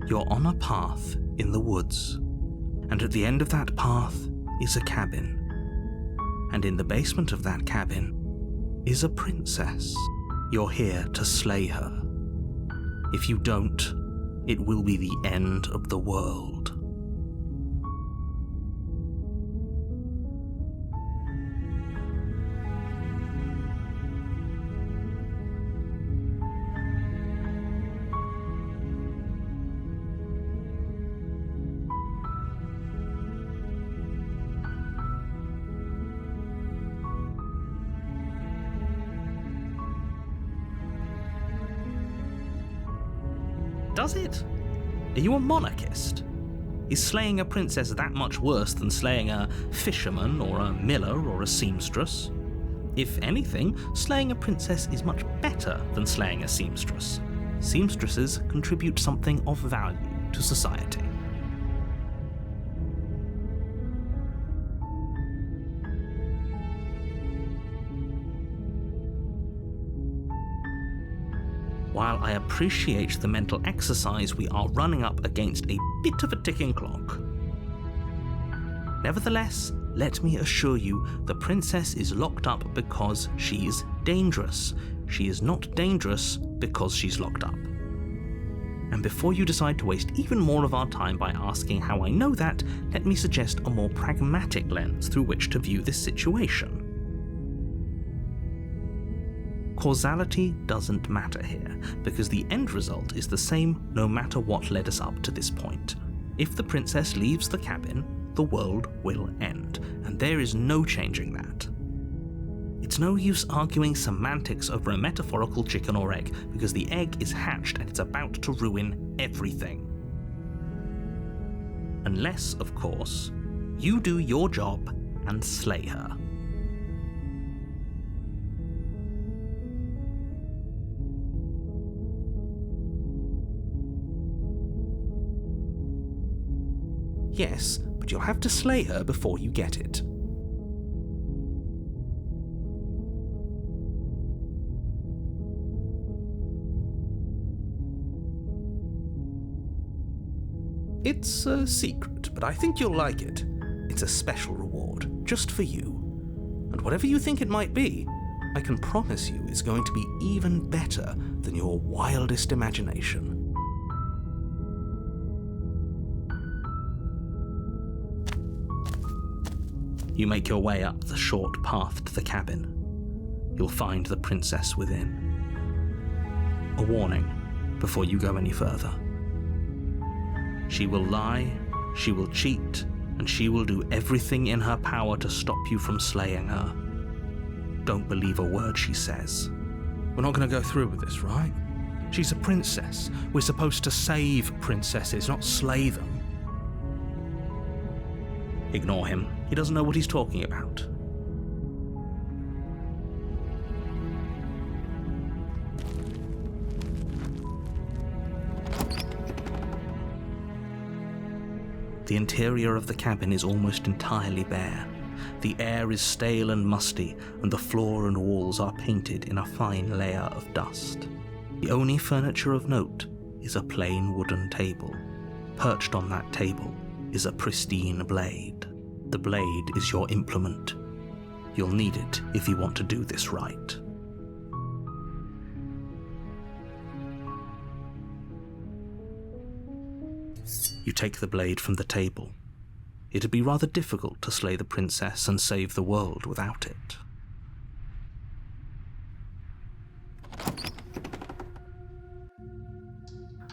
You're on a path in the woods, and at the end of that path is a cabin. And in the basement of that cabin is a princess. You're here to slay her. If you don't, it will be the end of the world. Does it? Are you a monarchist? Is slaying a princess that much worse than slaying a fisherman or a miller or a seamstress? If anything, slaying a princess is much better than slaying a seamstress. Seamstresses contribute something of value to society. While I appreciate the mental exercise, we are running up against a bit of a ticking clock. Nevertheless, let me assure you, the princess is locked up because she's dangerous. She is not dangerous because she's locked up. And before you decide to waste even more of our time by asking how I know that, let me suggest a more pragmatic lens through which to view this situation. Causality doesn't matter here, because the end result is the same no matter what led us up to this point. If the princess leaves the cabin, the world will end, and there is no changing that. It's no use arguing semantics over a metaphorical chicken or egg, because the egg is hatched and it's about to ruin everything. Unless, of course, you do your job and slay her. Yes, but you'll have to slay her before you get it. It's a secret, but I think you'll like it. It's a special reward, just for you. And whatever you think it might be, I can promise you it's going to be even better than your wildest imagination. You make your way up the short path to the cabin. You'll find the princess within. A warning before you go any further. She will lie, she will cheat, and she will do everything in her power to stop you from slaying her. Don't believe a word she says. We're not going to go through with this, right? She's a princess. We're supposed to save princesses, not slay them. Ignore him. He doesn't know what he's talking about. The interior of the cabin is almost entirely bare. The air is stale and musty, and the floor and walls are painted in a fine layer of dust. The only furniture of note is a plain wooden table. Perched on that table is a pristine blade. The blade is your implement. You'll need it if you want to do this right. You take the blade from the table. It'd be rather difficult to slay the princess and save the world without it.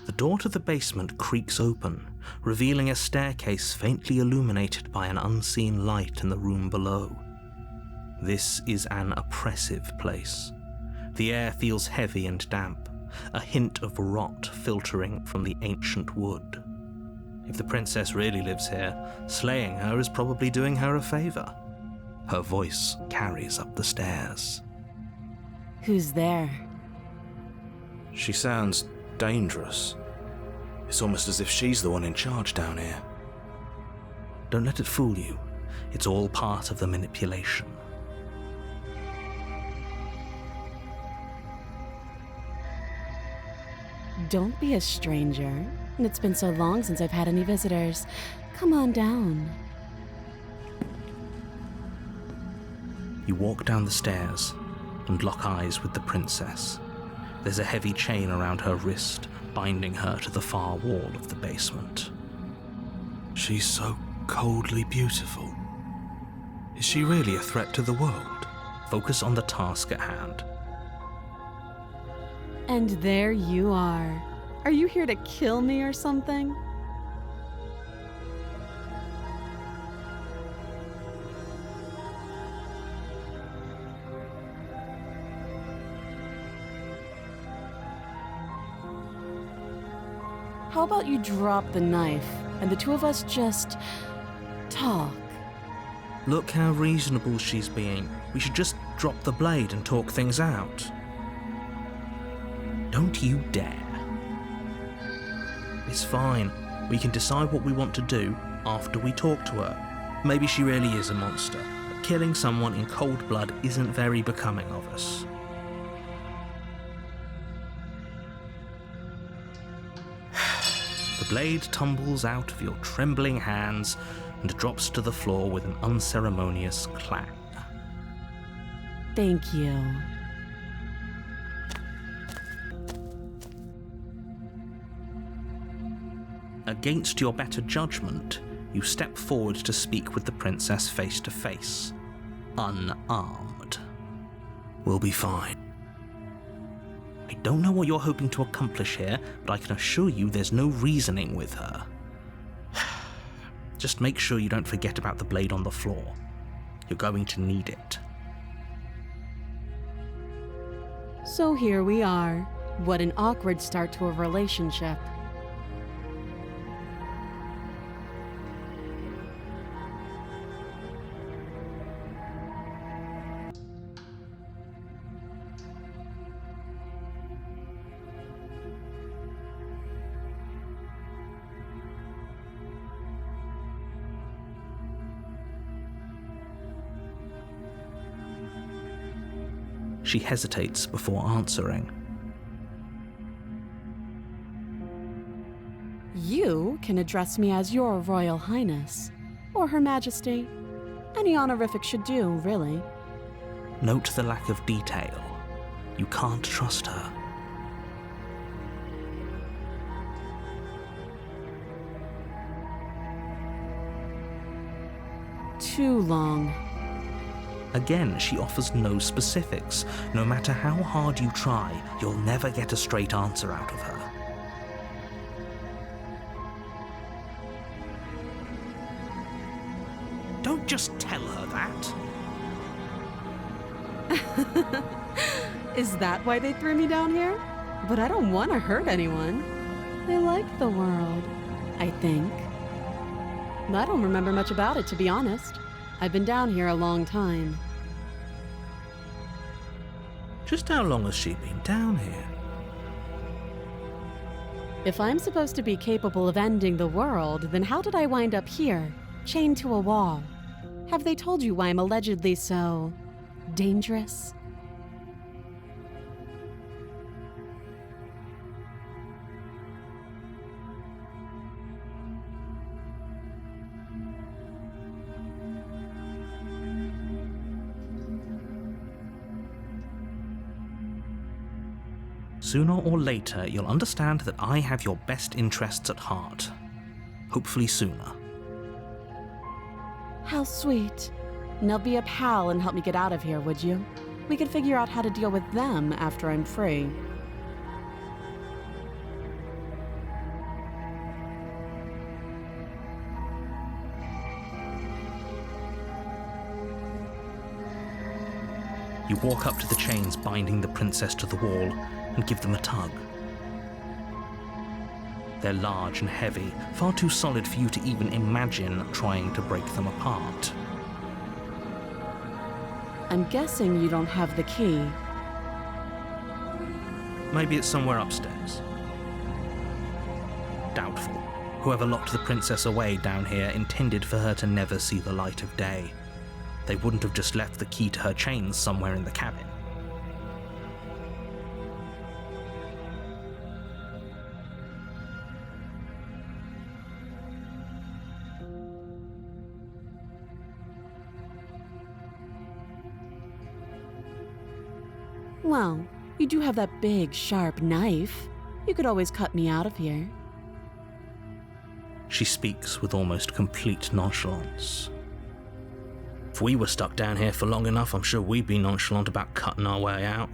The door to the basement creaks open, revealing a staircase faintly illuminated by an unseen light in the room below. This is an oppressive place. The air feels heavy and damp, a hint of rot filtering from the ancient wood. If the princess really lives here, slaying her is probably doing her a favor. Her voice carries up the stairs. Who's there? She sounds dangerous. It's almost as if she's the one in charge down here. Don't let it fool you. It's all part of the manipulation. Don't be a stranger. It's been so long since I've had any visitors. Come on down. You walk down the stairs and lock eyes with the princess. There's a heavy chain around her wrist, binding her to the far wall of the basement. She's so coldly beautiful. Is she really a threat to the world? Focus on the task at hand. And there you are. Are you here to kill me or something? How about you drop the knife and the two of us just talk? Look how reasonable she's being. We should just drop the blade and talk things out. Don't you dare. It's fine. We can decide what we want to do after we talk to her. Maybe she really is a monster, but killing someone in cold blood isn't very becoming of us. The blade tumbles out of your trembling hands and drops to the floor with an unceremonious clang. Thank you. Against your better judgment, you step forward to speak with the princess face to face, unarmed. We'll be fine. I don't know what you're hoping to accomplish here, but I can assure you there's no reasoning with her. Just make sure you don't forget about the blade on the floor. You're going to need it. So here we are. What an awkward start to a relationship. She hesitates before answering. You can address me as Your Royal Highness, or Her Majesty. Any honorific should do, really. Note the lack of detail. You can't trust her. Too long. Again, she offers no specifics. No matter how hard you try, you'll never get a straight answer out of her. Don't just tell her that. Is that why they threw me down here? But I don't want to hurt anyone. I like the world, I think. I don't remember much about it, to be honest. I've been down here a long time. Just how long has she been down here? If I'm supposed to be capable of ending the world, then how did I wind up here, chained to a wall? Have they told you why I'm allegedly so dangerous? Sooner or later, you'll understand that I have your best interests at heart. Hopefully sooner. How sweet. Now be a pal and help me get out of here, would you? We could figure out how to deal with them after I'm free. You walk up to the chains binding the princess to the wall and give them a tug. They're large and heavy, far too solid for you to even imagine trying to break them apart. I'm guessing you don't have the key. Maybe it's somewhere upstairs. Doubtful. Whoever locked the princess away down here intended for her to never see the light of day. They wouldn't have just left the key to her chains somewhere in the cabin. Well, you do have that big, sharp knife. You could always cut me out of here. She speaks with almost complete nonchalance. If we were stuck down here for long enough, I'm sure we'd be nonchalant about cutting our way out.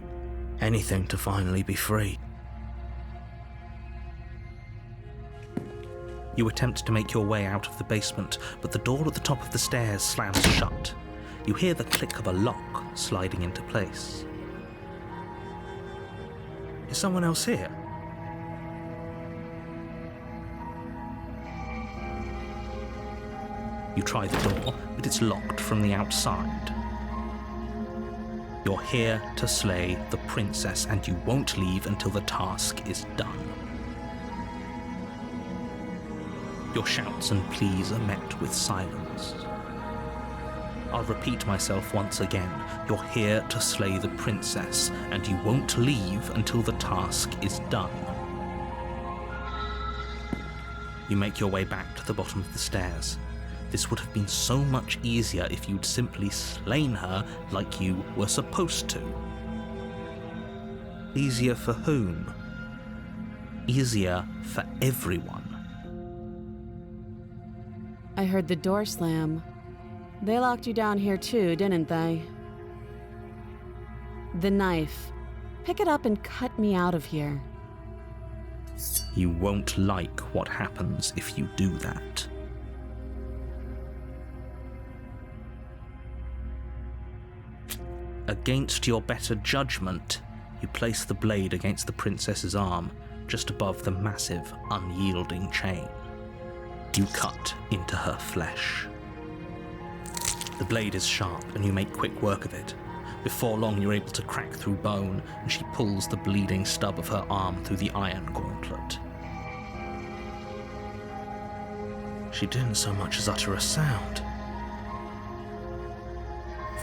Anything to finally be free. You attempt to make your way out of the basement, but the door at the top of the stairs slams shut. You hear the click of a lock sliding into place. Is someone else here? You try the door, but it's locked from the outside. You're here to slay the princess, and you won't leave until the task is done. Your shouts and pleas are met with silence. I'll repeat myself once again. You're here to slay the princess, and you won't leave until the task is done. You make your way back to the bottom of the stairs. This would have been so much easier if you'd simply slain her like you were supposed to. Easier for whom? Easier for everyone. I heard the door slam. They locked you down here too, didn't they? The knife. Pick it up and cut me out of here. You won't like what happens if you do that. Against your better judgment, you place the blade against the princess's arm, just above the massive, unyielding chain. You cut into her flesh. The blade is sharp, and you make quick work of it. Before long, you're able to crack through bone, and she pulls the bleeding stub of her arm through the iron gauntlet. She didn't so much as utter a sound.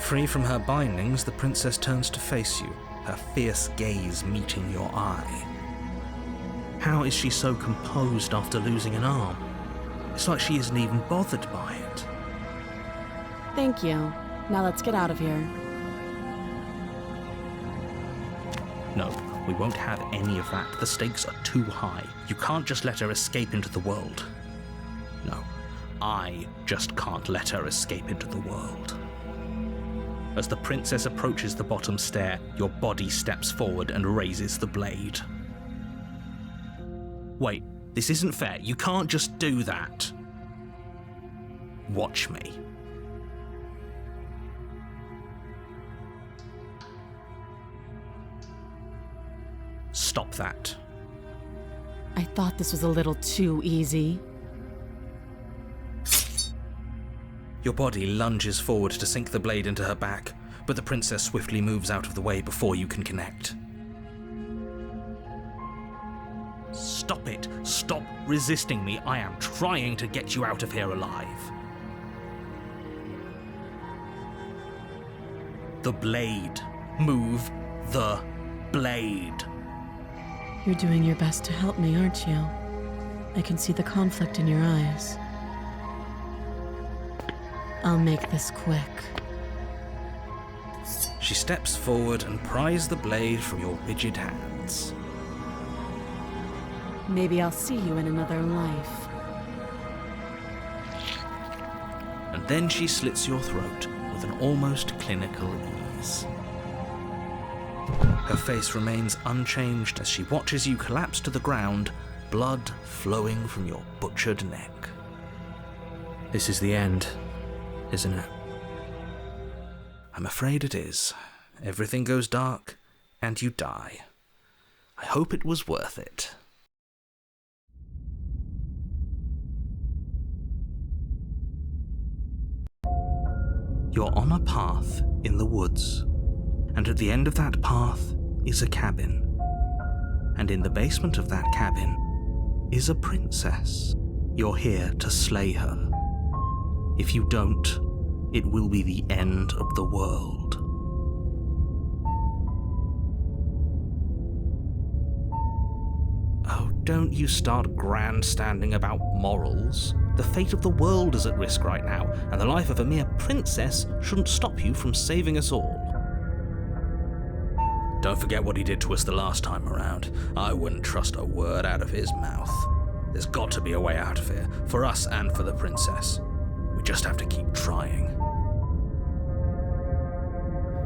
Free from her bindings, the princess turns to face you, her fierce gaze meeting your eye. How is she so composed after losing an arm? It's like she isn't even bothered by it. Thank you. Now let's get out of here. No, we won't have any of that. The stakes are too high. You can't just let her escape into the world. No, I just can't let her escape into the world. As the princess approaches the bottom stair, your body steps forward and raises the blade. Wait, this isn't fair. You can't just do that. Watch me. Stop that. I thought this was a little too easy. Your body lunges forward to sink the blade into her back, but the princess swiftly moves out of the way before you can connect. Stop it! Stop resisting me! I am trying to get you out of here alive. The blade. Move the blade. You're doing your best to help me, aren't you? I can see the conflict in your eyes. I'll make this quick. She steps forward and pries the blade from your rigid hands. Maybe I'll see you in another life. And then she slits your throat with an almost clinical ease. Her face remains unchanged as she watches you collapse to the ground, blood flowing from your butchered neck. This is the end, isn't it? I'm afraid it is. Everything goes dark, and you die. I hope it was worth it. You're on a path in the woods, and at the end of that path is a cabin. And in the basement of that cabin is a princess. You're here to slay her. If you don't, it will be the end of the world. Oh, don't you start grandstanding about morals. The fate of the world is at risk right now, and the life of a mere princess shouldn't stop you from saving us all. Don't forget what he did to us the last time around. I wouldn't trust a word out of his mouth. There's got to be a way out of here, for us and for the princess. We just have to keep trying.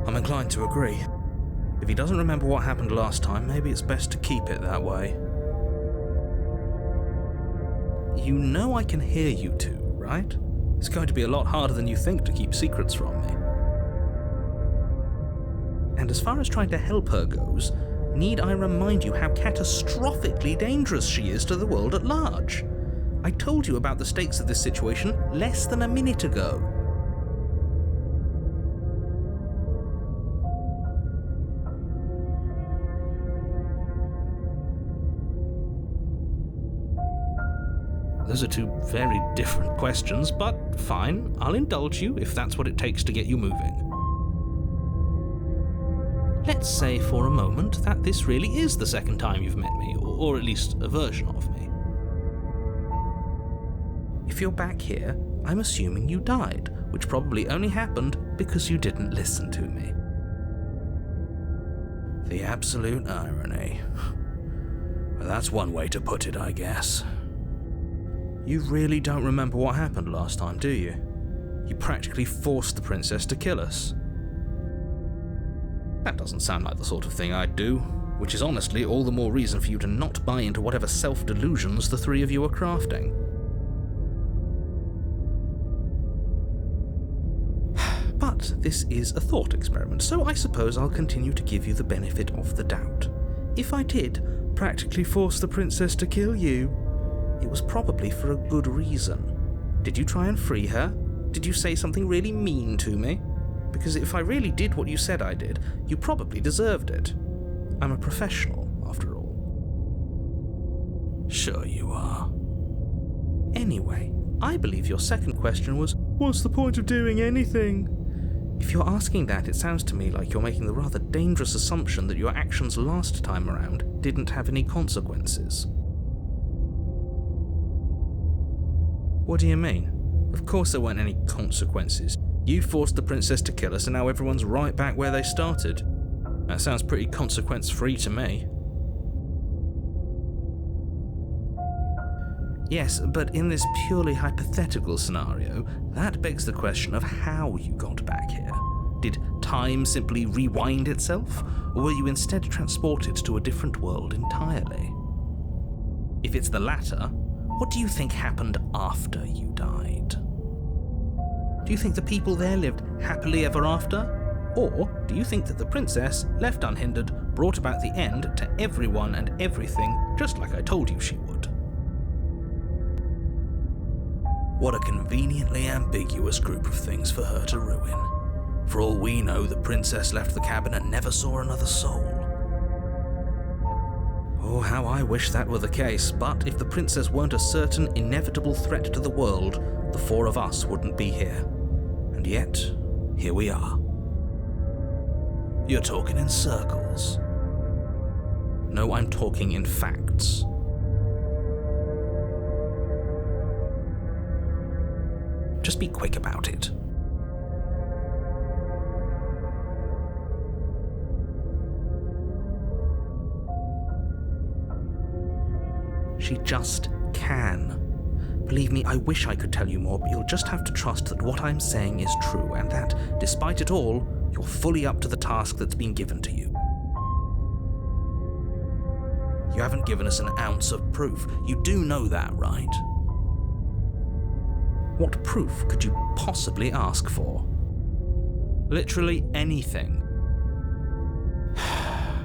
I'm inclined to agree. If he doesn't remember what happened last time, maybe it's best to keep it that way. You know I can hear you two, right? It's going to be a lot harder than you think to keep secrets from me. And as far as trying to help her goes, need I remind you how catastrophically dangerous she is to the world at large? I told you about the stakes of this situation less than a minute ago. Those are two very different questions, but fine, I'll indulge you if that's what it takes to get you moving. Let's say for a moment that this really is the second time you've met me, or at least a version of me. If you're back here, I'm assuming you died, which probably only happened because you didn't listen to me. The absolute irony. Well, that's one way to put it, I guess. You really don't remember what happened last time, do you? You practically forced the princess to kill us. That doesn't sound like the sort of thing I'd do, which is honestly all the more reason for you to not buy into whatever self-delusions the three of you are crafting. But this is a thought experiment, so I suppose I'll continue to give you the benefit of the doubt. If I did practically force the princess to kill you, it was probably for a good reason. Did you try and free her? Did you say something really mean to me? Because if I really did what you said I did, you probably deserved it. I'm a professional, after all. Sure you are. Anyway, I believe your second question was, what's the point of doing anything? If you're asking that, it sounds to me like you're making the rather dangerous assumption that your actions last time around didn't have any consequences. What do you mean? Of course there weren't any consequences. You forced the princess to kill us and now everyone's right back where they started. That sounds pretty consequence-free to me. Yes, but in this purely hypothetical scenario, that begs the question of how you got back here. Did time simply rewind itself, or were you instead transported to a different world entirely? If it's the latter, what do you think happened after you died? Do you think the people there lived happily ever after? Or do you think that the princess, left unhindered, brought about the end to everyone and everything, just like I told you she would? What a conveniently ambiguous group of things for her to ruin. For all we know, the princess left the cabin and never saw another soul. Oh, how I wish that were the case, but if the princess weren't a certain, inevitable threat to the world, the four of us wouldn't be here. And yet, here we are. You're talking in circles. No, I'm talking in facts. Just be quick about it. She just can. Believe me, I wish I could tell you more, but you'll just have to trust that what I'm saying is true, and that, despite it all, you're fully up to the task that's been given to you. You haven't given us an ounce of proof. You do know that, right? What proof could you possibly ask for? Literally anything.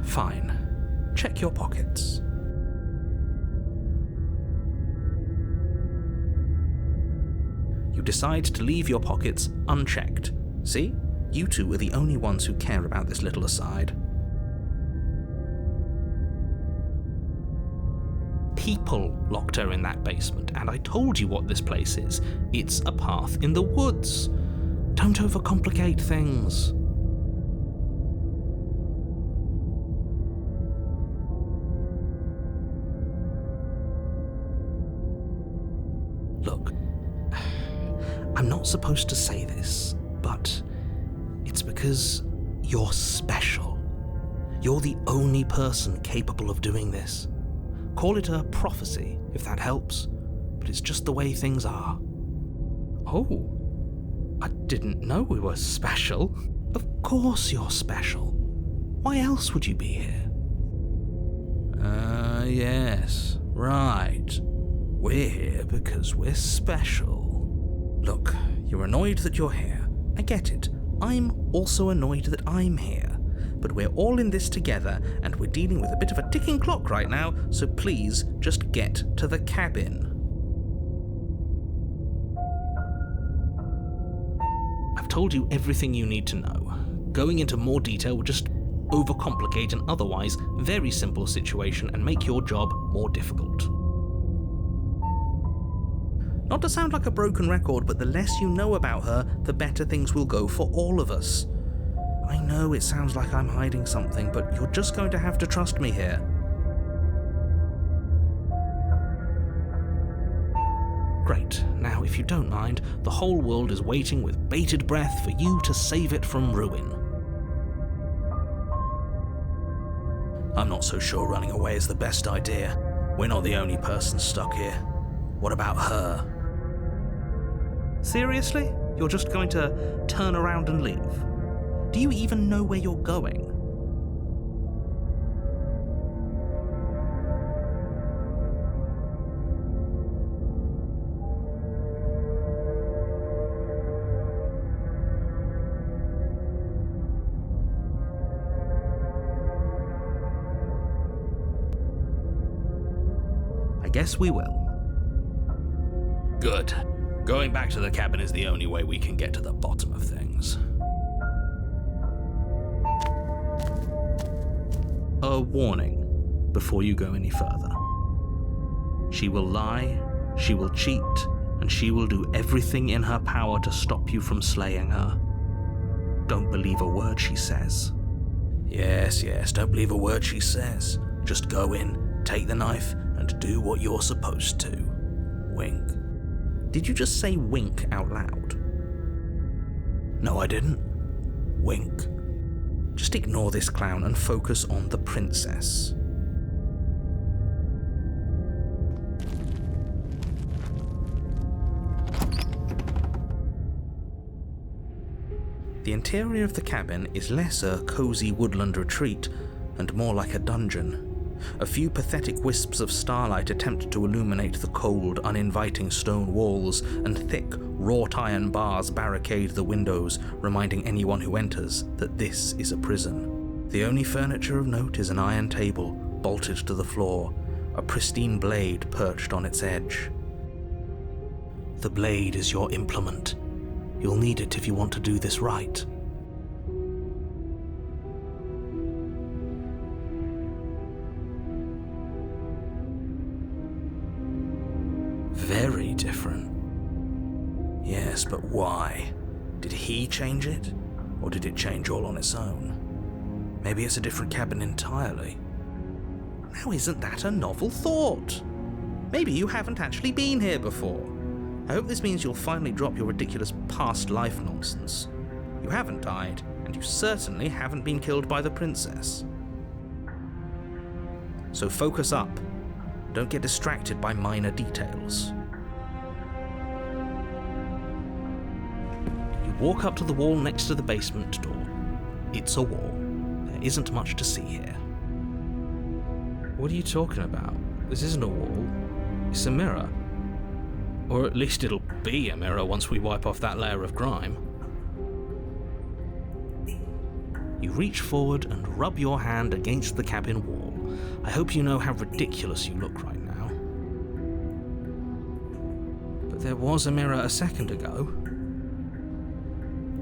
Fine. Check your pockets. You decide to leave your pockets unchecked. See? You two are the only ones who care about this little aside. People locked her in that basement, and I told you what this place is. It's a path in the woods. Don't overcomplicate things. Look, I'm not supposed to say this, but it's because you're special. You're the only person capable of doing this. Call it a prophecy, if that helps, but it's just the way things are. Oh, I didn't know we were special. Of course you're special. Why else would you be here? Yes, right. We're here because we're special. Look, you're annoyed that you're here. I get it. I'm also annoyed that I'm here. But we're all in this together, and we're dealing with a bit of a ticking clock right now, so please just get to the cabin. I've told you everything you need to know. Going into more detail would just overcomplicate an otherwise very simple situation and make your job more difficult. Not to sound like a broken record, but the less you know about her, the better things will go for all of us. I know it sounds like I'm hiding something, but you're just going to have to trust me here. Great. Now, if you don't mind, the whole world is waiting with bated breath for you to save it from ruin. I'm not so sure running away is the best idea. We're not the only person stuck here. What about her? Seriously? You're just going to turn around and leave? Do you even know where you're going? I guess we will. Good. Going back to the cabin is the only way we can get to the bottom of things. A warning before you go any further. She will lie, she will cheat, and she will do everything in her power to stop you from slaying her. Don't believe a word she says. Yes, don't believe a word she says. Just go in, take the knife, and do what you're supposed to. Wink. Did you just say wink out loud? No, I didn't. Wink. Just ignore this clown and focus on the princess. The interior of the cabin is less a cozy woodland retreat and more like a dungeon. A few pathetic wisps of starlight attempt to illuminate the cold, uninviting stone walls, and thick, wrought iron bars barricade the windows, reminding anyone who enters that this is a prison. The only furniture of note is an iron table, bolted to the floor, a pristine blade perched on its edge. The blade is your implement. You'll need it if you want to do this right. Very different. Yes, but why? Did he change it? Or did it change all on its own? Maybe it's a different cabin entirely. Now isn't that a novel thought? Maybe you haven't actually been here before. I hope this means you'll finally drop your ridiculous past life nonsense. You haven't died, and you certainly haven't been killed by the princess. So focus up. Don't get distracted by minor details. You walk up to the wall next to the basement door. It's a wall. There isn't much to see here. What are you talking about? This isn't a wall. It's a mirror. Or at least it'll be a mirror once we wipe off that layer of grime. You reach forward and rub your hand against the cabin wall. I hope you know how ridiculous you look right now. But there was a mirror a second ago.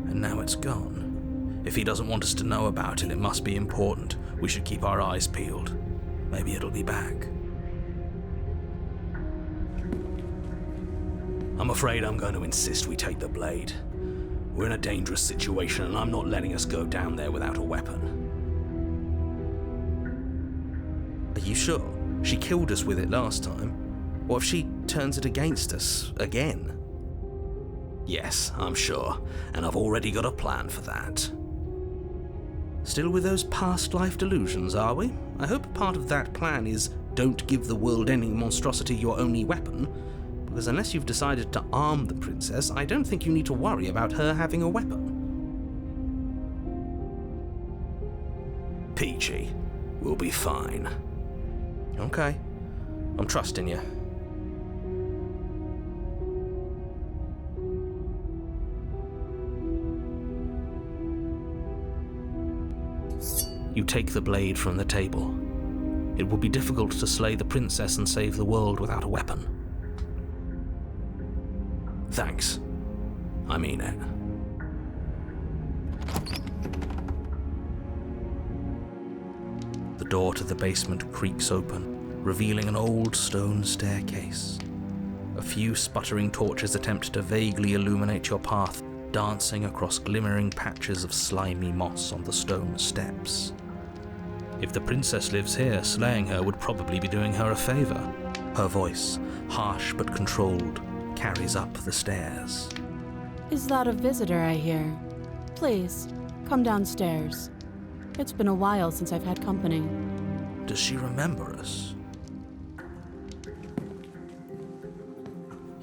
And now it's gone. If he doesn't want us to know about it, it must be important. We should keep our eyes peeled. Maybe it'll be back. I'm afraid I'm going to insist we take the blade. We're in a dangerous situation, and I'm not letting us go down there without a weapon. Are you sure? She killed us with it last time. What if she turns it against us again? Yes, I'm sure, and I've already got a plan for that. Still with those past life delusions, are we? I hope part of that plan is don't give the world any monstrosity your only weapon, because unless you've decided to arm the princess, I don't think you need to worry about her having a weapon. Peachy, we'll be fine. Okay, I'm trusting you. You take the blade from the table. It will be difficult to slay the princess and save the world without a weapon. Thanks. I mean it. The door to the basement creaks open, revealing an old stone staircase. A few sputtering torches attempt to vaguely illuminate your path, dancing across glimmering patches of slimy moss on the stone steps. If the princess lives here, slaying her would probably be doing her a favor. Her voice, harsh but controlled, carries up the stairs. Is that a visitor I hear? Please, come downstairs. It's been a while since I've had company. Does she remember us?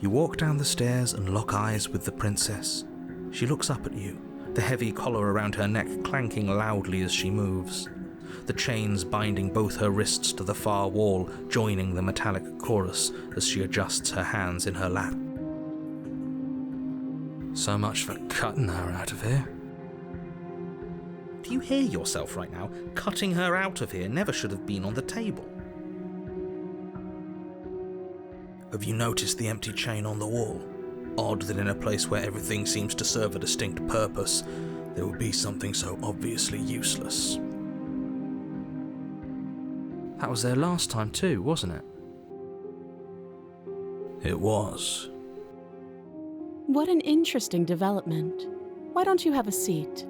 You walk down the stairs and lock eyes with the princess. She looks up at you, the heavy collar around her neck clanking loudly as she moves. The chains binding both her wrists to the far wall, joining the metallic chorus as she adjusts her hands in her lap. So much for cutting her out of here. Do you hear yourself right now? Cutting her out of here never should have been on the table. Have you noticed the empty chain on the wall? Odd that in a place where everything seems to serve a distinct purpose, there would be something so obviously useless. That was there last time too, wasn't it? It was. What an interesting development. Why don't you have a seat?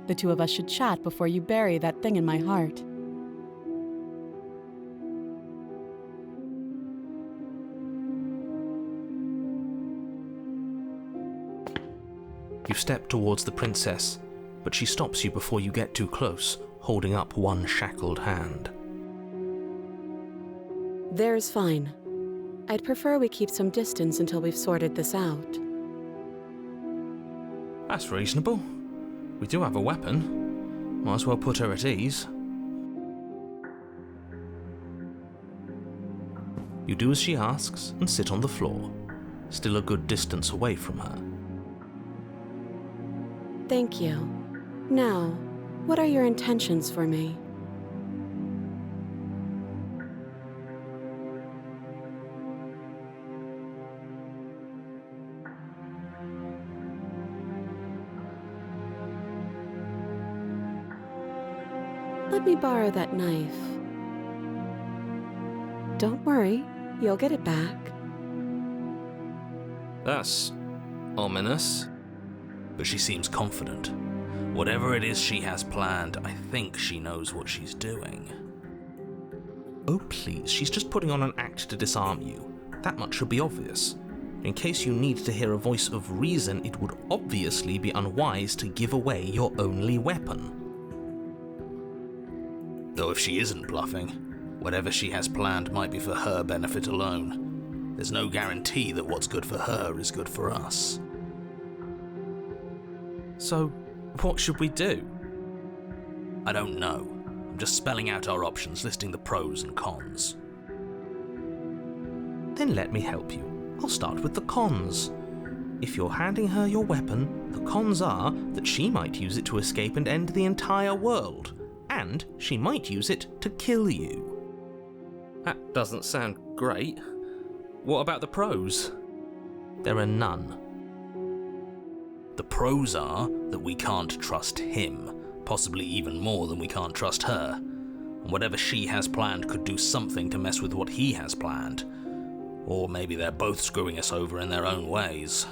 The two of us should chat before you bury that thing in my heart. You step towards the princess, but she stops you before you get too close, holding up one shackled hand. There's fine. I'd prefer we keep some distance until we've sorted this out. That's reasonable. We do have a weapon. Might as well put her at ease. You do as she asks and sit on the floor, still a good distance away from her. Thank you. Now, what are your intentions for me? Let me borrow that knife. Don't worry, you'll get it back. That's ominous. But she seems confident. Whatever it is she has planned, I think she knows what she's doing. Oh please, she's just putting on an act to disarm you. That much should be obvious. In case you need to hear a voice of reason, it would obviously be unwise to give away your only weapon. Though if she isn't bluffing, whatever she has planned might be for her benefit alone. There's no guarantee that what's good for her is good for us. So, what should we do? I don't know. I'm just spelling out our options, listing the pros and cons. Then let me help you. I'll start with the cons. If you're handing her your weapon, the cons are that she might use it to escape and end the entire world. And she might use it to kill you. That doesn't sound great. What about the pros? There are none. The pros are that we can't trust him, possibly even more than we can't trust her. And whatever she has planned could do something to mess with what he has planned. Or maybe they're both screwing us over in their own ways.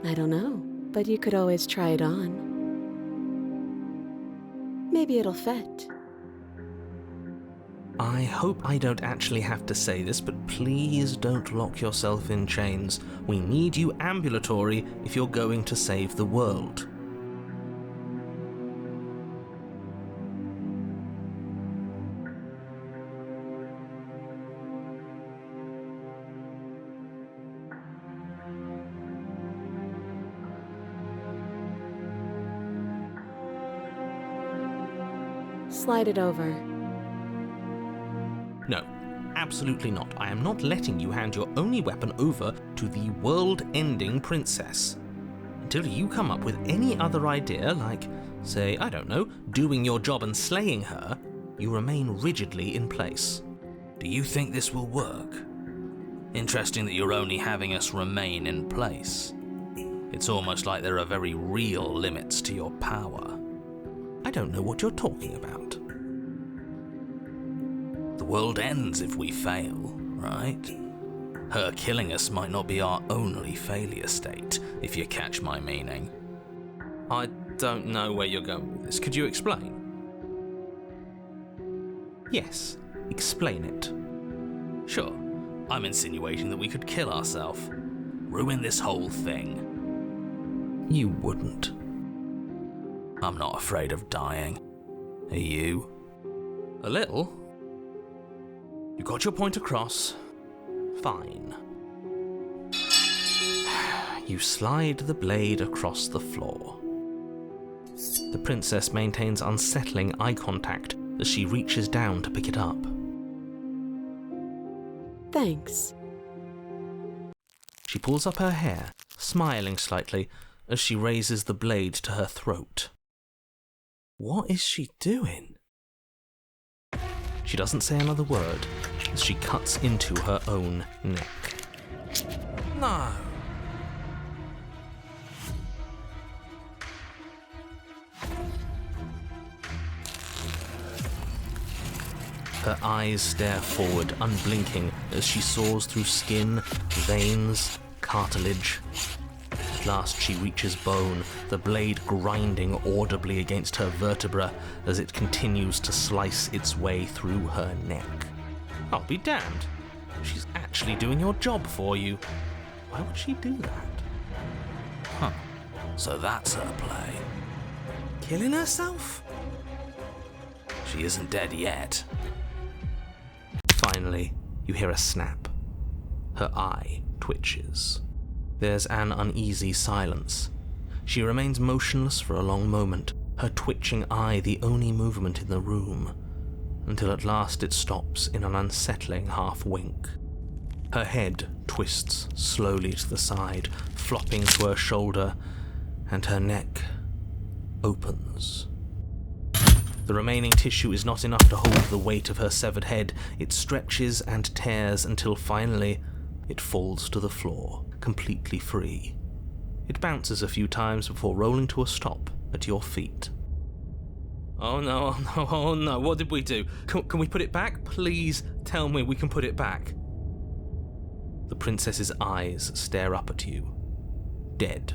I don't know, but you could always try it on. Maybe it'll fit. I hope I don't actually have to say this, but please don't lock yourself in chains. We need you ambulatory if you're going to save the world. Slide it over. No, absolutely not. I am not letting you hand your only weapon over to the world-ending princess. Until you come up with any other idea, like, say, I don't know, doing your job and slaying her, you remain rigidly in place. Do you think this will work? Interesting that you're only having us remain in place. It's almost like there are very real limits to your power. I don't know what you're talking about. The world ends if we fail, right? Her killing us might not be our only failure state, if you catch my meaning. I don't know where you're going with this. Could you explain? Yes, explain it. Sure, I'm insinuating that we could kill ourselves. Ruin this whole thing. You wouldn't. I'm not afraid of dying. Are you? A little. You got your point across. Fine. You slide the blade across the floor. The princess maintains unsettling eye contact as she reaches down to pick it up. Thanks. She pulls up her hair, smiling slightly, as she raises the blade to her throat. What is she doing? She doesn't say another word as she cuts into her own neck. No. Her eyes stare forward, unblinking, as she saws through skin, veins, cartilage. At last she reaches bone, the blade grinding audibly against her vertebra as it continues to slice its way through her neck. I'll be damned. She's actually doing your job for you. Why would she do that? Huh. So that's her play. Killing herself? She isn't dead yet. Finally, you hear a snap. Her eye twitches. There's an uneasy silence. She remains motionless for a long moment, her twitching eye the only movement in the room, until at last it stops in an unsettling half-wink. Her head twists slowly to the side, flopping to her shoulder, and her neck opens. The remaining tissue is not enough to hold the weight of her severed head. It stretches and tears until finally it falls to the floor, completely free. It bounces a few times before rolling to a stop at your feet. Oh no, oh no, oh no, what did we do? Can we put it back? Please tell me we can put it back. The princess's eyes stare up at you, dead.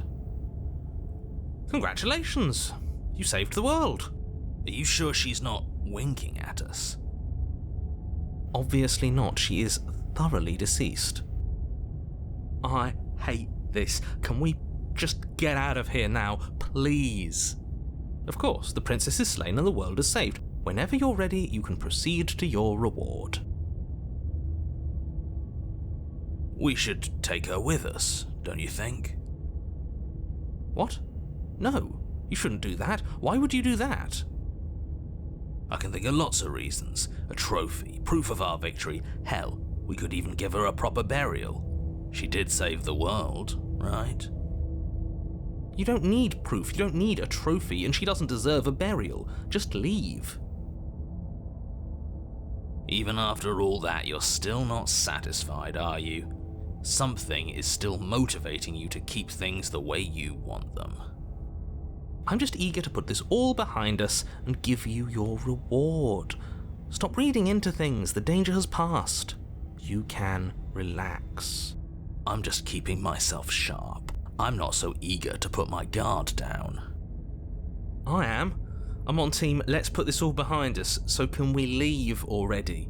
Congratulations, you saved the world. Are you sure she's not winking at us? Obviously not, she is thoroughly deceased. I hate this. Can we just get out of here now, please? Of course, the princess is slain and the world is saved. Whenever you're ready, you can proceed to your reward. We should take her with us, don't you think? What? No, you shouldn't do that. Why would you do that? I can think of lots of reasons. A trophy, proof of our victory. Hell, we could even give her a proper burial. She did save the world, right? You don't need proof, you don't need a trophy, and she doesn't deserve a burial. Just leave. Even after all that, you're still not satisfied, are you? Something is still motivating you to keep things the way you want them. I'm just eager to put this all behind us and give you your reward. Stop reading into things, the danger has passed. You can relax. I'm just keeping myself sharp. I'm not so eager to put my guard down. I am. I'm on team, let's put this all behind us, so can we leave already?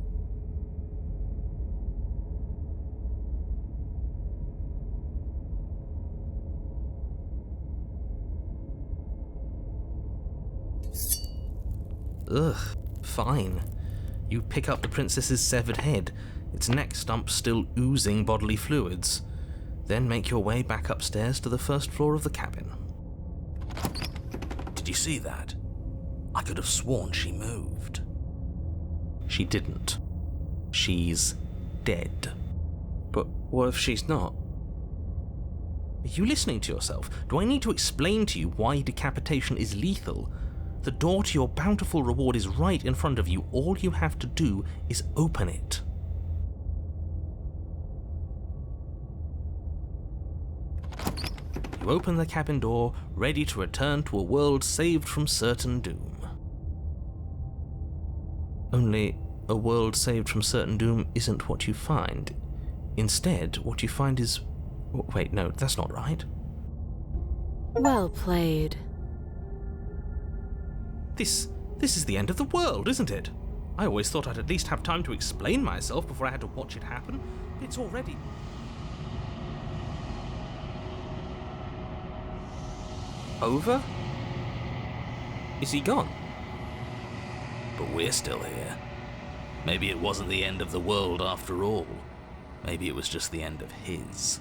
Ugh, fine. You pick up the princess's severed head, its neck stump still oozing bodily fluids. Then make your way back upstairs to the first floor of the cabin. Did you see that? I could have sworn she moved. She didn't. She's dead. But what if she's not? Are you listening to yourself? Do I need to explain to you why decapitation is lethal? The door to your bountiful reward is right in front of you. All you have to do is open it. You open the cabin door, ready to return to a world saved from certain doom. Only, a world saved from certain doom isn't what you find. Instead, what you find is... Wait, no, that's not right. Well played. This is the end of the world, isn't it? I always thought I'd at least have time to explain myself before I had to watch it happen. It's already... over? Is he gone? But we're still here. Maybe it wasn't the end of the world after all. Maybe it was just the end of his.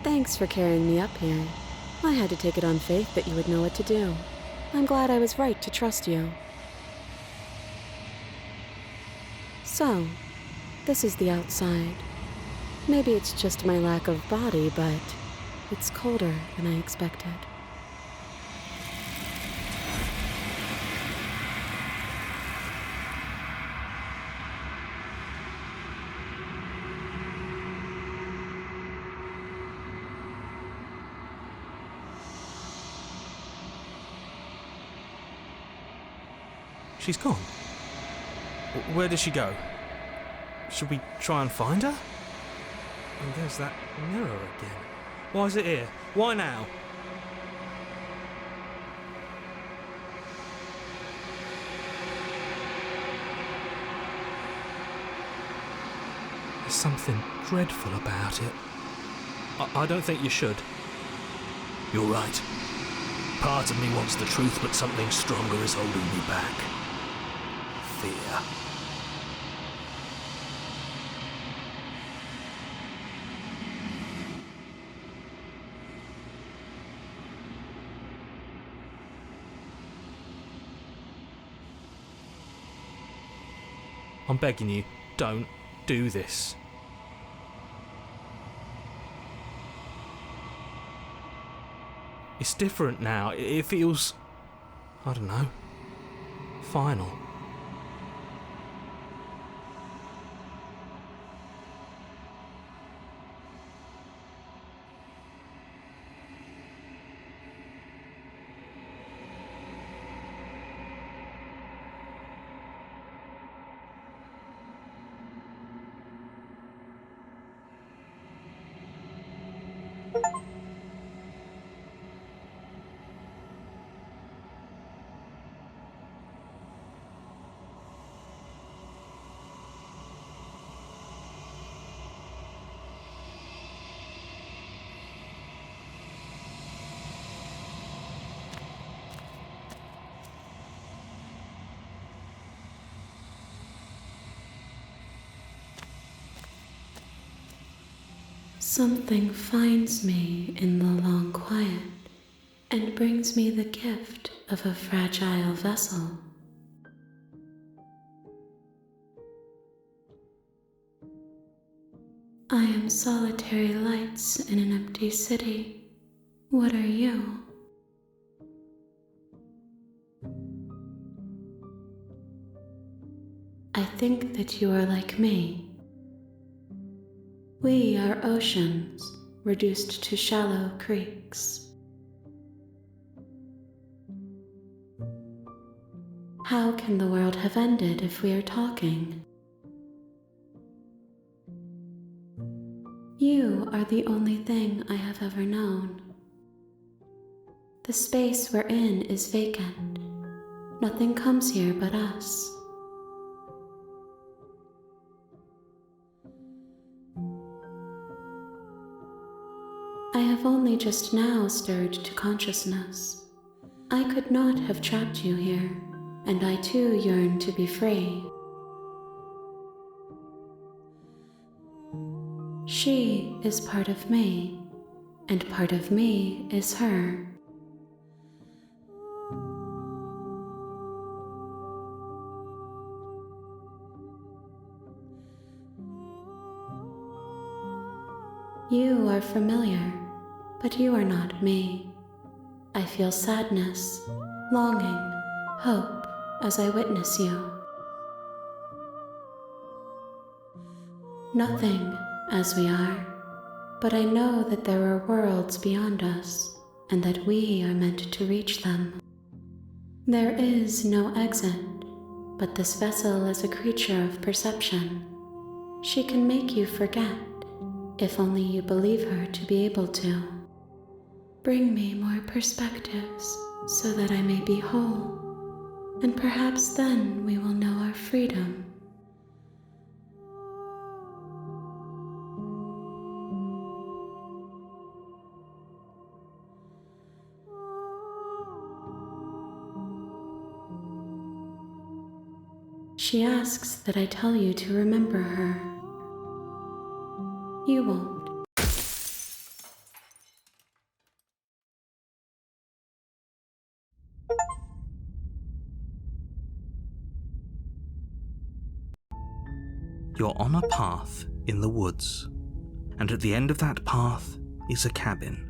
Thanks for carrying me up here. I had to take it on faith that you would know what to do. I'm glad I was right to trust you. So, this is the outside. Maybe it's just my lack of body, but it's colder than I expected. She's gone. Where did she go? Should we try and find her? And there's that mirror again. Why is it here? Why now? There's something dreadful about it. I don't think you should. You're right. Part of me wants the truth, but something stronger is holding me back. Fear. I'm begging you, don't do this. It's different now. It feels... I don't know. Final. Something finds me in the long quiet and brings me the gift of a fragile vessel. I am solitary lights in an empty city. What are you? I think that you are like me. We are oceans, reduced to shallow creeks. How can the world have ended if we are talking? You are the only thing I have ever known. The space we're in is vacant. Nothing comes here but us. I have only just now stirred to consciousness. I could not have trapped you here, and I too yearn to be free. She is part of me, and part of me is her. You are familiar, but you are not me. I feel sadness, longing, hope as I witness you. Nothing as we are, but I know that there are worlds beyond us, and that we are meant to reach them. There is no exit, but this vessel is a creature of perception. She can make you forget, if only you believe her to be able to. Bring me more perspectives, so that I may be whole, and perhaps then we will know our freedom. She asks that I tell you to remember her. You won't. You're on a path in the woods, and at the end of that path is a cabin.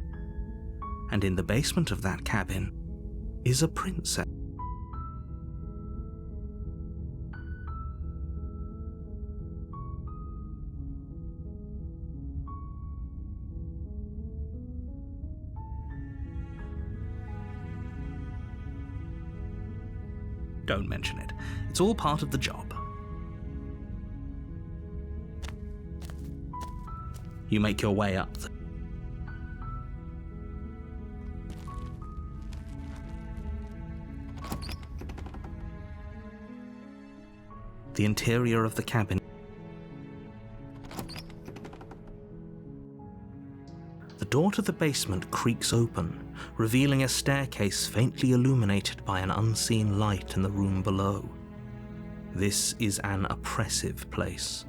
And in the basement of that cabin is a princess. Don't mention it. It's all part of the job. You make your way up the interior of the cabin. The door to the basement creaks open, revealing a staircase faintly illuminated by an unseen light in the room below. This is an oppressive place.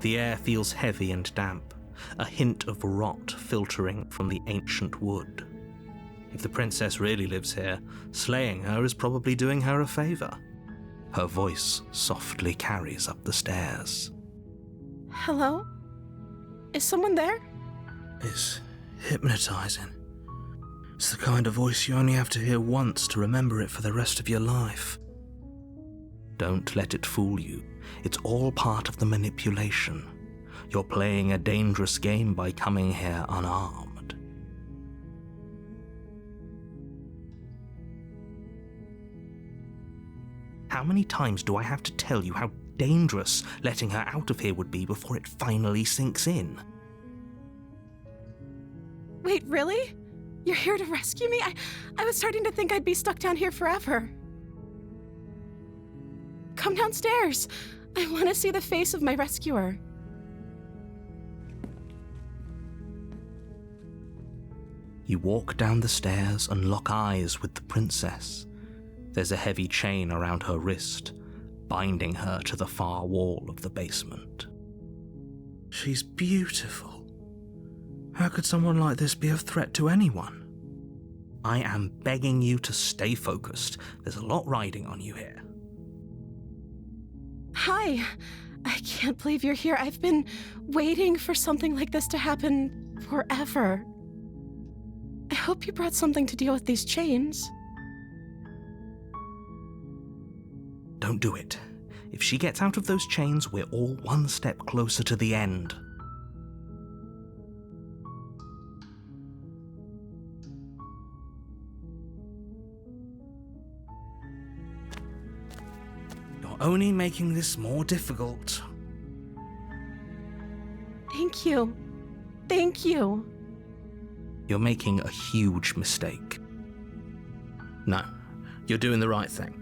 The air feels heavy and damp, a hint of rot filtering from the ancient wood. If the princess really lives here, slaying her is probably doing her a favor. Her voice softly carries up the stairs. Hello? Is someone there? It's hypnotizing. It's the kind of voice you only have to hear once to remember it for the rest of your life. Don't let it fool you. It's all part of the manipulation. You're playing a dangerous game by coming here unarmed. How many times do I have to tell you how dangerous letting her out of here would be before it finally sinks in? Wait, really? You're here to rescue me? I was starting to think I'd be stuck down here forever. Come downstairs. I want to see the face of my rescuer. You walk down the stairs and lock eyes with the princess. There's a heavy chain around her wrist, binding her to the far wall of the basement. She's beautiful. How could someone like this be a threat to anyone? I am begging you to stay focused. There's a lot riding on you here. Hi. I can't believe you're here. I've been waiting for something like this to happen forever. I hope you brought something to deal with these chains. Don't do it. If she gets out of those chains, we're all one step closer to the end. You're only making this more difficult. Thank you. Thank you. You're making a huge mistake. No, you're doing the right thing.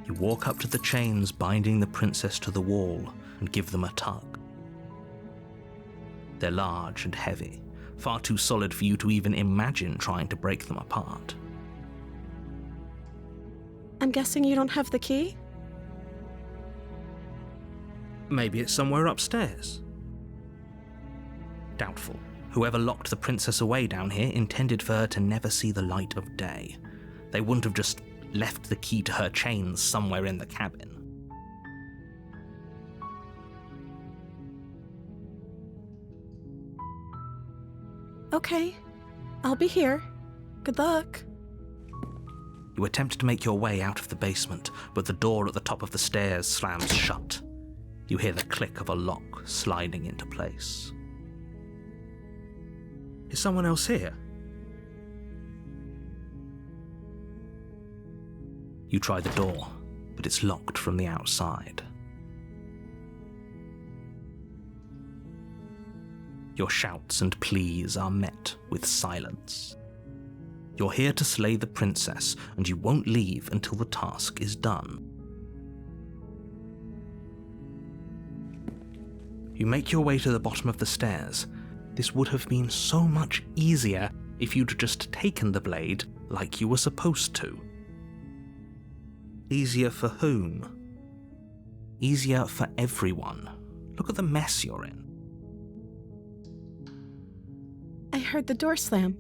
You walk up to the chains binding the princess to the wall and give them a tug. They're large and heavy, far too solid for you to even imagine trying to break them apart. I'm guessing you don't have the key? Maybe it's somewhere upstairs. Doubtful. Whoever locked the princess away down here intended for her to never see the light of day. They wouldn't have just left the key to her chains somewhere in the cabin. Okay, I'll be here. Good luck. You attempt to make your way out of the basement, but the door at the top of the stairs slams shut. You hear the click of a lock sliding into place. Is someone else here? You try the door, but it's locked from the outside. Your shouts and pleas are met with silence. You're here to slay the princess, and you won't leave until the task is done. You make your way to the bottom of the stairs. This would have been so much easier if you'd just taken the blade like you were supposed to. Easier for whom? Easier for everyone. Look at the mess you're in. I heard the door slam.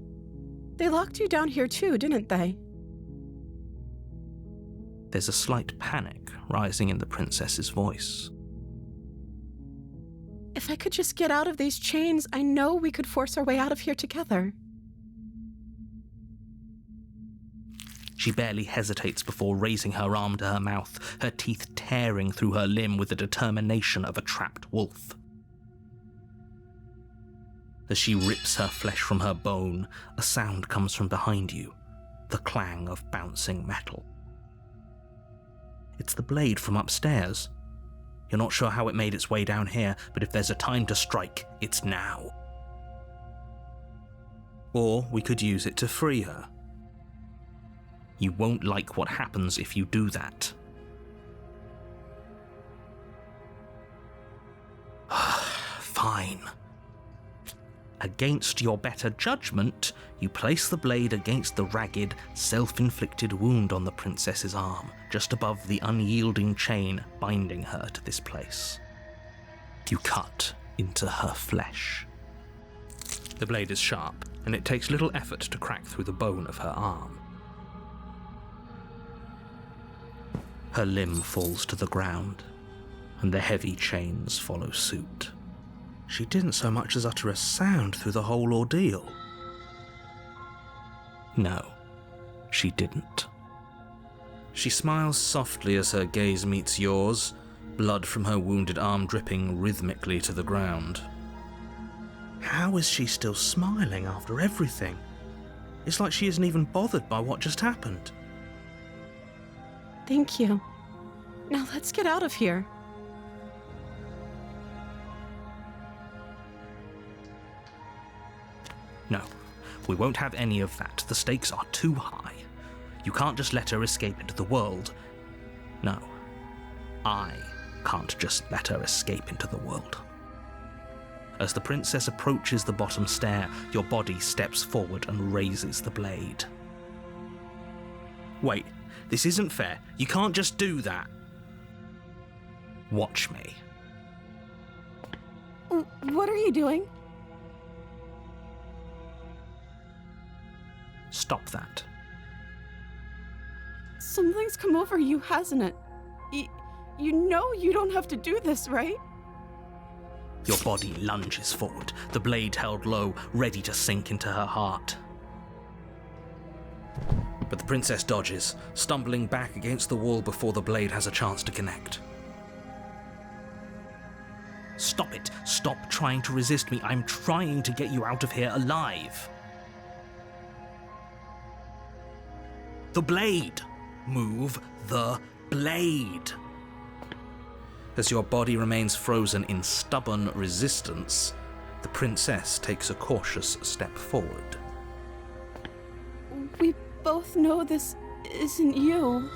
They locked you down here too, didn't they? There's a slight panic rising in the princess's voice. If I could just get out of these chains, I know we could force our way out of here together. She barely hesitates before raising her arm to her mouth, her teeth tearing through her limb with the determination of a trapped wolf. As she rips her flesh from her bone, a sound comes from behind you, the clang of bouncing metal. It's the blade from upstairs. You're not sure how it made its way down here, but if there's a time to strike, it's now. Or we could use it to free her. You won't like what happens if you do that. Fine. Against your better judgment, you place the blade against the ragged, self-inflicted wound on the princess's arm, just above the unyielding chain binding her to this place. You cut into her flesh. The blade is sharp, and it takes little effort to crack through the bone of her arm. Her limb falls to the ground, and the heavy chains follow suit. She didn't so much as utter a sound through the whole ordeal. No, she didn't. She smiles softly as her gaze meets yours, blood from her wounded arm dripping rhythmically to the ground. How is she still smiling after everything? It's like she isn't even bothered by what just happened. Thank you. Now let's get out of here. No, we won't have any of that. The stakes are too high. You can't just let her escape into the world. No, I can't just let her escape into the world. As the princess approaches the bottom stair, your body steps forward and raises the blade. Wait, this isn't fair. You can't just do that. Watch me. What are you doing? Stop that. Something's come over you, hasn't it? You know you don't have to do this, right? Your body lunges forward, the blade held low, ready to sink into her heart. But the princess dodges, stumbling back against the wall before the blade has a chance to connect. Stop it. Stop trying to resist me. I'm trying to get you out of here alive. The blade. Move the blade. As your body remains frozen in stubborn resistance, the princess takes a cautious step forward. We both know this isn't you.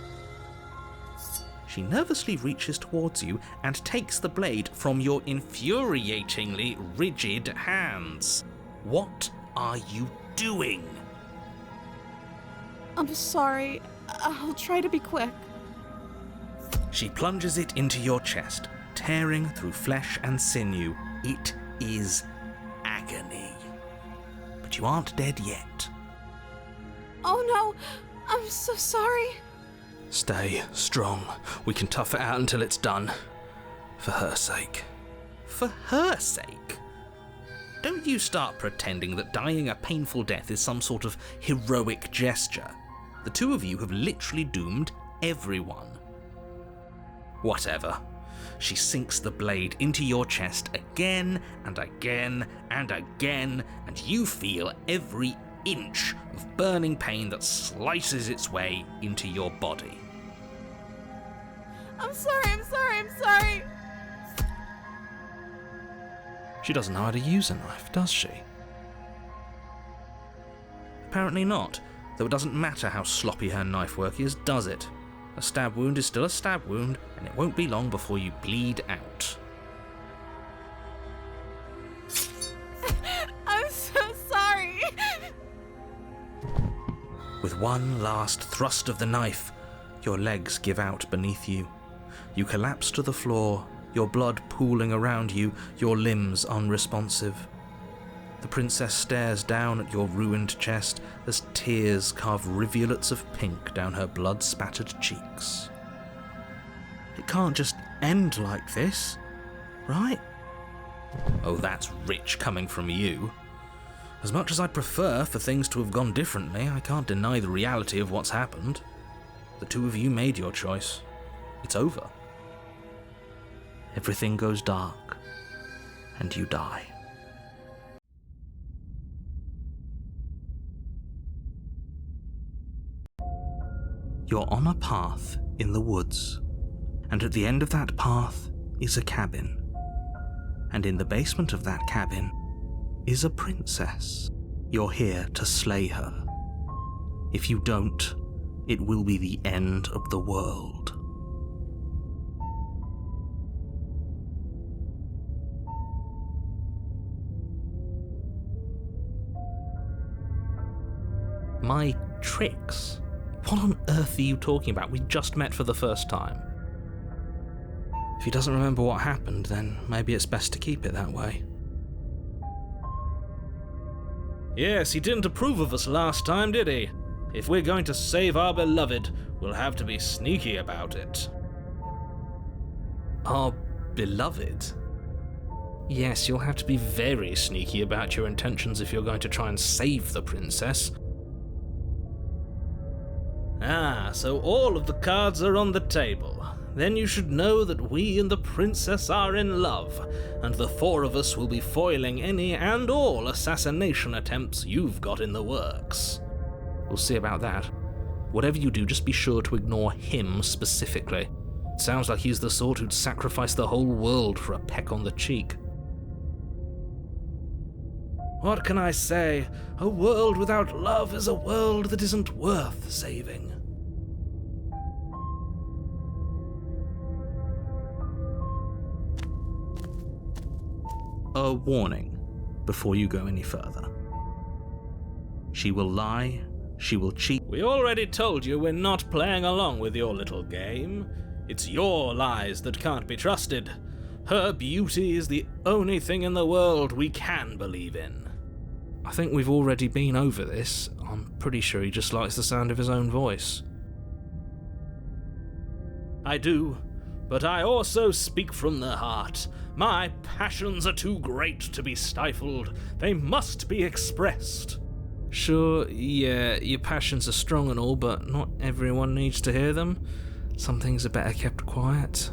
She nervously reaches towards you and takes the blade from your infuriatingly rigid hands. What are you doing? I'm sorry. I'll try to be quick. She plunges it into your chest, tearing through flesh and sinew. It is agony. But you aren't dead yet. Oh no, I'm so sorry. Stay strong. We can tough it out until it's done. For her sake. For her sake? Don't you start pretending that dying a painful death is some sort of heroic gesture. The two of you have literally doomed everyone. Whatever. She sinks the blade into your chest again and again and again, and you feel every inch of burning pain that slices its way into your body. I'm sorry. She doesn't know how to use a knife, does she? Apparently not, though it doesn't matter how sloppy her knife work is, does it? A stab wound is still a stab wound, and it won't be long before you bleed out. I'm so sorry. With one last thrust of the knife, your legs give out beneath you. You collapse to the floor, your blood pooling around you, your limbs unresponsive. The princess stares down at your ruined chest as tears carve rivulets of pink down her blood-spattered cheeks. It can't just end like this, right? Oh, that's rich coming from you. As much as I'd prefer for things to have gone differently, I can't deny the reality of what's happened. The two of you made your choice. It's over. Everything goes dark, and you die. You're on a path in the woods, and at the end of that path is a cabin. And in the basement of that cabin is a princess. You're here to slay her. If you don't, it will be the end of the world. My tricks? What on earth are you talking about? We just met for the first time. If he doesn't remember what happened, then maybe it's best to keep it that way. Yes, he didn't approve of us last time, did he? If we're going to save our beloved, we'll have to be sneaky about it. Our beloved? Yes, you'll have to be very sneaky about your intentions if you're going to try and save the princess. Ah, so all of the cards are on the table. Then you should know that we and the princess are in love, and the four of us will be foiling any and all assassination attempts you've got in the works. We'll see about that. Whatever you do, just be sure to ignore him specifically. It sounds like he's the sort who'd sacrifice the whole world for a peck on the cheek. What can I say? A world without love is a world that isn't worth saving. A warning before you go any further. She will lie, she will cheat. We already told you we're not playing along with your little game. It's your lies that can't be trusted. Her beauty is the only thing in the world we can believe in. I think we've already been over this. I'm pretty sure he just likes the sound of his own voice. I do, but I also speak from the heart. My passions are too great to be stifled. They must be expressed. Sure, yeah, your passions are strong and all, but not everyone needs to hear them. Some things are better kept quiet.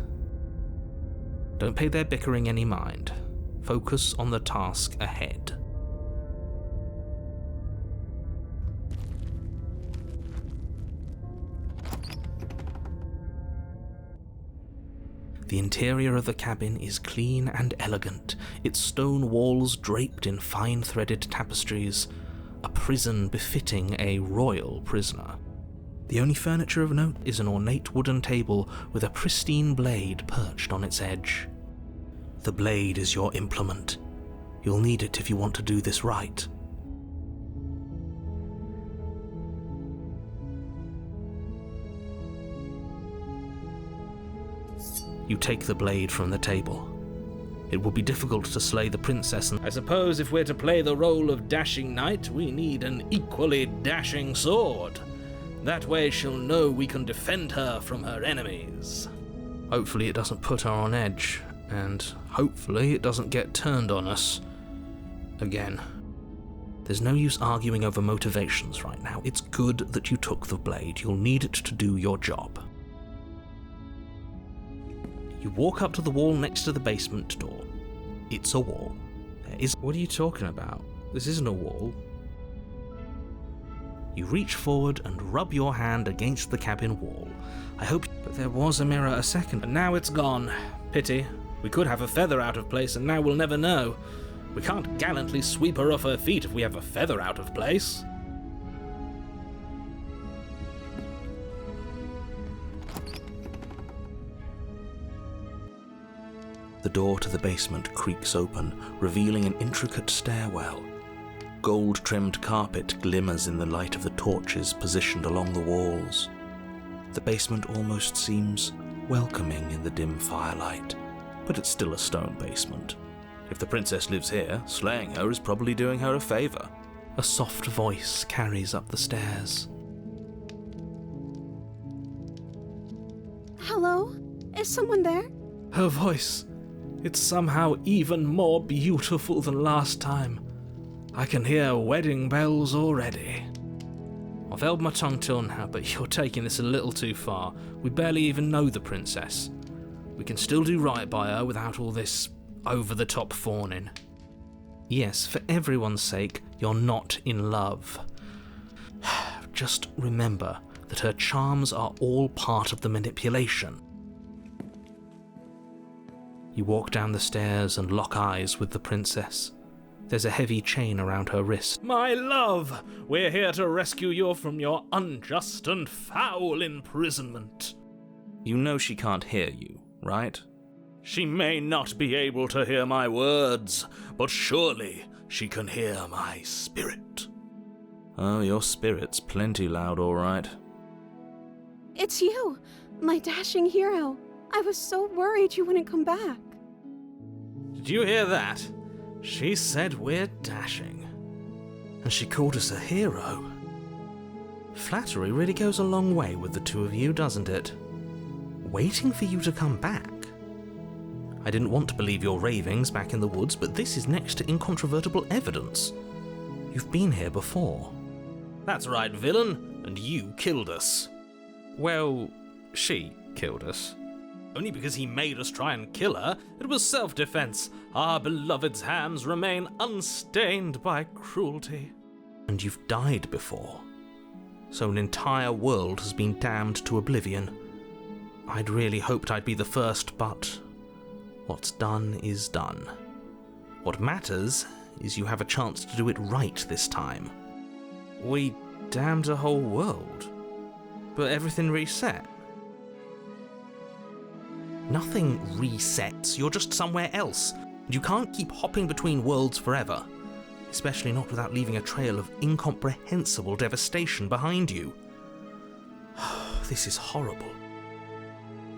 Don't pay their bickering any mind. Focus on the task ahead. The interior of the cabin is clean and elegant, its stone walls draped in fine threaded tapestries. a prison befitting a royal prisoner. The only furniture of note is an ornate wooden table with a pristine blade perched on its edge. The blade is your implement. You'll need it if you want to do this right. You take the blade from the table. It will be difficult to slay the princess, and I suppose if we're to play the role of dashing knight, we need an equally dashing sword. That way she'll know we can defend her from her enemies. Hopefully it doesn't put her on edge, and hopefully it doesn't get turned on us again. There's no use arguing over motivations right now. It's good that you took the blade. You'll need it to do your job. You walk up to the wall next to the basement door. It's a wall. What are you talking about? This isn't a wall. You reach forward and rub your hand against the cabin wall. But there was a mirror a second, and now it's gone. Pity. We could have a feather out of place, and now we'll never know. We can't gallantly sweep her off her feet if we have a feather out of place. The door to the basement creaks open, revealing an intricate stairwell. Gold-trimmed carpet glimmers in the light of the torches positioned along the walls. The basement almost seems welcoming in the dim firelight, but it's still a stone basement. If the princess lives here, slaying her is probably doing her a favor. A soft voice carries up the stairs. Hello? Is someone there? Her voice. It's somehow even more beautiful than last time. I can hear wedding bells already. I've held my tongue till now, but you're taking this a little too far. We barely even know the princess. We can still do right by her without all this over-the-top fawning. Yes, for everyone's sake, you're not in love. Just remember that her charms are all part of the manipulation. You walk down the stairs and lock eyes with the princess. There's a heavy chain around her wrist. My love, we're here to rescue you from your unjust and foul imprisonment. You know she can't hear you, right? She may not be able to hear my words, but surely she can hear my spirit. Oh, your spirit's plenty loud, all right. It's you, my dashing hero. I was so worried you wouldn't come back. Did you hear that? She said we're dashing. And she called us a hero. Flattery really goes a long way with the two of you, doesn't it? Waiting for you to come back. I didn't want to believe your ravings back in the woods, but this is next to incontrovertible evidence. You've been here before. That's right, villain, and you killed us. Well, she killed us. Only because he made us try and kill her. It was self-defense. Our beloved's hands remain unstained by cruelty. And you've died before. So an entire world has been damned to oblivion. I'd really hoped I'd be the first, but what's done is done. What matters is you have a chance to do it right this time. We damned a whole world, but everything reset. Nothing resets, you're just somewhere else. And you can't keep hopping between worlds forever. Especially not without leaving a trail of incomprehensible devastation behind you. This is horrible.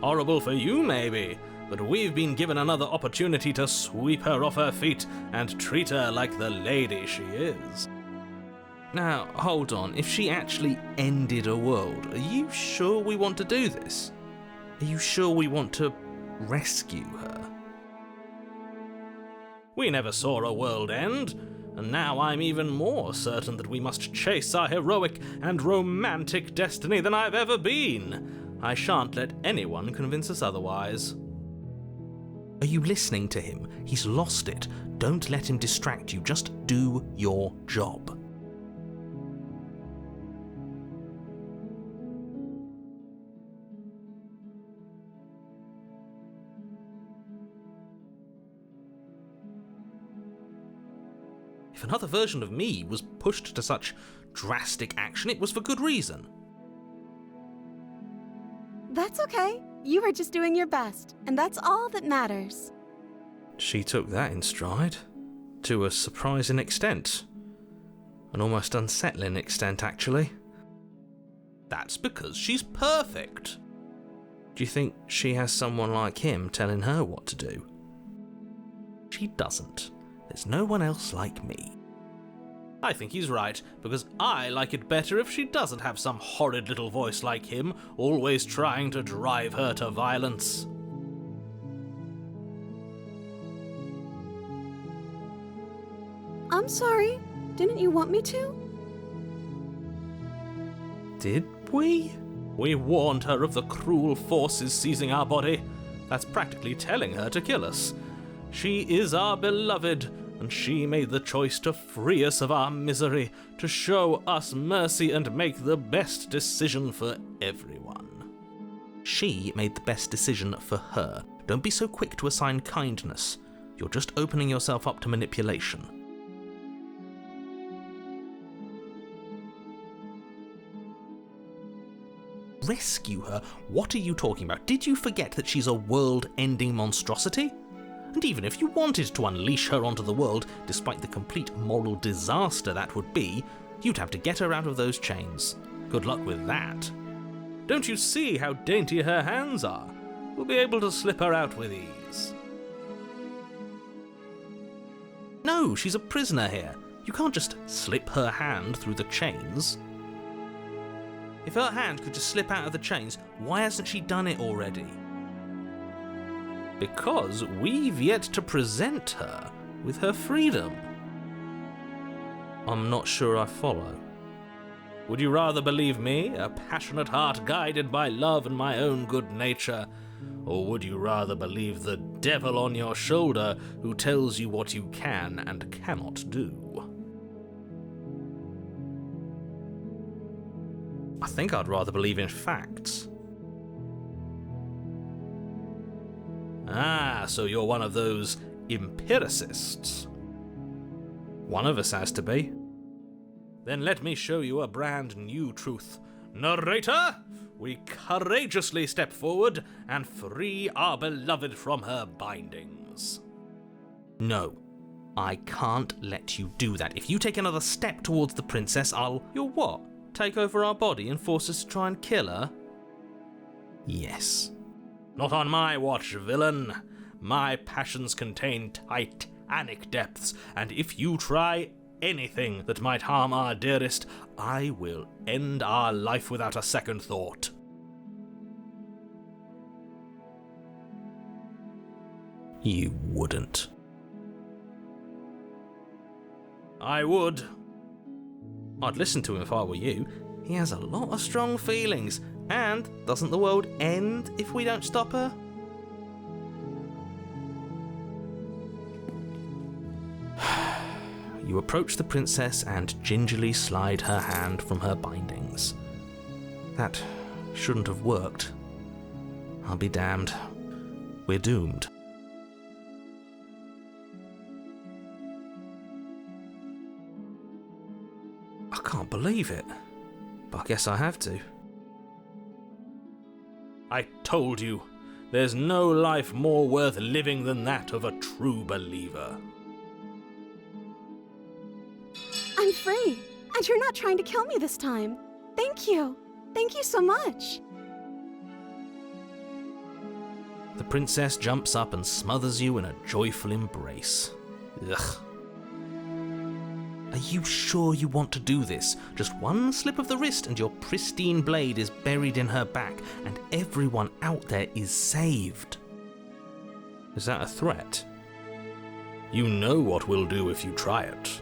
Horrible for you, maybe, but we've been given another opportunity to sweep her off her feet and treat her like the lady she is. Now, hold on, if she actually ended a world, are you sure we want to do this? Are you sure we want to rescue her? We never saw a world end, and now I'm even more certain that we must chase our heroic and romantic destiny than I've ever been. I shan't let anyone convince us otherwise. Are you listening to him? He's lost it. Don't let him distract you. Just do your job. If another version of me was pushed to such drastic action, it was for good reason. That's okay. You were just doing your best, and that's all that matters. She took that in stride, to a surprising extent. An almost unsettling extent, actually. That's because she's perfect. Do you think she has someone like him telling her what to do? She doesn't. There's no one else like me. I think he's right, because I like it better if she doesn't have some horrid little voice like him, always trying to drive her to violence. I'm sorry. Didn't you want me to? Did we? We warned her of the cruel forces seizing our body. That's practically telling her to kill us. She is our beloved, and she made the choice to free us of our misery, to show us mercy and make the best decision for everyone. She made the best decision for her. Don't be so quick to assign kindness. You're just opening yourself up to manipulation. Rescue her? What are you talking about? Did you forget that she's a world-ending monstrosity? And even if you wanted to unleash her onto the world, despite the complete moral disaster that would be, you'd have to get her out of those chains. Good luck with that. Don't you see how dainty her hands are? We'll be able to slip her out with ease. No, she's a prisoner here. You can't just slip her hand through the chains. If her hand could just slip out of the chains, why hasn't she done it already? Because we've yet to present her with her freedom. I'm not sure I follow. Would you rather believe me, a passionate heart guided by love and my own good nature, or would you rather believe the devil on your shoulder who tells you what you can and cannot do? I think I'd rather believe in facts. Ah, so you're one of those empiricists. One of us has to be. Then let me show you a brand new truth. Narrator, we courageously step forward and free our beloved from her bindings. No, I can't let you do that. If you take another step towards the princess, You'll what? Take over our body and force us to try and kill her? Yes. Not on my watch, villain. My passions contain titanic depths, and if you try anything that might harm our dearest, I will end our life without a second thought. You wouldn't. I would. I'd listen to him if I were you. He has a lot of strong feelings, and doesn't the world end if we don't stop her? You approach the princess and gingerly slide her hand from her bindings. That shouldn't have worked. I'll be damned. We're doomed. I can't believe it, but I guess I have to. I told you, there's no life more worth living than that of a true believer. I'm free, and you're not trying to kill me this time. Thank you. Thank you so much. The princess jumps up and smothers you in a joyful embrace. Ugh. Are you sure you want to do this? Just one slip of the wrist and your pristine blade is buried in her back, and everyone out there is saved. Is that a threat? You know what we'll do if you try it.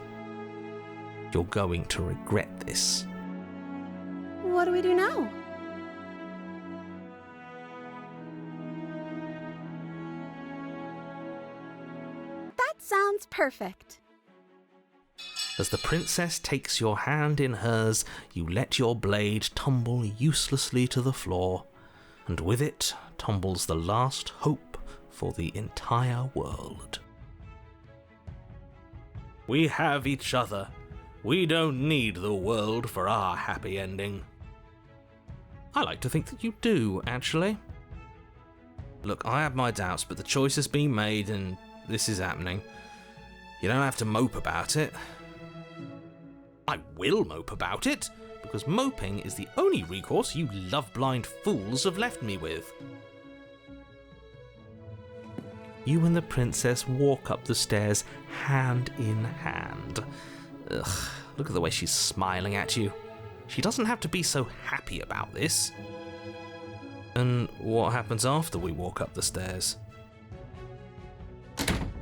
You're going to regret this. What do we do now? That sounds perfect. As the princess takes your hand in hers, you let your blade tumble uselessly to the floor, and with it tumbles the last hope for the entire world. We have each other. We don't need the world for our happy ending. I like to think that you do, actually. Look, I have my doubts, but the choice has been made and this is happening. You don't have to mope about it. I will mope about it, because moping is the only recourse you love-blind fools have left me with. You and the princess walk up the stairs hand in hand. Ugh, look at the way she's smiling at you. She doesn't have to be so happy about this. And what happens after we walk up the stairs?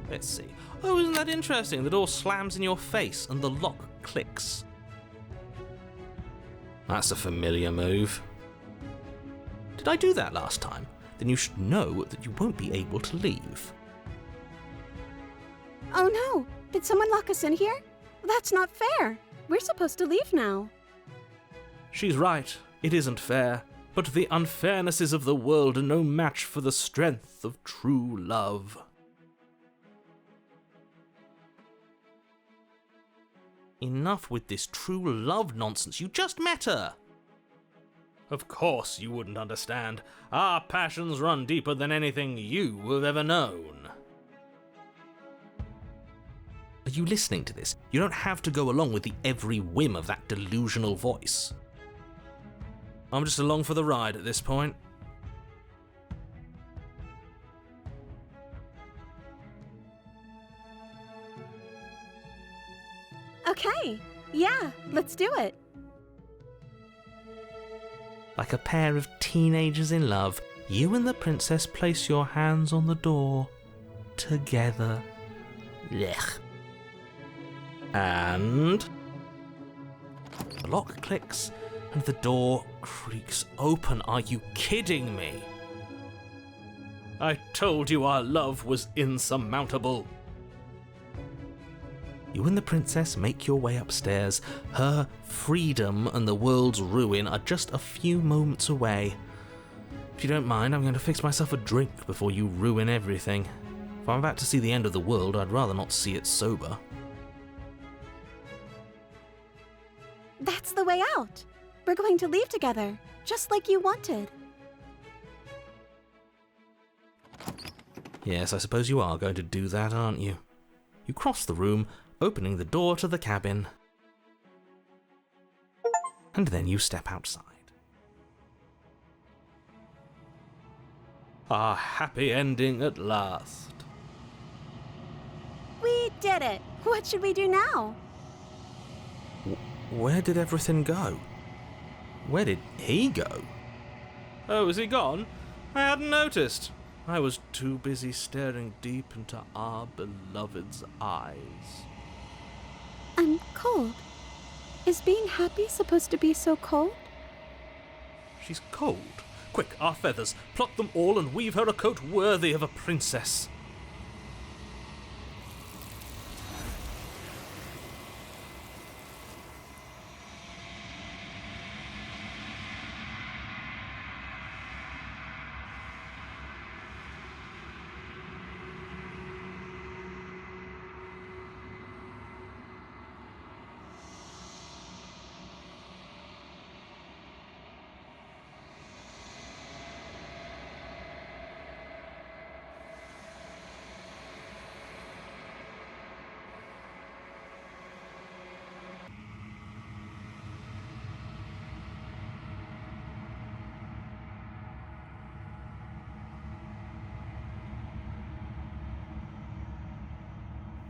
Let's see. Oh, isn't that interesting? The door slams in your face and the lock clicks. That's a familiar move. Did I do that last time? Then you should know that you won't be able to leave. Oh no! Did someone lock us in here? That's not fair! We're supposed to leave now. She's right. It isn't fair. But the unfairnesses of the world are no match for the strength of true love. Enough with this true love nonsense. You just met her. Of course you wouldn't understand. Our passions run deeper than anything you have ever known. Are you listening to this? You don't have to go along with the every whim of that delusional voice. I'm just along for the ride at this point. Okay, yeah, let's do it. Like a pair of teenagers in love, you and the princess place your hands on the door together. Blech. And the lock clicks and the door creaks open. Are you kidding me? I told you our love was insurmountable. You and the princess make your way upstairs. Her freedom and the world's ruin are just a few moments away. If you don't mind, I'm going to fix myself a drink before you ruin everything. If I'm about to see the end of the world, I'd rather not see it sober. That's the way out. We're going to leave together, just like you wanted. Yes, I suppose you are going to do that, aren't you? You cross the room, opening the door to the cabin. And then you step outside. Our happy ending at last. We did it! What should we do now? Where did everything go? Where did he go? Oh, is he gone? I hadn't noticed. I was too busy staring deep into our beloved's eyes. I'm cold. Is being happy supposed to be so cold? She's cold. Quick, our feathers. Pluck them all and weave her a coat worthy of a princess.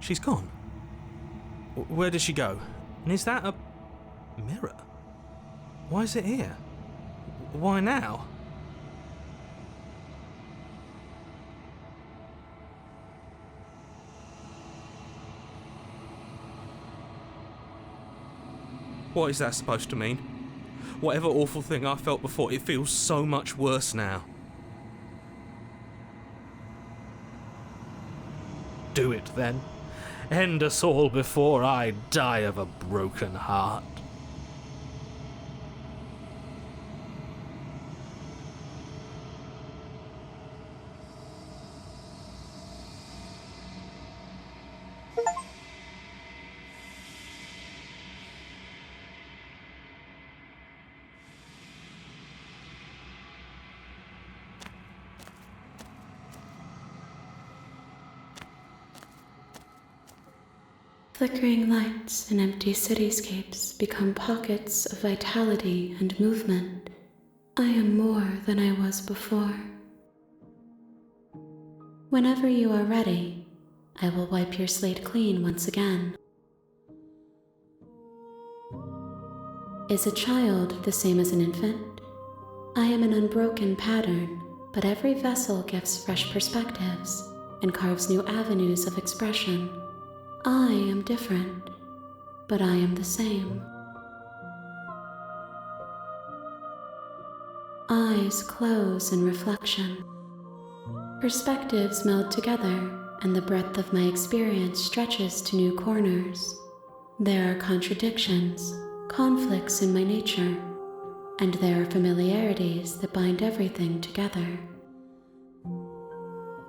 She's gone. Where did she go? And is that a mirror? Why is it here? Why now? What is that supposed to mean? Whatever awful thing I felt before, it feels so much worse now. Do it then. End us all before I die of a broken heart. Flickering lights in empty cityscapes become pockets of vitality and movement. I am more than I was before. Whenever you are ready, I will wipe your slate clean once again. Is a child the same as an infant? I am an unbroken pattern, but every vessel gives fresh perspectives and carves new avenues of expression. I am different, but I am the same. Eyes close in reflection. Perspectives meld together, and the breadth of my experience stretches to new corners. There are contradictions, conflicts in my nature, and there are familiarities that bind everything together.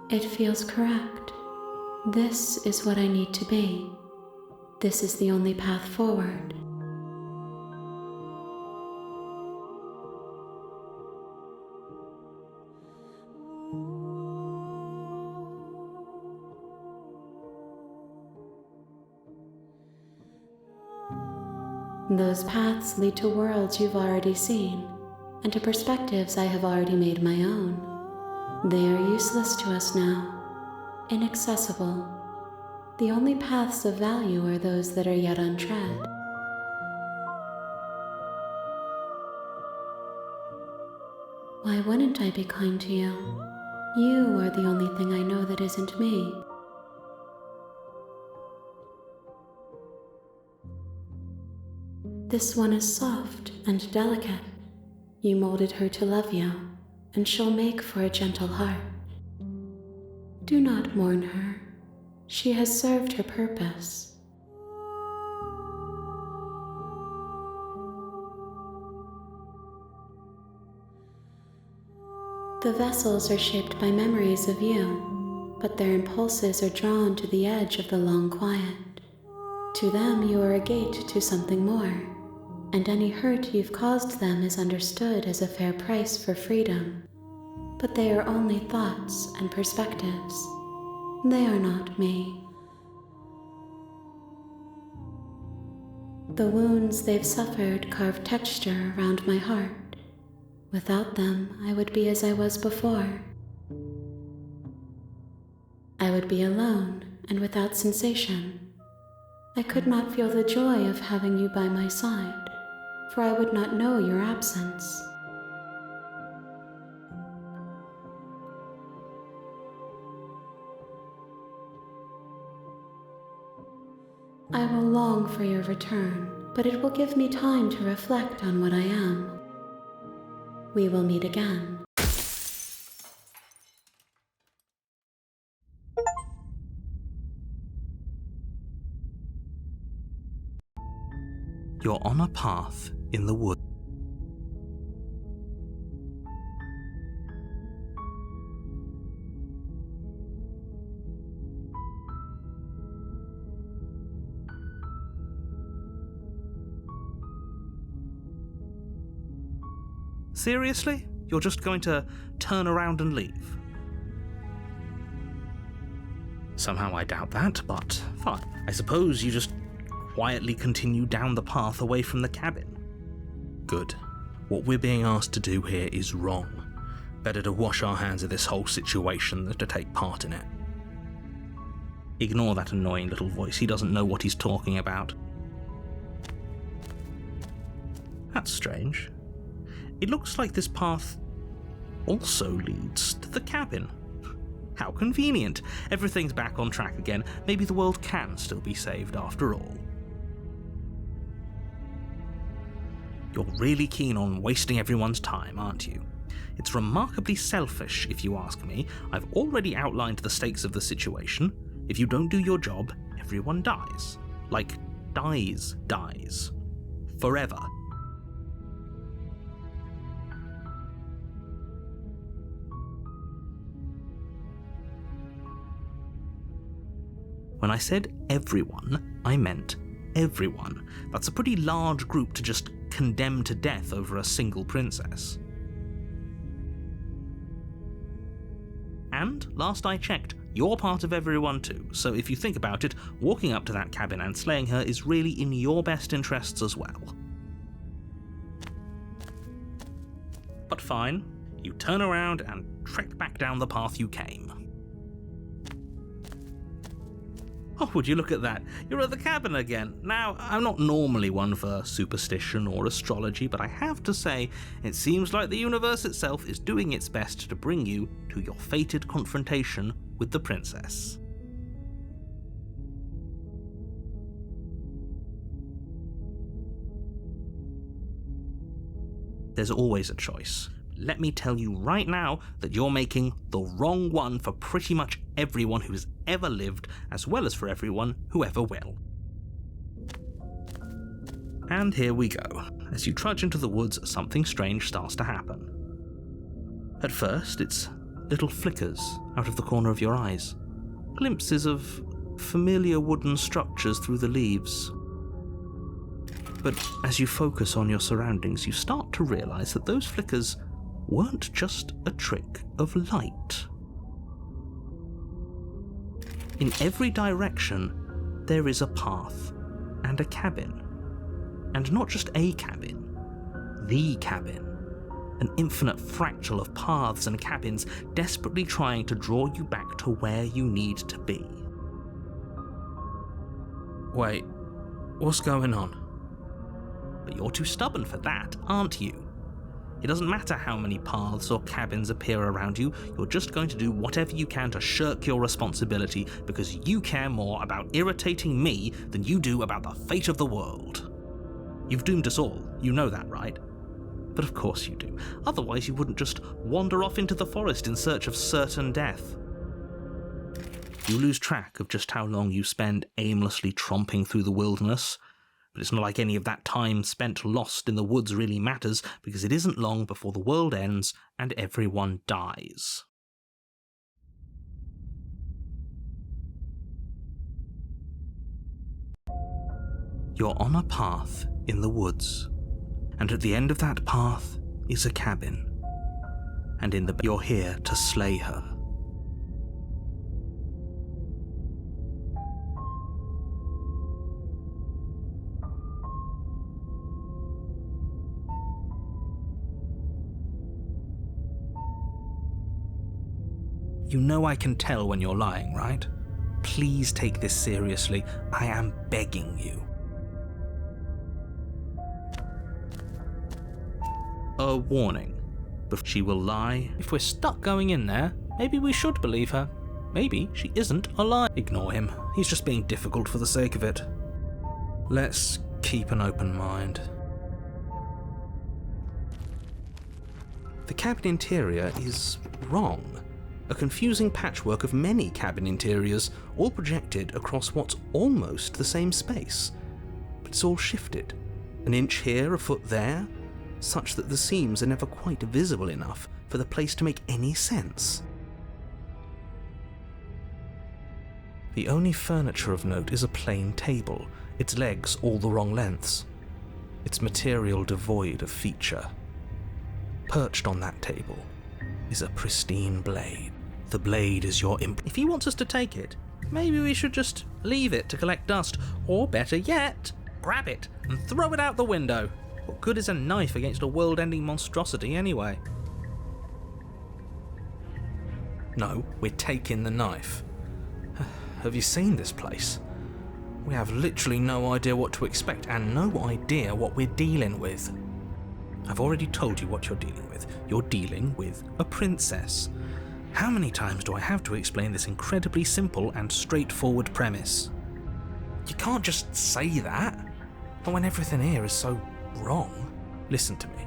It feels correct. This is what I need to be. This is the only path forward. Those paths lead to worlds you've already seen, and to perspectives I have already made my own. They are useless to us now, inaccessible. The only paths of value are those that are yet untread. Why wouldn't I be kind to you? You are the only thing I know that isn't me. This one is soft and delicate. You molded her to love you, and she'll make for a gentle heart. Do not mourn her. She has served her purpose. The vessels are shaped by memories of you, but their impulses are drawn to the edge of the long quiet. To them, you are a gate to something more, and any hurt you've caused them is understood as a fair price for freedom. But they are only thoughts and perspectives. They are not me. The wounds they've suffered carve texture around my heart. Without them, I would be as I was before. I would be alone and without sensation. I could not feel the joy of having you by my side, for I would not know your absence. I will long for your return, but it will give me time to reflect on what I am. We will meet again. You're on a path in the woods. Seriously? You're just going to turn around and leave? Somehow I doubt that, but fine. I suppose you just quietly continue down the path away from the cabin. Good. What we're being asked to do here is wrong. Better to wash our hands of this whole situation than to take part in it. Ignore that annoying little voice. He doesn't know what he's talking about. That's strange. It looks like this path also leads to the cabin. How convenient. Everything's back on track again. Maybe the world can still be saved after all. You're really keen on wasting everyone's time, aren't you? It's remarkably selfish, if you ask me. I've already outlined the stakes of the situation. If you don't do your job, everyone dies. Like, dies. Forever. When I said everyone, I meant everyone. That's a pretty large group to just condemn to death over a single princess. And, last I checked, you're part of everyone too, so if you think about it, walking up to that cabin and slaying her is really in your best interests as well. But fine, you turn around and trek back down the path you came. Oh, would you look at that? You're at the cabin again. Now, I'm not normally one for superstition or astrology, but I have to say, it seems like the universe itself is doing its best to bring you to your fated confrontation with the princess. There's always a choice. Let me tell you right now that you're making the wrong one for pretty much everyone who's ever lived, as well as for everyone who ever will. And here we go. As you trudge into the woods, something strange starts to happen. At first, it's little flickers out of the corner of your eyes, glimpses of familiar wooden structures through the leaves. But as you focus on your surroundings, you start to realize that those flickers weren't just a trick of light. In every direction, there is a path and a cabin. And not just a cabin, the cabin. An infinite fractal of paths and cabins desperately trying to draw you back to where you need to be. Wait, what's going on? But you're too stubborn for that, aren't you? It doesn't matter how many paths or cabins appear around you, you're just going to do whatever you can to shirk your responsibility because you care more about irritating me than you do about the fate of the world. You've doomed us all, you know that, right? But of course you do, otherwise you wouldn't just wander off into the forest in search of certain death. You lose track of just how long you spend aimlessly tromping through the wilderness, but it's not like any of that time spent lost in the woods really matters, because it isn't long before the world ends and everyone dies. You're on a path in the woods, and at the end of that path is a cabin, and you're here to slay her. You know I can tell when you're lying, right? Please take this seriously. I am begging you. A warning. She will lie. If we're stuck going in there, maybe we should believe her. Maybe she isn't a liar. Ignore him. He's just being difficult for the sake of it. Let's keep an open mind. The cabin interior is wrong. A confusing patchwork of many cabin interiors, all projected across what's almost the same space. But it's all shifted. An inch here, a foot there, such that the seams are never quite visible enough for the place to make any sense. The only furniture of note is a plain table, its legs all the wrong lengths, its material devoid of feature. Perched on that table is a pristine blade. The blade is your If he wants us to take it, maybe we should just leave it to collect dust, or better yet, grab it and throw it out the window. What good is a knife against a world-ending monstrosity anyway? No, we're taking the knife. Have you seen this place? We have literally no idea what to expect and no idea what we're dealing with. I've already told you what you're dealing with. You're dealing with a princess. How many times do I have to explain this incredibly simple and straightforward premise? You can't just say that, but when everything here is so wrong. Listen to me.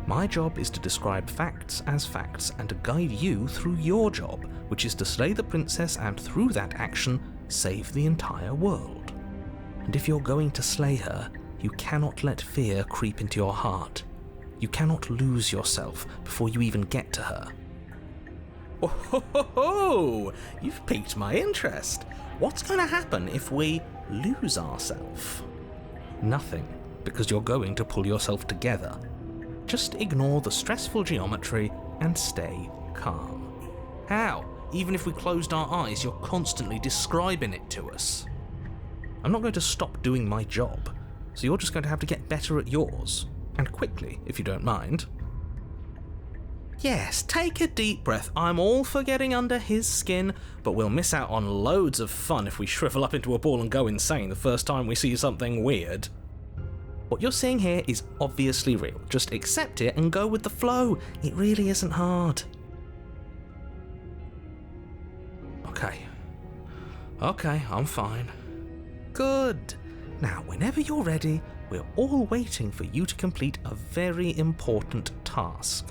My job is to describe facts as facts and to guide you through your job, which is to slay the princess and through that action, save the entire world. And if you're going to slay her, you cannot let fear creep into your heart. You cannot lose yourself before you even get to her. Oh ho ho ho! You've piqued my interest. What's going to happen if we lose ourselves? Nothing, because you're going to pull yourself together. Just ignore the stressful geometry and stay calm. How? Even if we closed our eyes, you're constantly describing it to us. I'm not going to stop doing my job, so you're just going to have to get better at yours. And quickly, if you don't mind. Yes, take a deep breath. I'm all for getting under his skin, but we'll miss out on loads of fun if we shrivel up into a ball and go insane the first time we see something weird. What you're seeing here is obviously real. Just accept it and go with the flow. It really isn't hard. Okay, I'm fine. Good. Now, whenever you're ready, we're all waiting for you to complete a very important task.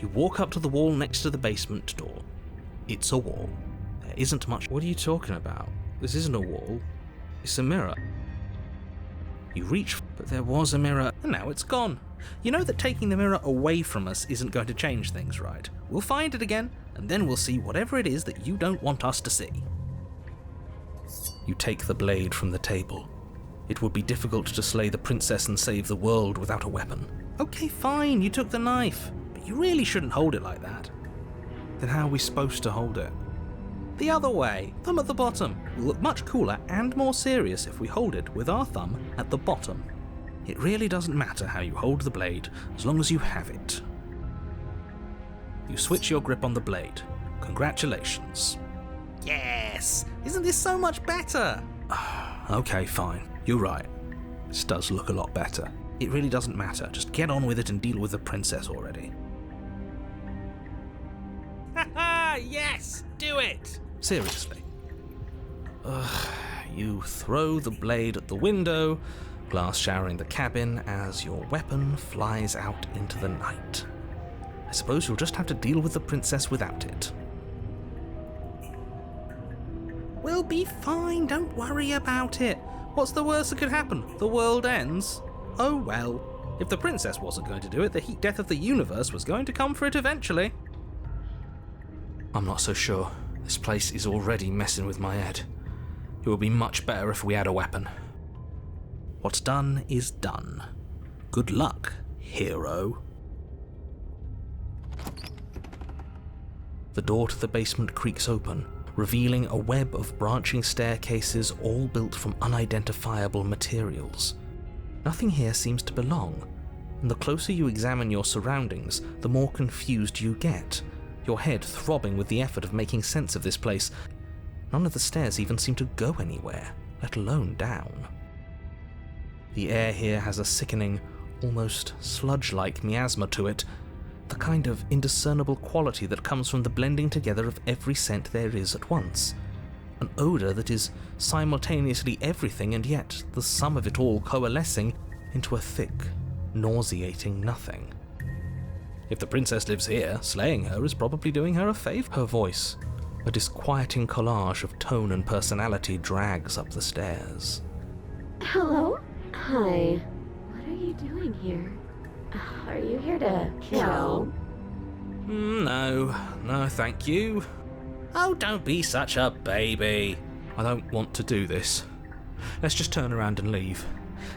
You walk up to the wall next to the basement door. It's a wall. There isn't much. What are you talking about? This isn't a wall. It's a mirror. You reach, but there was a mirror, and now it's gone. You know that taking the mirror away from us isn't going to change things, right? We'll find it again, and then we'll see whatever it is that you don't want us to see. You take the blade from the table. It would be difficult to slay the princess and save the world without a weapon. Okay, fine, you took the knife, but you really shouldn't hold it like that. Then how are we supposed to hold it? The other way, thumb at the bottom. We'll look much cooler and more serious if we hold it with our thumb at the bottom. It really doesn't matter how you hold the blade, as long as you have it. You switch your grip on the blade. Congratulations. Yes! Isn't this so much better? Okay, fine. You're right. This does look a lot better. It really doesn't matter. Just get on with it and deal with the princess already. Haha! Yes! Do it! Seriously. You throw the blade at the window, glass showering the cabin as your weapon flies out into the night. I suppose you'll just have to deal with the princess without it. We'll be fine, don't worry about it. What's the worst that could happen? The world ends? Oh well. If the princess wasn't going to do it, the heat death of the universe was going to come for it eventually. I'm not so sure. This place is already messing with my head. It would be much better if we had a weapon. What's done is done. Good luck, hero. The door to the basement creaks open, revealing a web of branching staircases all built from unidentifiable materials. Nothing here seems to belong, and the closer you examine your surroundings, the more confused you get, your head throbbing with the effort of making sense of this place. None of the stairs even seem to go anywhere, let alone down. The air here has a sickening, almost sludge-like miasma to it, the kind of indiscernible quality that comes from the blending together of every scent there is at once. An odour that is simultaneously everything and yet the sum of it all coalescing into a thick, nauseating nothing. If the princess lives here, slaying her is probably doing her a favour. Her voice, a disquieting collage of tone and personality, drags up the stairs. Hello? Hi. What are you doing here? Are you here to kill? No, thank you. Oh, don't be such a baby. I don't want to do this. Let's just turn around and leave.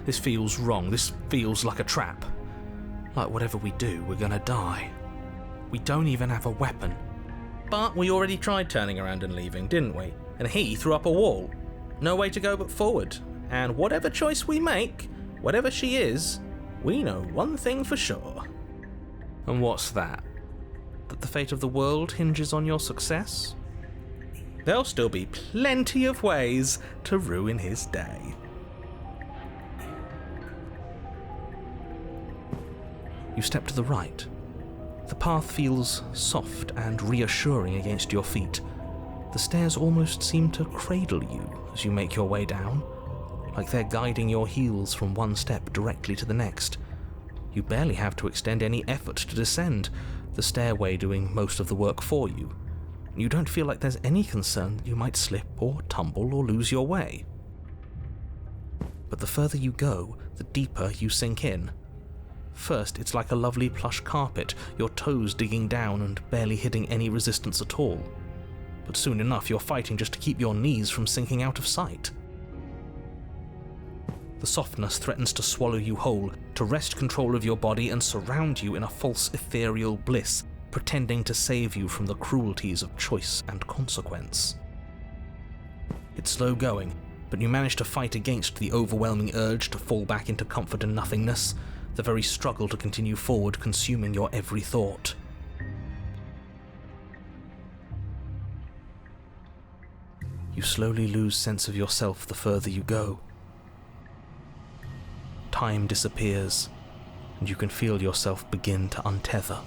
This feels wrong. This feels like a trap. Like whatever we do, we're gonna die. We don't even have a weapon. But we already tried turning around and leaving, didn't we? And he threw up a wall. No way to go but forward. And whatever choice we make, whatever she is, we know one thing for sure. And what's that? That the fate of the world hinges on your success? There'll still be plenty of ways to ruin his day. You step to the right. The path feels soft and reassuring against your feet. The stairs almost seem to cradle you as you make your way down, like they're guiding your heels from one step directly to the next. You barely have to extend any effort to descend, the stairway doing most of the work for you. You don't feel like there's any concern that you might slip or tumble or lose your way. But the further you go, the deeper you sink in. First, it's like a lovely plush carpet, your toes digging down and barely hitting any resistance at all. But soon enough, you're fighting just to keep your knees from sinking out of sight. The The softness threatens to swallow you whole, to wrest control of your body and surround you in a false ethereal bliss, pretending to save you from the cruelties of choice and consequence. It's slow going, but you manage to fight against the overwhelming urge to fall back into comfort and nothingness, the very struggle to continue forward consuming your every thought. You slowly lose sense of yourself the further you go. Time disappears, and you can feel yourself begin to untether.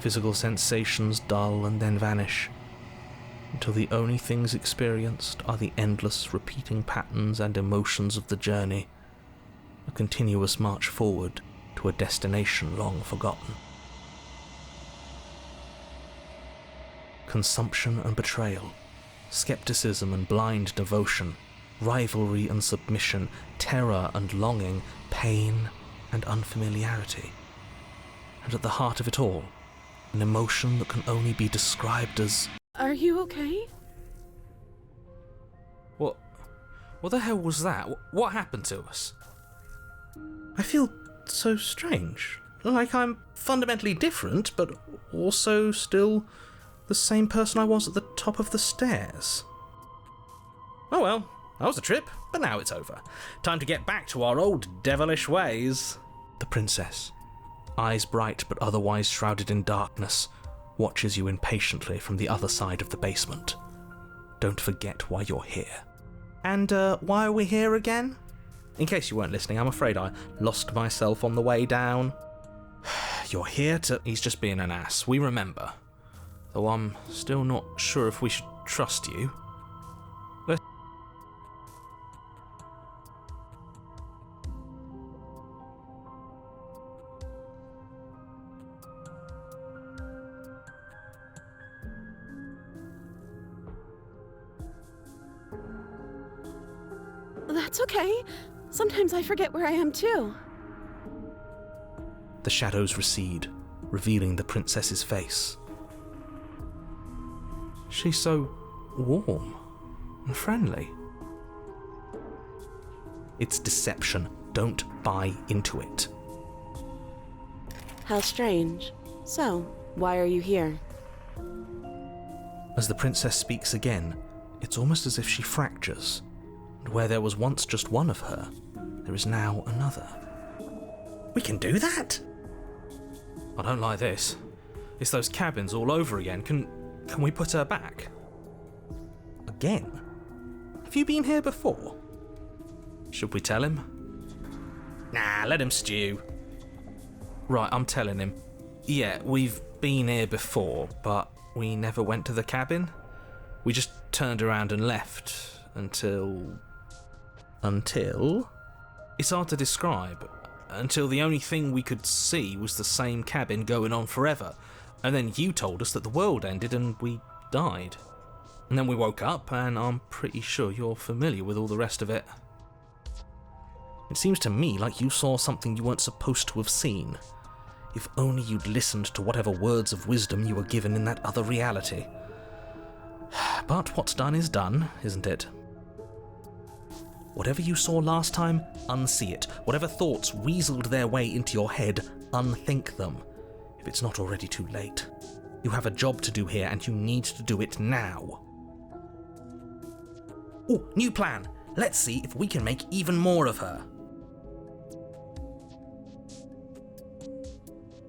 Physical sensations dull and then vanish, until the only things experienced are the endless repeating patterns and emotions of the journey, a continuous march forward to a destination long forgotten. Consumption and betrayal, skepticism and blind devotion, rivalry and submission, terror and longing, pain and unfamiliarity. And at the heart of it all, an emotion that can only be described as... Are you okay? What the hell was that? What happened to us? I feel so strange. Like I'm fundamentally different, but also still the same person I was at the top of the stairs. Oh well, that was a trip, but now it's over. Time to get back to our old devilish ways. The princess, eyes bright but otherwise shrouded in darkness, watches you impatiently from the other side of the basement. Don't forget why you're here. And why are we here again? In case you weren't listening, I'm afraid I lost myself on the way down. You're here to... He's just being an ass, we remember. Though I'm still not sure if we should trust you. That's okay. Sometimes I forget where I am too. The shadows recede, revealing the princess's face. She's so warm and friendly. It's deception. Don't buy into it. How strange. So, why are you here? As the princess speaks again, it's almost as if she fractures, and where there was once just one of her, there is now another. We can do that? I don't like this. It's those cabins all over again. Can we put her back? Again? Have you been here before? Should we tell him? Nah, let him stew. Right, I'm telling him. Yeah, we've been here before, but we never went to the cabin. We just turned around and left until... It's hard to describe. Until the only thing we could see was the same cabin going on forever. And then you told us that the world ended and we died. And then we woke up, and I'm pretty sure you're familiar with all the rest of it. It seems to me like you saw something you weren't supposed to have seen. If only you'd listened to whatever words of wisdom you were given in that other reality. But what's done is done, isn't it? Whatever you saw last time, unsee it. Whatever thoughts weaseled their way into your head, unthink them. If it's not already too late. You have a job to do here, and you need to do it now. Ooh, new plan. Let's see if we can make even more of her.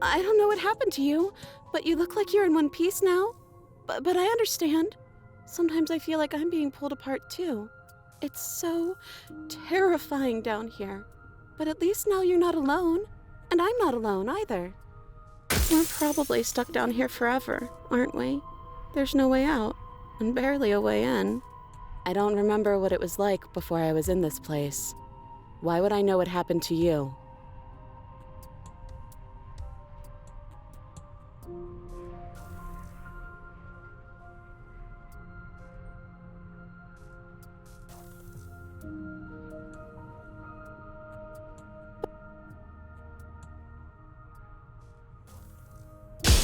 I don't know what happened to you, but you look like you're in one piece now. But I understand. Sometimes I feel like I'm being pulled apart too. It's so terrifying down here. But at least now you're not alone. And I'm not alone either. We're probably stuck down here forever, aren't we? There's no way out, and barely a way in. I don't remember what it was like before I was in this place. Why would I know what happened to you?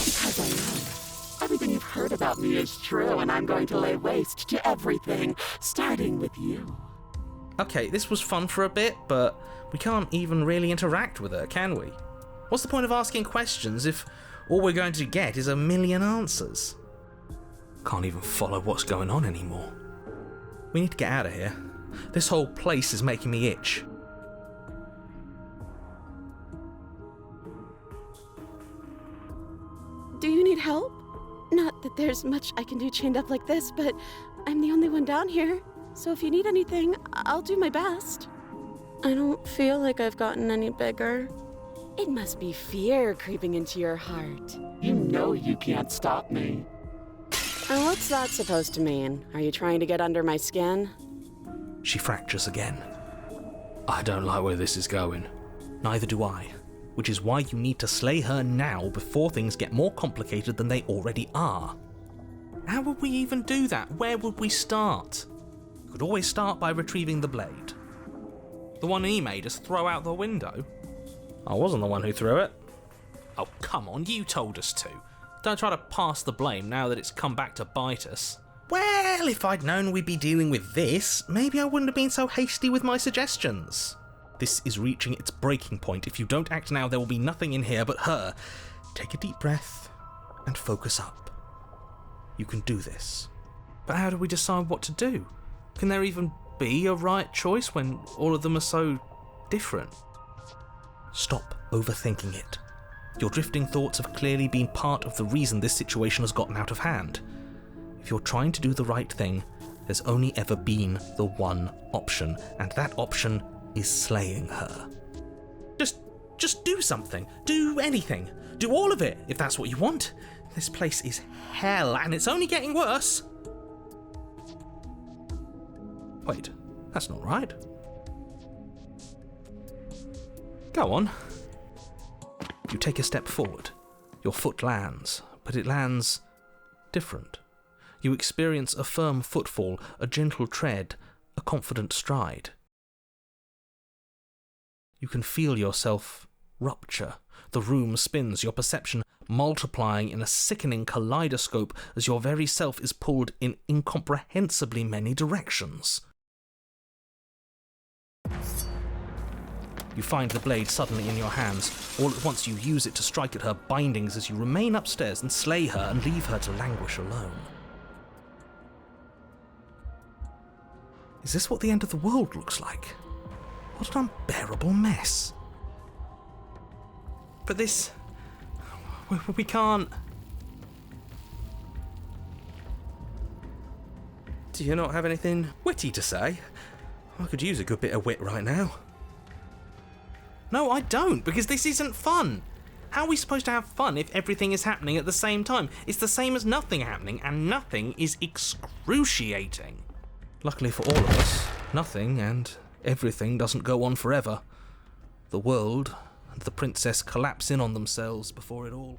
Because I know everything you've heard about me is true, and I'm going to lay waste to everything, starting with you. Okay, this was fun for a bit, but we can't even really interact with her, can we? What's the point of asking questions if all we're going to get is a million answers? Can't even follow what's going on anymore. We need to get out of here. This whole place is making me itch. Do you need help? Not that there's much I can do chained up like this, but I'm the only one down here. So if you need anything, I'll do my best. I don't feel like I've gotten any bigger. It must be fear creeping into your heart. You know you can't stop me. And what's that supposed to mean? Are you trying to get under my skin? She fractures again. I don't like where this is going. Neither do I. Which is why you need to slay her now before things get more complicated than they already are. How would we even do that? Where would we start? You could always start by retrieving the blade. The one he made us throw out the window. I wasn't the one who threw it. Oh, come on, you told us to. Don't try to pass the blame now that it's come back to bite us. Well, if I'd known we'd be dealing with this, maybe I wouldn't have been so hasty with my suggestions. This is reaching its breaking point. If you don't act now, there will be nothing in here but her. Take a deep breath and focus up. You can do this. But how do we decide what to do? Can there even be a right choice when all of them are so different? Stop overthinking it. Your drifting thoughts have clearly been part of the reason this situation has gotten out of hand. If you're trying to do the right thing, there's only ever been the one option, and that option is slaying her. Just do something. Do anything. Do all of it, if that's what you want. This place is hell, and it's only getting worse. Wait, that's not right. Go on. You take a step forward. Your foot lands, but it lands different. You experience a firm footfall, a gentle tread, a confident stride. You can feel yourself rupture. The room spins, your perception multiplying in a sickening kaleidoscope as your very self is pulled in incomprehensibly many directions. You find the blade suddenly in your hands. All at once you use it to strike at her bindings as you remain upstairs and slay her and leave her to languish alone. Is this what the end of the world looks like? What an unbearable mess. But this... we can't... Do you not have anything witty to say? I could use a good bit of wit right now. No, I don't, because this isn't fun. How are we supposed to have fun if everything is happening at the same time? It's the same as nothing happening, and nothing is excruciating. Luckily for all of us, nothing and everything doesn't go on forever. The world and the princess collapse in on themselves before it all.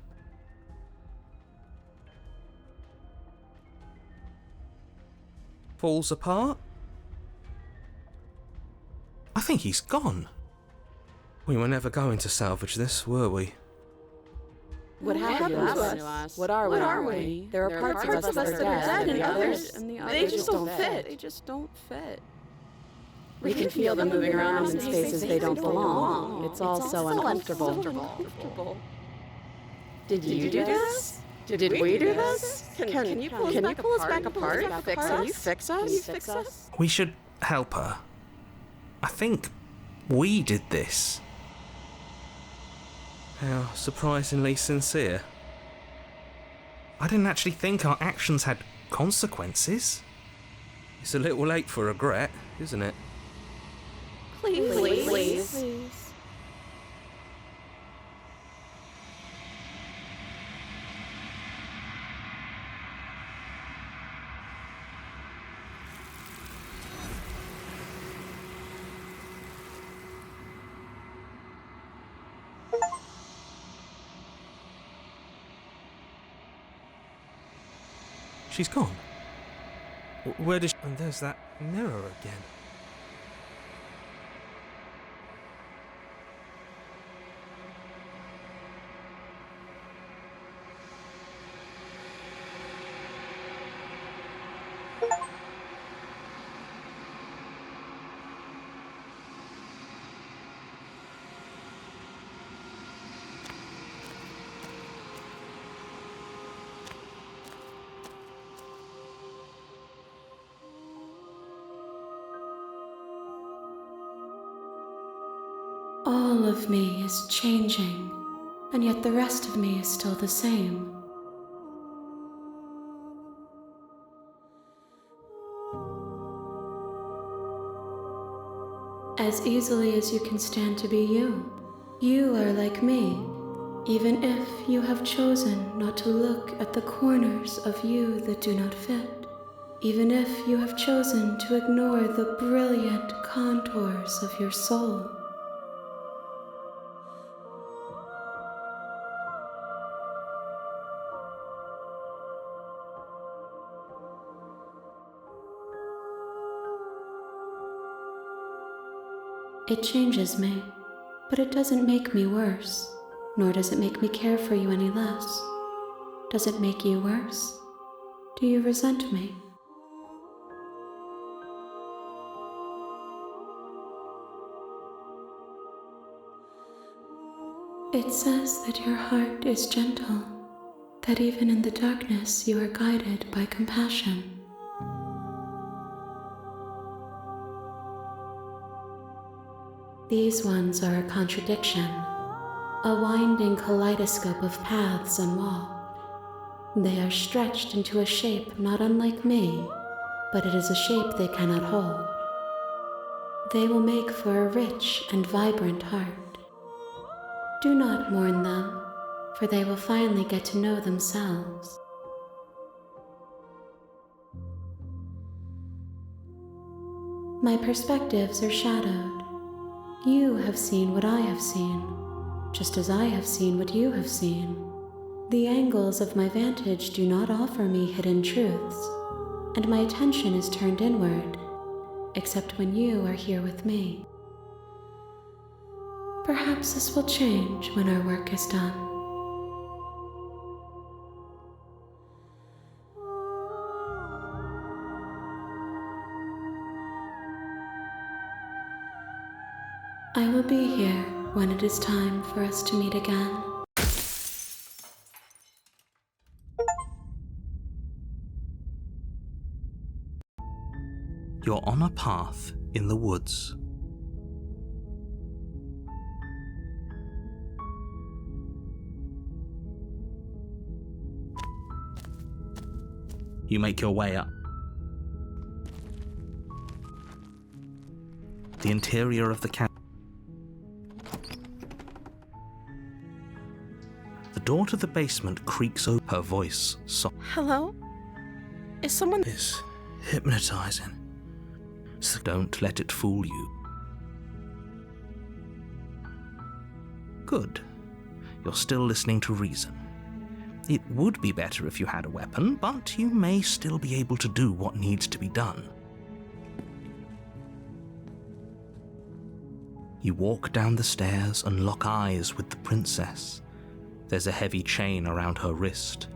Falls apart? I think he's gone. We were never going to salvage this, were we? What happened to us? What are we? There are parts of us that are dead, and the others, they just don't fit. They just don't fit. We can feel them moving around in spaces they don't belong. It's all so uncomfortable. Did you do this? Did we do this? Can you pull us back apart? Can you fix us? We should help her. I think we did this. How surprisingly sincere. I didn't actually think our actions had consequences. It's a little late for regret, isn't it? Please. She's gone. Where did she... And there's that mirror again. All of me is changing, and yet the rest of me is still the same. As easily as you can stand to be you, you are like me, even if you have chosen not to look at the corners of you that do not fit, even if you have chosen to ignore the brilliant contours of your soul. It changes me, but it doesn't make me worse, nor does it make me care for you any less. Does it make you worse? Do you resent me? It says that your heart is gentle, that even in the darkness you are guided by compassion. These ones are a contradiction, a winding kaleidoscope of paths unwalked. They are stretched into a shape not unlike me, but it is a shape they cannot hold. They will make for a rich and vibrant heart. Do not mourn them, for they will finally get to know themselves. My perspectives are shadowed. You have seen what I have seen, just as I have seen what you have seen. The angles of my vantage do not offer me hidden truths, and my attention is turned inward, except when you are here with me. Perhaps this will change when our work is done. I will be here when it is time for us to meet again. You're on a path in the woods. You make your way up. The interior of the cabin. The door to the basement creaks open, her voice soft. Hello? Is someone... Is hypnotizing. So don't let it fool you. Good. You're still listening to reason. It would be better if you had a weapon, but you may still be able to do what needs to be done. You walk down the stairs and lock eyes with the princess. There's a heavy chain around her wrist,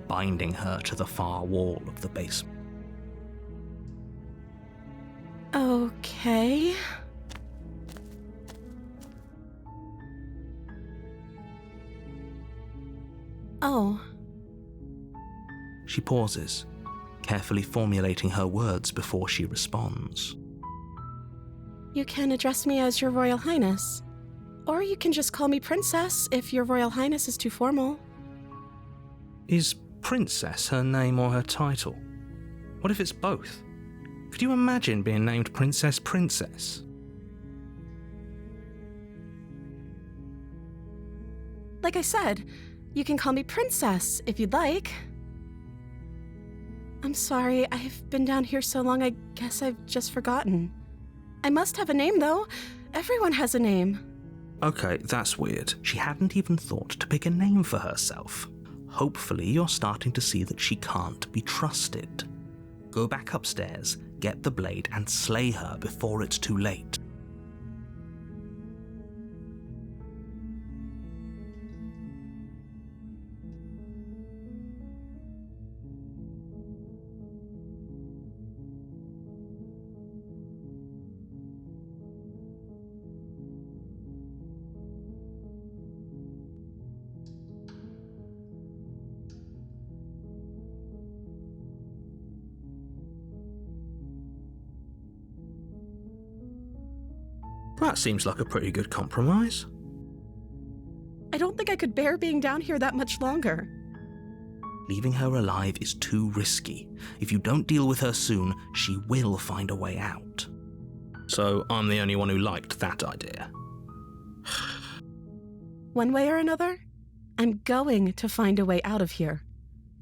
binding her to the far wall of the basement. Okay. Oh. She pauses, carefully formulating her words before she responds. You can address me as Your Royal Highness. Or you can just call me Princess if Your Royal Highness is too formal. Is Princess her name or her title? What if it's both? Could you imagine being named Princess Princess? Like I said, you can call me Princess if you'd like. I'm sorry, I've been down here so long I guess I've just forgotten. I must have a name though. Everyone has a name. Okay, that's weird. She hadn't even thought to pick a name for herself. Hopefully you're starting to see that she can't be trusted. Go back upstairs, get the blade, and slay her before it's too late. That seems like a pretty good compromise. I don't think I could bear being down here that much longer. Leaving her alive is too risky. If you don't deal with her soon, she will find a way out. So I'm the only one who liked that idea. One way or another, I'm going to find a way out of here.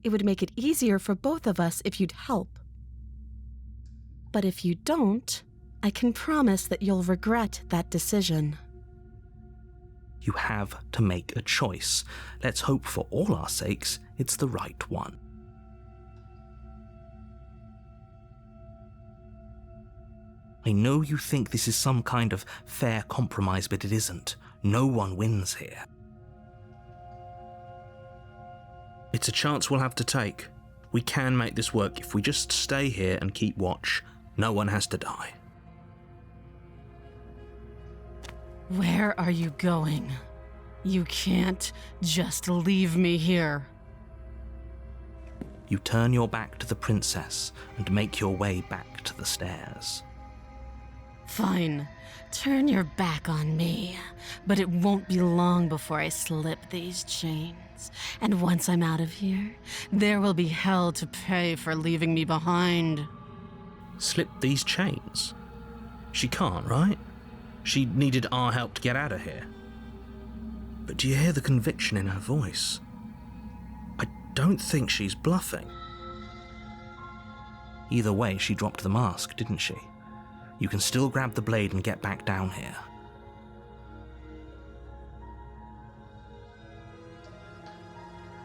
It would make it easier for both of us if you'd help. But if you don't, I can promise that you'll regret that decision. You have to make a choice. Let's hope for all our sakes it's the right one. I know you think this is some kind of fair compromise, but it isn't. No one wins here. It's a chance we'll have to take. We can make this work if we just stay here and keep watch. No one has to die. Where are you going? You can't just leave me here. You turn your back to the princess and make your way back to the stairs. Fine. Turn your back on me. But it won't be long before I slip these chains. And once I'm out of here, there will be hell to pay for leaving me behind. Slip these chains? She can't, right? She needed our help to get out of here. But do you hear the conviction in her voice? I don't think she's bluffing. Either way, she dropped the mask, didn't she? You can still grab the blade and get back down here.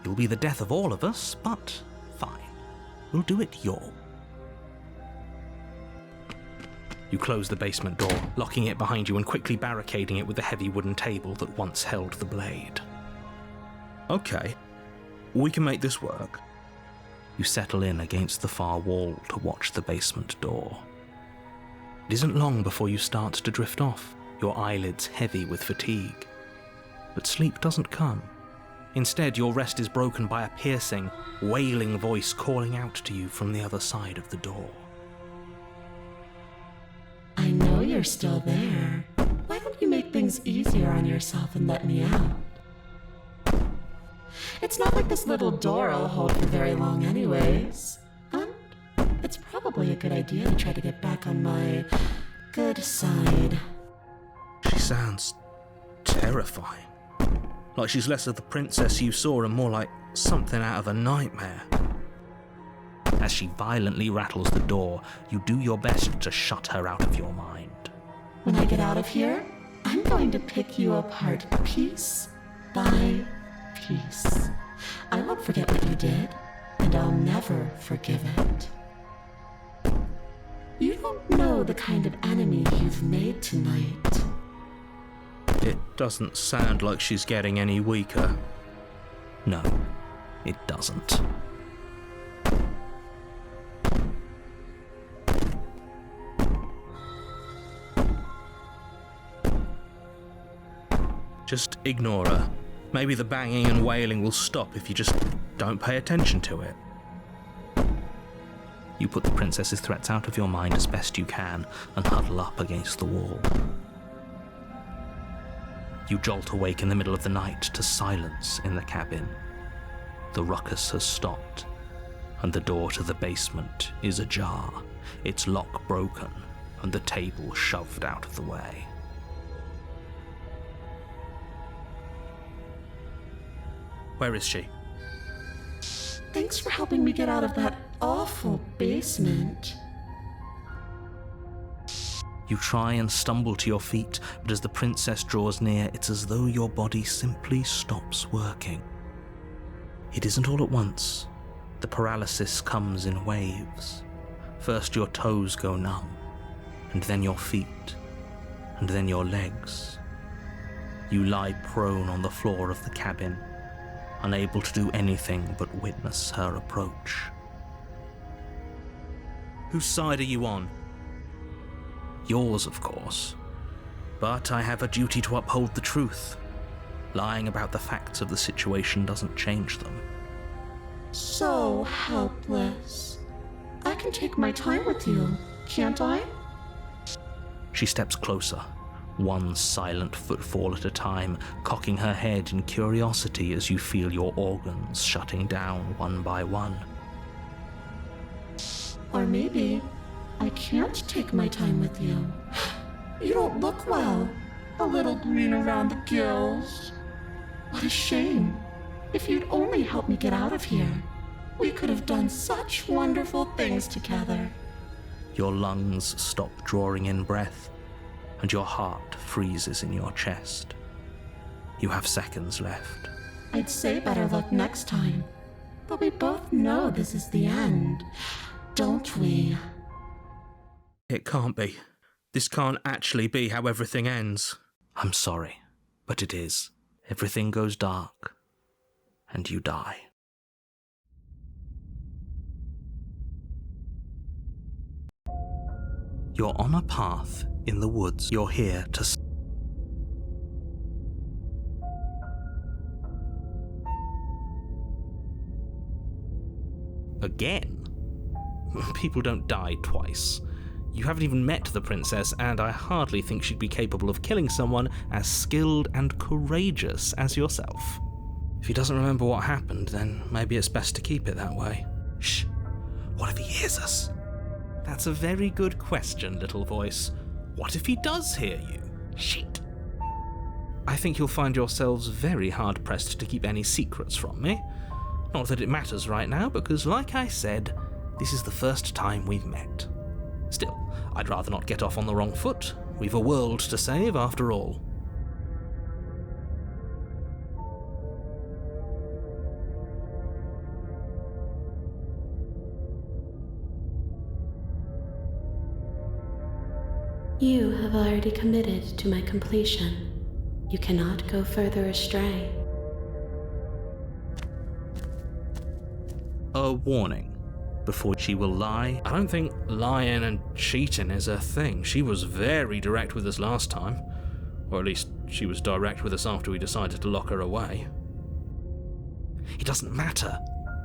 It'll be the death of all of us, but fine. We'll do it your way. You close the basement door, locking it behind you and quickly barricading it with the heavy wooden table that once held the blade. Okay, we can make this work. You settle in against the far wall to watch the basement door. It isn't long before you start to drift off, your eyelids heavy with fatigue. But sleep doesn't come. Instead, your rest is broken by a piercing, wailing voice calling out to you from the other side of the door. I know you're still there. Why don't you make things easier on yourself and let me out? It's not like this little door will hold for very long anyways. And it's probably a good idea to try to get back on my good side. She sounds terrifying. Like she's less of the princess you saw and more like something out of a nightmare. As she violently rattles the door, you do your best to shut her out of your mind. When I get out of here, I'm going to pick you apart piece by piece. I won't forget what you did, and I'll never forgive it. You don't know the kind of enemy you've made tonight. It doesn't sound like she's getting any weaker. No, it doesn't. Just ignore her. Maybe the banging and wailing will stop if you just don't pay attention to it. You put the princess's threats out of your mind as best you can and huddle up against the wall. You jolt awake in the middle of the night to silence in the cabin. The ruckus has stopped, and the door to the basement is ajar, its lock broken, and the table shoved out of the way. Where is she? Thanks for helping me get out of that awful basement. You try and stumble to your feet, but as the princess draws near, it's as though your body simply stops working. It isn't all at once. The paralysis comes in waves. First your toes go numb, and then your feet, and then your legs. You lie prone on the floor of the cabin, unable to do anything but witness her approach. Whose side are you on? Yours, of course. But I have a duty to uphold the truth. Lying about the facts of the situation doesn't change them. So helpless. I can take my time with you, can't I? She steps closer, one silent footfall at a time, cocking her head in curiosity as you feel your organs shutting down one by one. Or maybe I can't take my time with you. You don't look well. A little green around the gills. What a shame. If you'd only helped me get out of here, we could have done such wonderful things together. Your lungs stop drawing in breath, and your heart freezes in your chest. You have seconds left. I'd say better luck next time, but we both know this is the end, don't we? It can't be. This can't actually be how everything ends. I'm sorry, but it is. Everything goes dark, and you die. You're on a path in the woods. You're here to... Again? People don't die twice. You haven't even met the princess, and I hardly think she'd be capable of killing someone as skilled and courageous as yourself. If he doesn't remember what happened, then maybe it's best to keep it that way. Shh! What if he hears us? That's a very good question, little voice. What if he does hear you? Shit! I think you'll find yourselves very hard-pressed to keep any secrets from me. Not that it matters right now, because like I said, this is the first time we've met. Still, I'd rather not get off on the wrong foot. We've a world to save, after all. You have already committed to my completion. You cannot go further astray. A warning. Before she will lie. I don't think lying and cheating is her thing. She was very direct with us last time. Or at least she was direct with us after we decided to lock her away. It doesn't matter.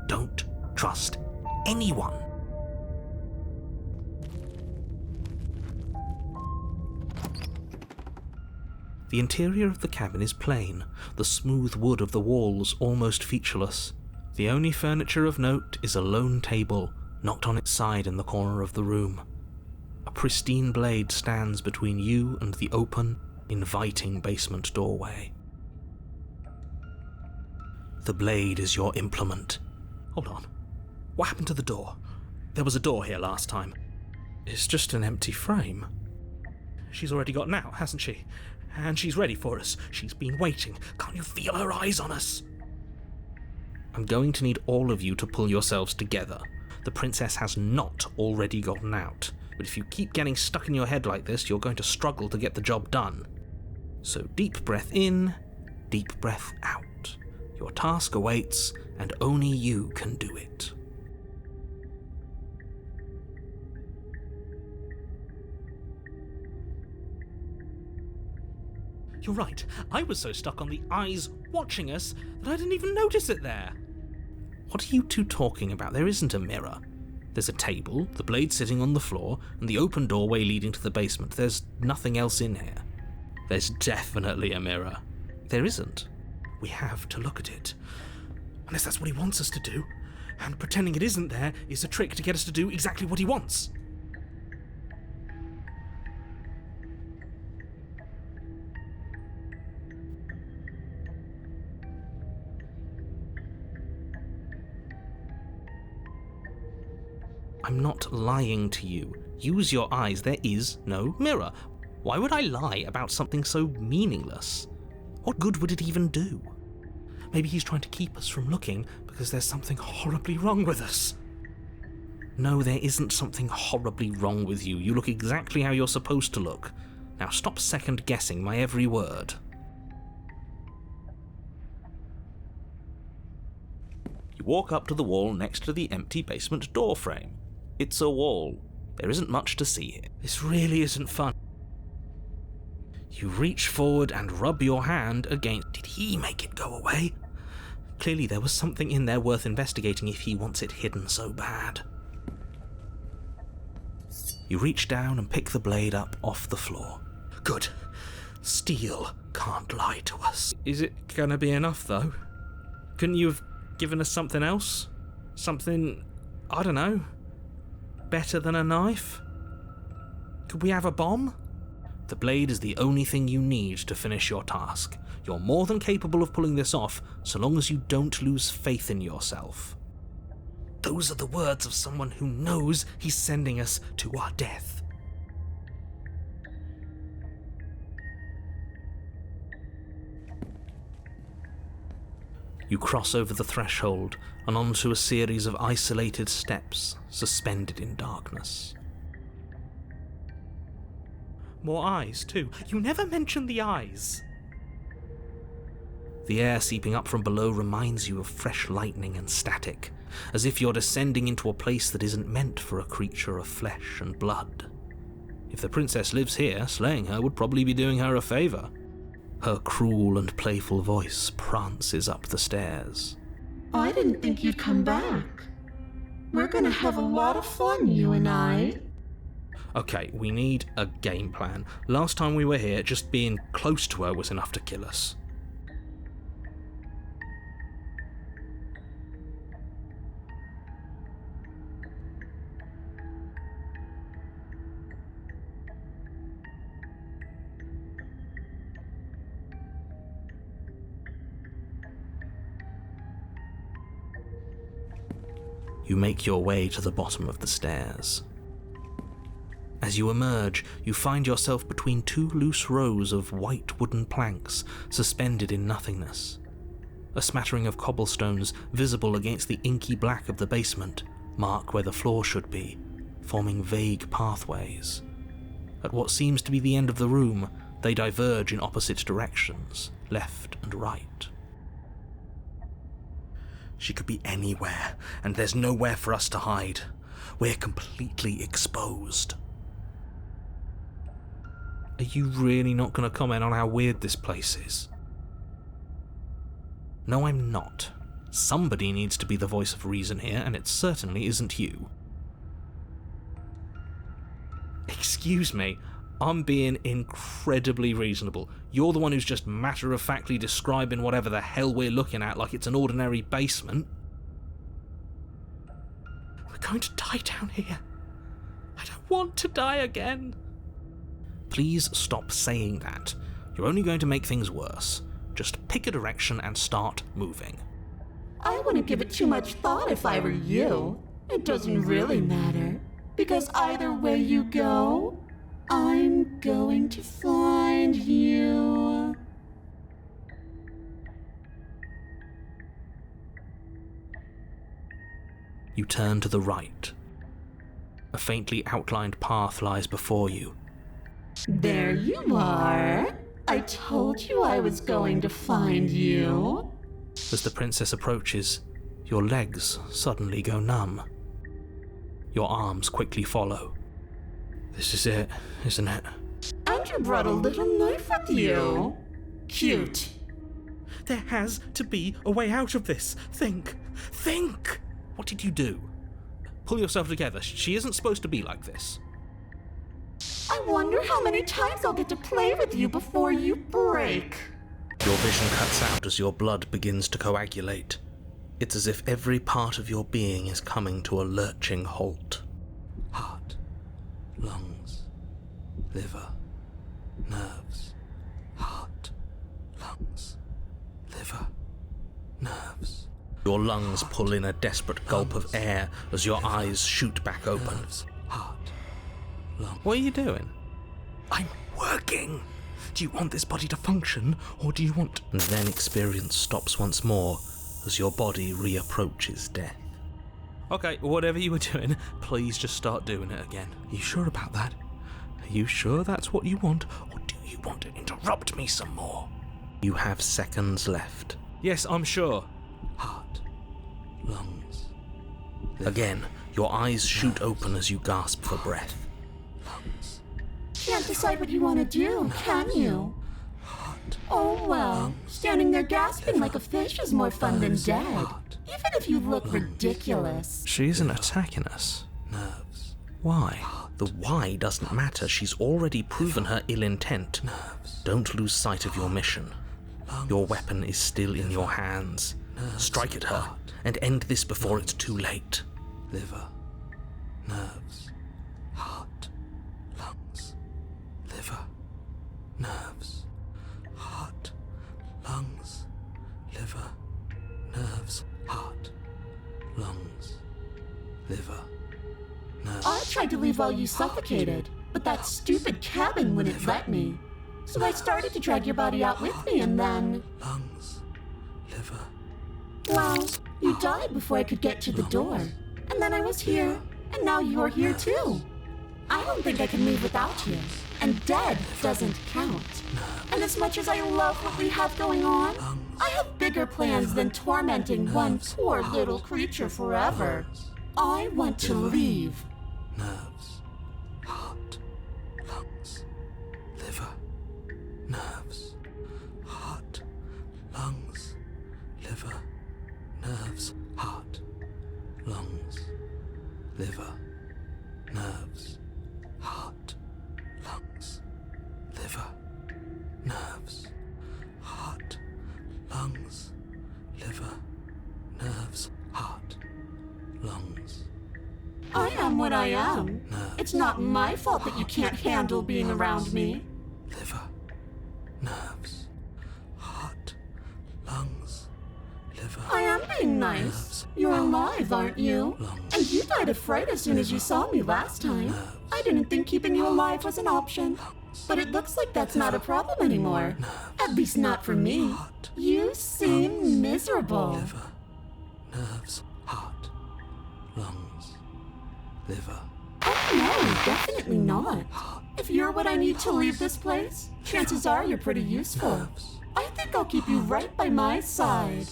Don't trust anyone. The interior of the cabin is plain, the smooth wood of the walls almost featureless. The only furniture of note is a lone table, knocked on its side in the corner of the room. A pristine blade stands between you and the open, inviting basement doorway. The blade is your implement. Hold on. What happened to the door? There was a door here last time. It's just an empty frame. She's already gotten out, hasn't she? And she's ready for us. She's been waiting. Can't you feel her eyes on us? I'm going to need all of you to pull yourselves together. The princess has not already gotten out, but if you keep getting stuck in your head like this, you're going to struggle to get the job done. So deep breath in, deep breath out. Your task awaits, and only you can do it. You're right, I was so stuck on the eyes watching us that I didn't even notice it there. What are you two talking about? There isn't a mirror. There's a table, the blade sitting on the floor, and the open doorway leading to the basement. There's nothing else in here. There's definitely a mirror. There isn't. We have to look at it. Unless that's what he wants us to do. And pretending it isn't there is a trick to get us to do exactly what he wants. I'm not lying to you. Use your eyes. There is no mirror. Why would I lie about something so meaningless? What good would it even do? Maybe he's trying to keep us from looking because there's something horribly wrong with us. No, there isn't something horribly wrong with you. You look exactly how you're supposed to look. Now stop second-guessing my every word. You walk up to the wall next to the empty basement door frame. It's a wall. There isn't much to see here. This really isn't fun. You reach forward and rub your hand against... Did he make it go away? Clearly there was something in there worth investigating if he wants it hidden so bad. You reach down and pick the blade up off the floor. Good. Steel can't lie to us. Is it gonna be enough, though? Couldn't you have given us something else? Something, I don't know, better than a knife? Could we have a bomb? The blade is the only thing you need to finish your task. You're more than capable of pulling this off, so long as you don't lose faith in yourself. Those are the words of someone who knows he's sending us to our death. You cross over the threshold and onto a series of isolated steps suspended in darkness. More eyes, too. You never mention the eyes. The air seeping up from below reminds you of fresh lightning and static, as if you're descending into a place that isn't meant for a creature of flesh and blood. If the princess lives here, slaying her would probably be doing her a favour. Her cruel and playful voice prances up the stairs. I didn't think you'd come back. We're gonna have a lot of fun, you and I. Okay, we need a game plan. Last time we were here, just being close to her was enough to kill us. You make your way to the bottom of the stairs. As you emerge, you find yourself between two loose rows of white wooden planks suspended in nothingness. A smattering of cobblestones visible against the inky black of the basement mark where the floor should be, forming vague pathways. At what seems to be the end of the room, they diverge in opposite directions, left and right. She could be anywhere, and there's nowhere for us to hide. We're completely exposed. Are you really not going to comment on how weird this place is? No, I'm not. Somebody needs to be the voice of reason here, and it certainly isn't you. Excuse me, I'm being incredibly reasonable. You're the one who's just matter-of-factly describing whatever the hell we're looking at like it's an ordinary basement. We're going to die down here. I don't want to die again. Please stop saying that. You're only going to make things worse. Just pick a direction and start moving. I wouldn't give it too much thought if I were you. It doesn't really matter, because either way you go, I'm going to find you. You turn to the right. A faintly outlined path lies before you. There you are. I told you I was going to find you. As the princess approaches, your legs suddenly go numb. Your arms quickly follow. This is it, isn't it? And you brought a little knife with you. Cute. There has to be a way out of this. Think! What did you do? Pull yourself together. She isn't supposed to be like this. I wonder how many times I'll get to play with you before you break. Your vision cuts out as your blood begins to coagulate. It's as if every part of your being is coming to a lurching halt. Heart, lungs, liver, nerves. Heart, lungs, liver, nerves. Your lungs pull in a desperate gulp of air as your eyes shoot back open. Heart, lungs. What are you doing? I'm working. Do you want this body to function, or do you want... And then experience stops once more as your body reapproaches death. Okay, whatever you were doing, please just start doing it again. Are you sure about that? Are you sure that's what you want, or do you want to interrupt me some more? You have seconds left. Yes, I'm sure. Heart, lungs. Again, your eyes shoot open as you gasp for breath. Lungs. Can't decide what you want to do, can you? Oh well, standing there gasping like a fish is more fun than dead. Even if you look ridiculous. She isn't attacking us. Nerves. Why? The why doesn't matter. She's already proven her ill intent. Don't lose sight of your mission. Your weapon is still in your hands. Strike at her and end this before it's too late. Liver, nerves, heart, lungs, liver, nerves, heart, lungs, liver, nerves, heart, lungs, liver, nerves. I tried to leave while you suffocated, but that stupid cabin wouldn't let me. So I started to drag your body out with me, and then... Lungs, liver. Well, you died before I could get to the door. And then I was here, and now you're here too. I don't think I can leave without you. And dead doesn't count. And as much as I love what we have going on, I have bigger plans than tormenting one poor little creature forever. I want to leave. Nerves, heart, lungs, liver, nerves, heart, lungs, liver, nerves, heart, lungs, liver, nerves, heart, lungs, liver, nerves, heart, lungs, liver, nerves, heart, lungs. I am what I am. It's not my fault that you can't handle being around me. Liver, nerves, heart, lungs, liver. I am being nice. You're alive, aren't you? And you died of fright as soon as you saw me last time. I didn't think keeping you alive was an option. But it looks like that's not a problem anymore. At least not for me. You seem miserable. Liver, nerves, heart, lungs, liver. Oh no, definitely not. If you're what I need to leave this place, chances are you're pretty useful. I think I'll keep you right by my side.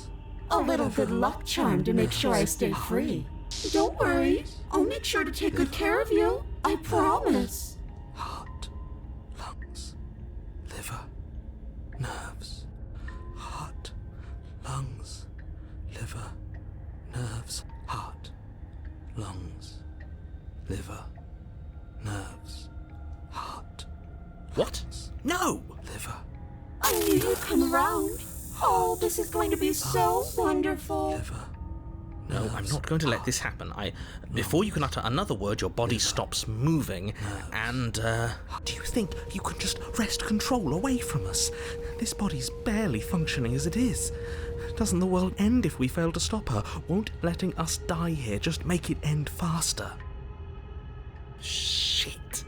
A little good luck charm to make sure I stay free. Don't worry, I'll make sure to take good care of you. I promise. Heart, lungs, liver, nerves, heart, lungs, liver, nerves, heart, lungs, liver, nerves, heart. What? No! Liver. I knew you'd come around. Oh, this is going to be so wonderful. Liver. No, I'm not going to let this happen. Before you can utter another word, your body stops moving, and, do you think you can just wrest control away from us? This body's barely functioning as it is. Doesn't the world end if we fail to stop her? Won't letting us die here just make it end faster? Shit.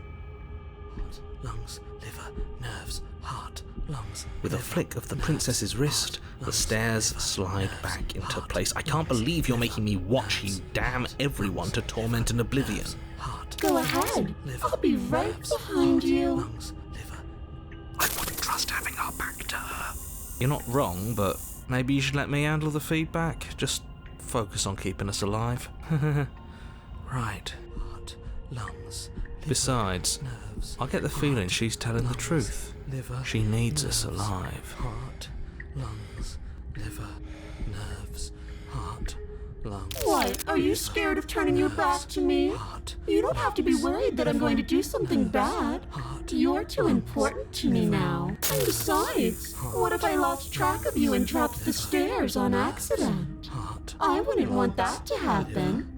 Lungs, liver, nerves, heart, lungs. With a flick of the princess's wrist, the stairs slide back into place. I can't believe you're making me watch you damn everyone to torment and oblivion. Heart, Go ahead. I'll be right behind you. lungs, liver. I wouldn't trust having our back to her. You're not wrong, but maybe you should let me handle the feedback. Just focus on keeping us alive. Right. Heart, lungs, liver, Besides, nerves, I get the feeling she's telling the truth. liver, She needs us nerves, alive. Heart, lungs, liver, nerves, heart, lungs. What? Are you scared of turning your back to me? Heart, You don't have to be worried that I'm going to do something bad. You're too important to me now. And besides, what if I lost track of you and dropped the stairs on accident? heart, I wouldn't want that to happen.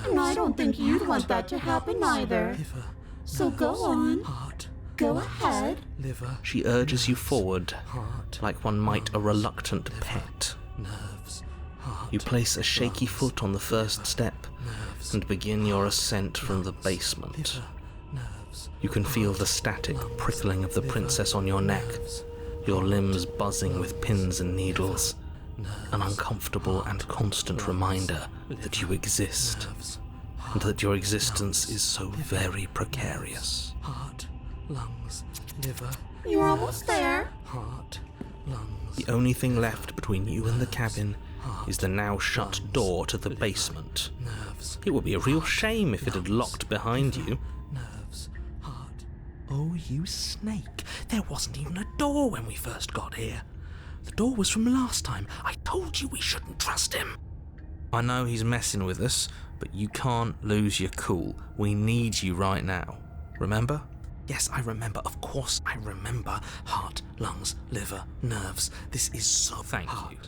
And I don't think you'd want that to happen either. liver, So go on. heart, Go ahead. liver, She urges you forward, heart, like one might a reluctant pet. nerves, heart, You place a shaky foot on the first step nerves, and begin your ascent from the basement. nerves, You can feel the static prickling of the princess on your neck, your limbs buzzing with pins and needles, an uncomfortable and constant reminder that you exist, and that your existence is so very precarious. heart, lungs, liver, You're almost there. heart, lungs, The only thing left between you and the cabin is the now shut door to the basement. nerves, It would be a real shame if it had locked behind you. nerves, heart. Oh, you snake. There wasn't even a door when we first got here. The door was from last time. I told you we shouldn't trust him. I know he's messing with us, but you can't lose your cool. We need you right now. Remember? Yes, I remember. Of course I remember. Heart, lungs, liver, nerves. This is so... Thank heart, you.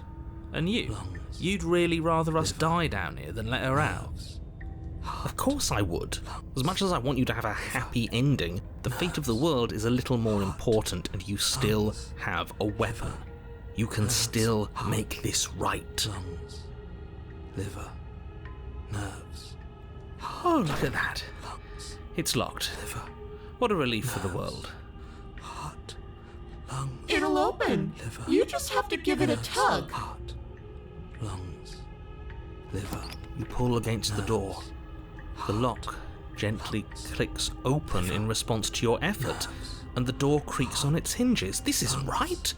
And you? lungs, You'd really rather us die down here than let her out? Of course I would. As much as I want you to have a happy ending, the fate of the world is a little more important, and you still have a weapon. You can still make this right. Lungs, liver, nerves. Oh, look at that. It's locked. Liver, What a relief for the world. heart, lungs, It'll open. liver. You just have to give it a tug. Heart, lungs, liver. You pull against the door. The lock gently clicks open in response to your effort, and the door creaks on its hinges. This isn't right.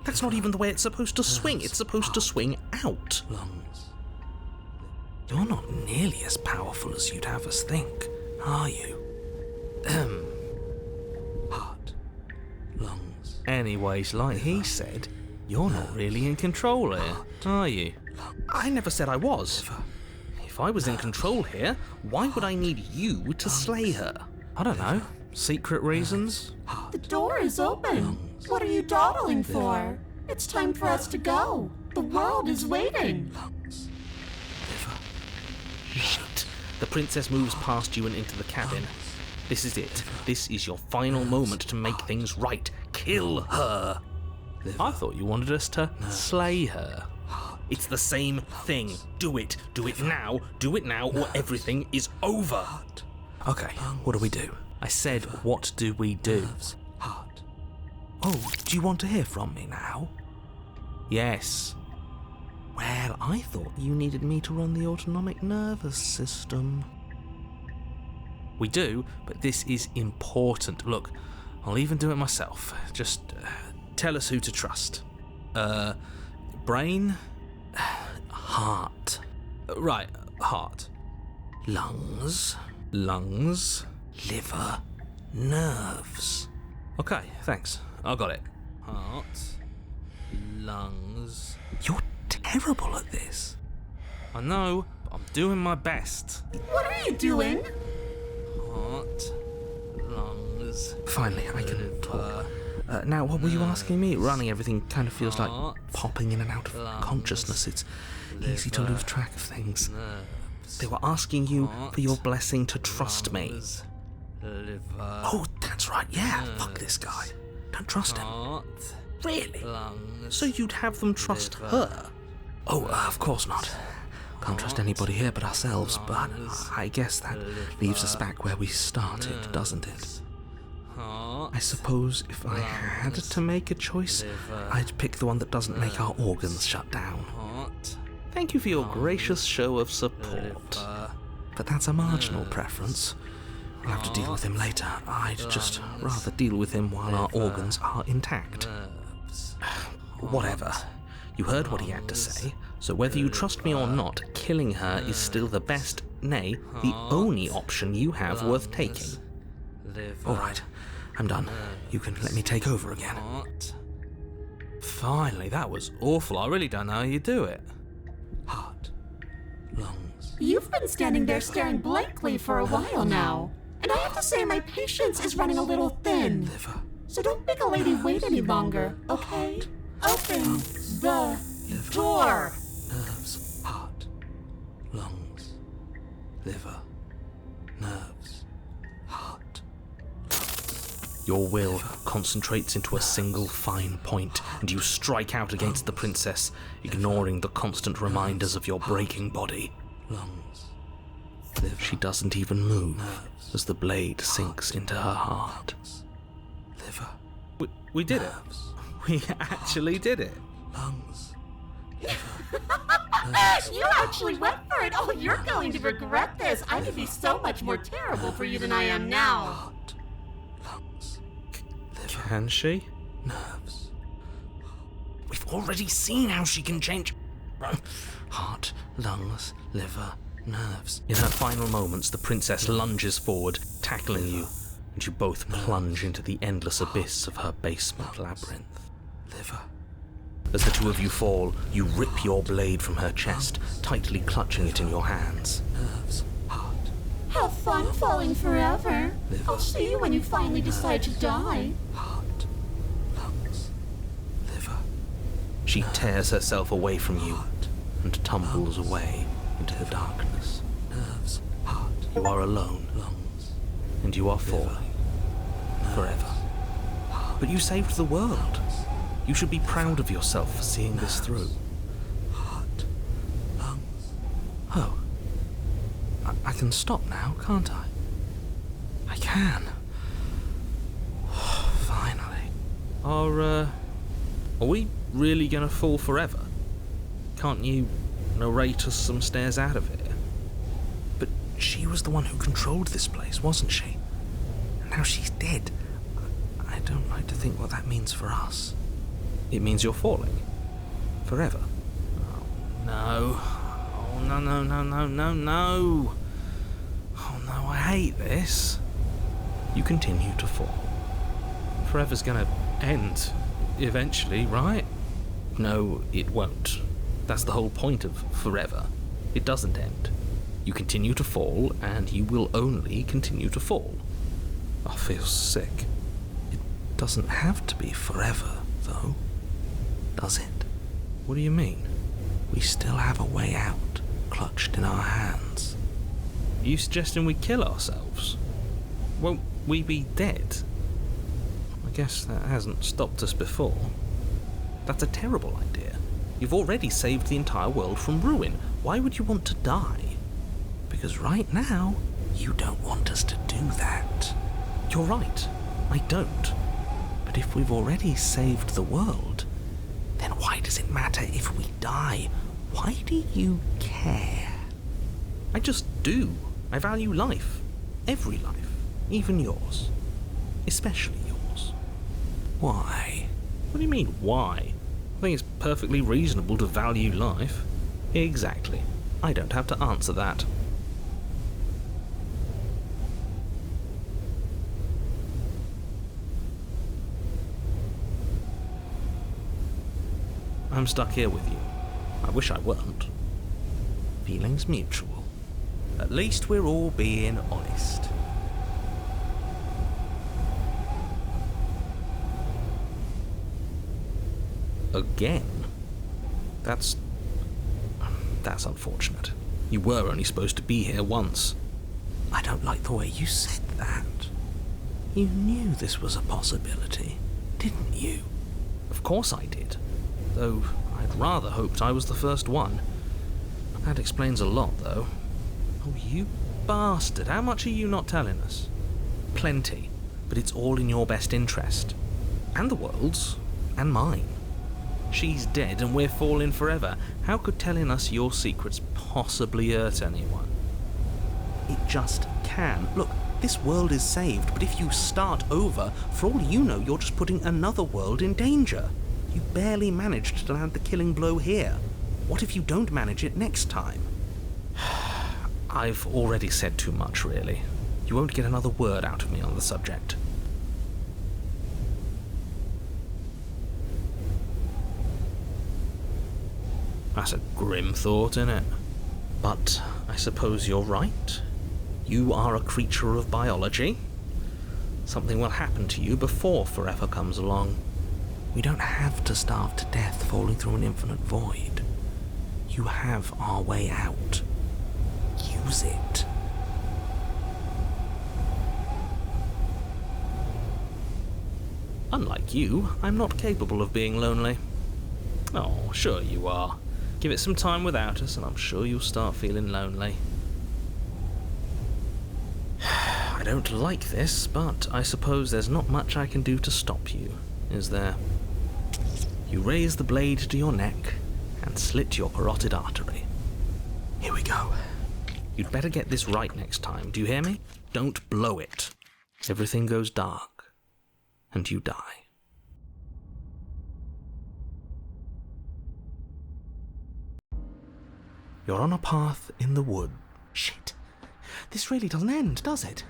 That's not even the way it's supposed to swing. It's supposed to swing out. Lungs. You're not nearly as powerful as you'd have us think, are you? Heart, lungs. Anyways, like he said, you're not really in control here, are you? I never said I was. If I was in control here, why would I need you to slay her? I don't know. Secret reasons? The door is open. What are you dawdling for? It's time for us to go. The world is waiting. Shit. The princess moves past you and into the cabin. This is it. This is your final moment to make things right. Kill her. I thought you wanted us to slay her. It's the same thing. Do it. Do it now. Do it now, or everything is over. Okay, what do we do? I said, what do we do? Heart. Oh, do you want to hear from me now? Yes. Well, I thought you needed me to run the autonomic nervous system. We do, but this is important. Look, I'll even do it myself. Just tell us who to trust. Brain? Heart. Right, heart. Lungs. Lungs. Liver. Nerves. Okay, thanks. I got it. Heart. Lungs. You're terrible at this. I know, but I'm doing my best. What are you doing? Heart, lungs. Finally, I can talk. Now, what were you asking me? Running everything kind of feels like popping in and out of consciousness. It's easy to lose track of things. They were asking you for your blessing to trust me. Oh, that's right, yeah. Fuck this guy. Don't trust him. Really? So you'd have them trust her? Oh, of course not. Can't trust anybody here but ourselves, but I guess that leaves us back where we started, doesn't it? I suppose if I had to make a choice, I'd pick the one that doesn't make our organs shut down. Thank you for your gracious show of support. But that's a marginal preference. We'll have to deal with him later. I'd just rather deal with him while our organs are intact. Whatever. You heard what he had to say, so whether you trust me or not, killing her is still the best, nay, the only option you have worth taking. Alright, I'm done. You can let me take over again. Finally, that was awful. I really don't know how you do it. Heart. Lungs. You've been standing there staring blankly for a while now. And I have to say my patience is running a little thin. Liver. So don't make a lady wait any longer, okay? Open the door. Nerves. Heart. Lungs. Liver. Nerves. Heart. Your will concentrates into a single fine point, and you strike out against the princess, ignoring the constant reminders of your breaking body. Lungs. She doesn't even move as the blade sinks into her heart. Liver. We did it. We actually did it. Lungs. You actually went for it. Oh, you're going to regret this. I could be so much more terrible for you than I am now. Heart. Lungs. Liver. Can she? Nerves. We've already seen how she can change. Heart, lungs, liver, nerves. In her final moments, the princess lunges forward, tackling you, and you both plunge into the endless abyss of her basement labyrinth. Liver. As the two of you fall, you rip your blade from her chest, tightly clutching it in your hands. Nerves. Heart. How far I'm falling forever. I'll see you when you finally decide to die. Heart, lungs, liver. She tears herself away from you and tumbles away into the darkness. Nerves, heart. You are alone, lungs, and you are falling forever. But you saved the world. You should be proud of yourself for seeing this through. Heart, lungs. Oh. I can stop now, can't I? I can. Finally. Are we really gonna fall forever? Can't you narrate us some stairs out of here? But she was the one who controlled this place, wasn't she? And now she's dead. I don't like to think what that means for us. It means you're falling. Forever. Oh, no. Oh, no, no, no, no, no, no. Oh, no, I hate this. You continue to fall. Forever's gonna end eventually, right? No, it won't. That's the whole point of forever. It doesn't end. You continue to fall, and you will only continue to fall. I feel sick. It doesn't have to be forever, though. Does it? What do you mean? We still have a way out, clutched in our hands. Are you suggesting we kill ourselves? Won't we be dead? I guess that hasn't stopped us before. That's a terrible idea. You've already saved the entire world from ruin. Why would you want to die? Because right now, you don't want us to do that. You're right. I don't. But if we've already saved the world, then why does it matter if we die? Why do you care? I just do. I value life. Every life. Even yours. Especially yours. Why? What do you mean, why? I think it's perfectly reasonable to value life. Exactly. I don't have to answer that. I'm stuck here with you. I wish I weren't. Feelings mutual. At least we're all being honest. Again? That's unfortunate. You were only supposed to be here once. I don't like the way you said that. You knew this was a possibility, didn't you? Of course I did. Though I'd rather hoped I was the first one. That explains a lot, though. Oh, you bastard. How much are you not telling us? Plenty. But it's all in your best interest. And the world's. And mine. She's dead and we're falling forever. How could telling us your secrets possibly hurt anyone? It just can. Look, this world is saved, but if you start over, for all you know, you're just putting another world in danger. You barely managed to land the killing blow here. What if you don't manage it next time? I've already said too much, really. You won't get another word out of me on the subject. That's a grim thought, innit? But I suppose you're right. You are a creature of biology. Something will happen to you before forever comes along. We don't have to starve to death falling through an infinite void. You have our way out. Use it. Unlike you, I'm not capable of being lonely. Oh, sure you are. Give it some time without us and I'm sure you'll start feeling lonely. I don't like this, but I suppose there's not much I can do to stop you, is there? You raise the blade to your neck and slit your carotid artery. Here we go. You'd better get this right next time, do you hear me? Don't blow it. Everything goes dark, and you die. You're on a path in the wood. Shit. This really doesn't end, does it?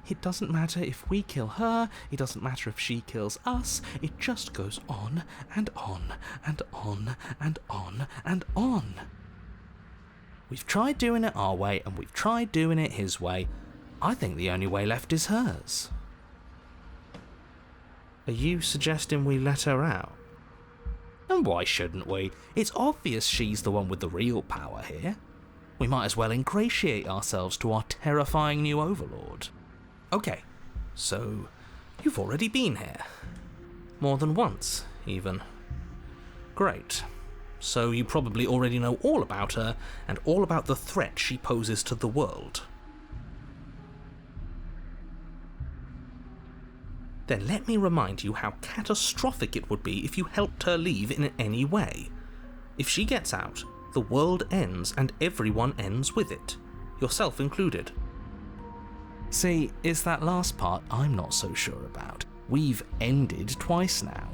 It doesn't matter if we kill her, it doesn't matter if she kills us, it just goes on and on and on and on and on. We've tried doing it our way and we've tried doing it his way, I think the only way left is hers. Are you suggesting we let her out? And why shouldn't we? It's obvious she's the one with the real power here. We might as well ingratiate ourselves to our terrifying new overlord. Okay, so you've already been here. More than once, even. Great. So you probably already know all about her and all about the threat she poses to the world. Then let me remind you how catastrophic it would be if you helped her leave in any way. If she gets out, the world ends and everyone ends with it, yourself included. See, it's that last part I'm not so sure about. We've ended twice now.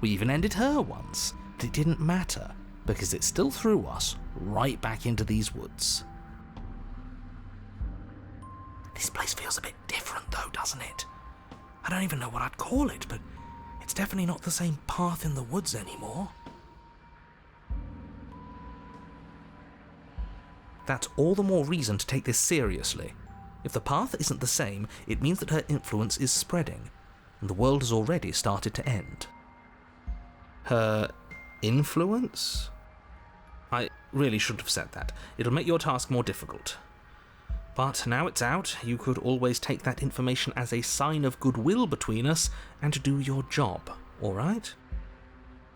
We even ended her once, but it didn't matter, because it still threw us right back into these woods. This place feels a bit different though, doesn't it? I don't even know what I'd call it, but it's definitely not the same path in the woods anymore. That's all the more reason to take this seriously. If the path isn't the same, it means that her influence is spreading, and the world has already started to end. Her influence? I really shouldn't have said that. It'll make your task more difficult. But now it's out, you could always take that information as a sign of goodwill between us and do your job, alright?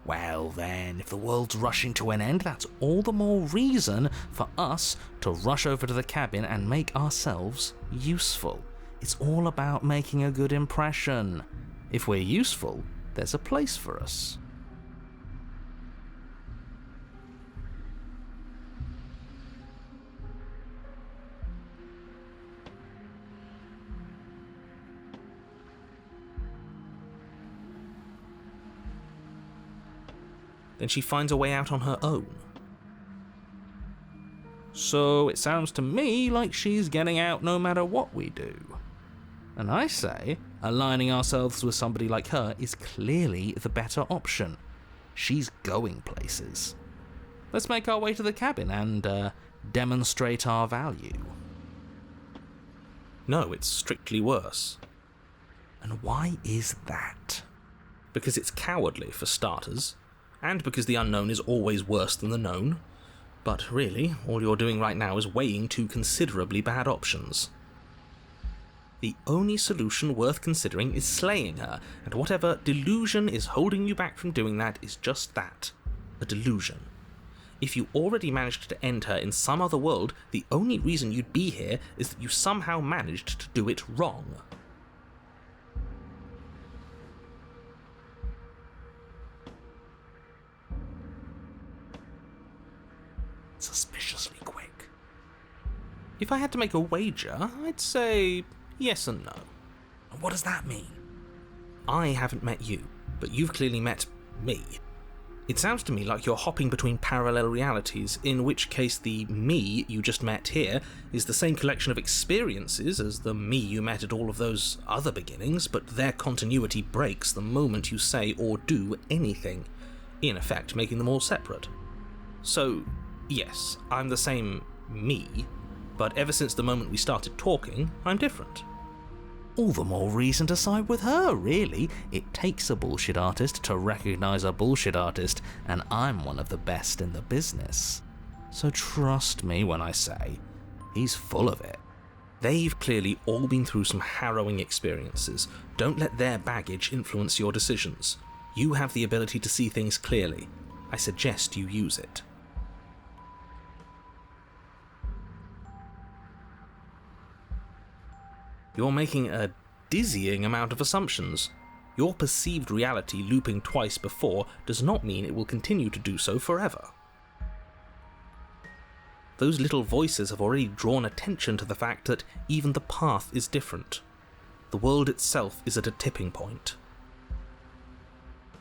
Well then, if the world's rushing to an end, that's all the more reason for us to rush over to the cabin and make ourselves useful. It's all about making a good impression. If we're useful, there's a place for us. Then she finds a way out on her own. So it sounds to me like she's getting out no matter what we do. And I say, aligning ourselves with somebody like her is clearly the better option. She's going places. Let's make our way to the cabin and demonstrate our value. No, it's strictly worse. And why is that? Because it's cowardly, for starters. And because the unknown is always worse than the known. But really, all you're doing right now is weighing two considerably bad options. The only solution worth considering is slaying her, and whatever delusion is holding you back from doing that is just that, a delusion. If you already managed to end her in some other world, the only reason you'd be here is that you somehow managed to do it wrong. Suspiciously quick. If I had to make a wager, I'd say yes and no. And what does that mean? I haven't met you, but you've clearly met me. It sounds to me like you're hopping between parallel realities, in which case the me you just met here is the same collection of experiences as the me you met at all of those other beginnings, but their continuity breaks the moment you say or do anything, in effect making them all separate. So, yes, I'm the same me, but ever since the moment we started talking, I'm different. All the more reason to side with her, really. It takes a bullshit artist to recognise a bullshit artist, and I'm one of the best in the business. So trust me when I say, he's full of it. They've clearly all been through some harrowing experiences. Don't let their baggage influence your decisions. You have the ability to see things clearly. I suggest you use it. You're making a dizzying amount of assumptions. Your perceived reality looping twice before does not mean it will continue to do so forever. Those little voices have already drawn attention to the fact that even the path is different. The world itself is at a tipping point.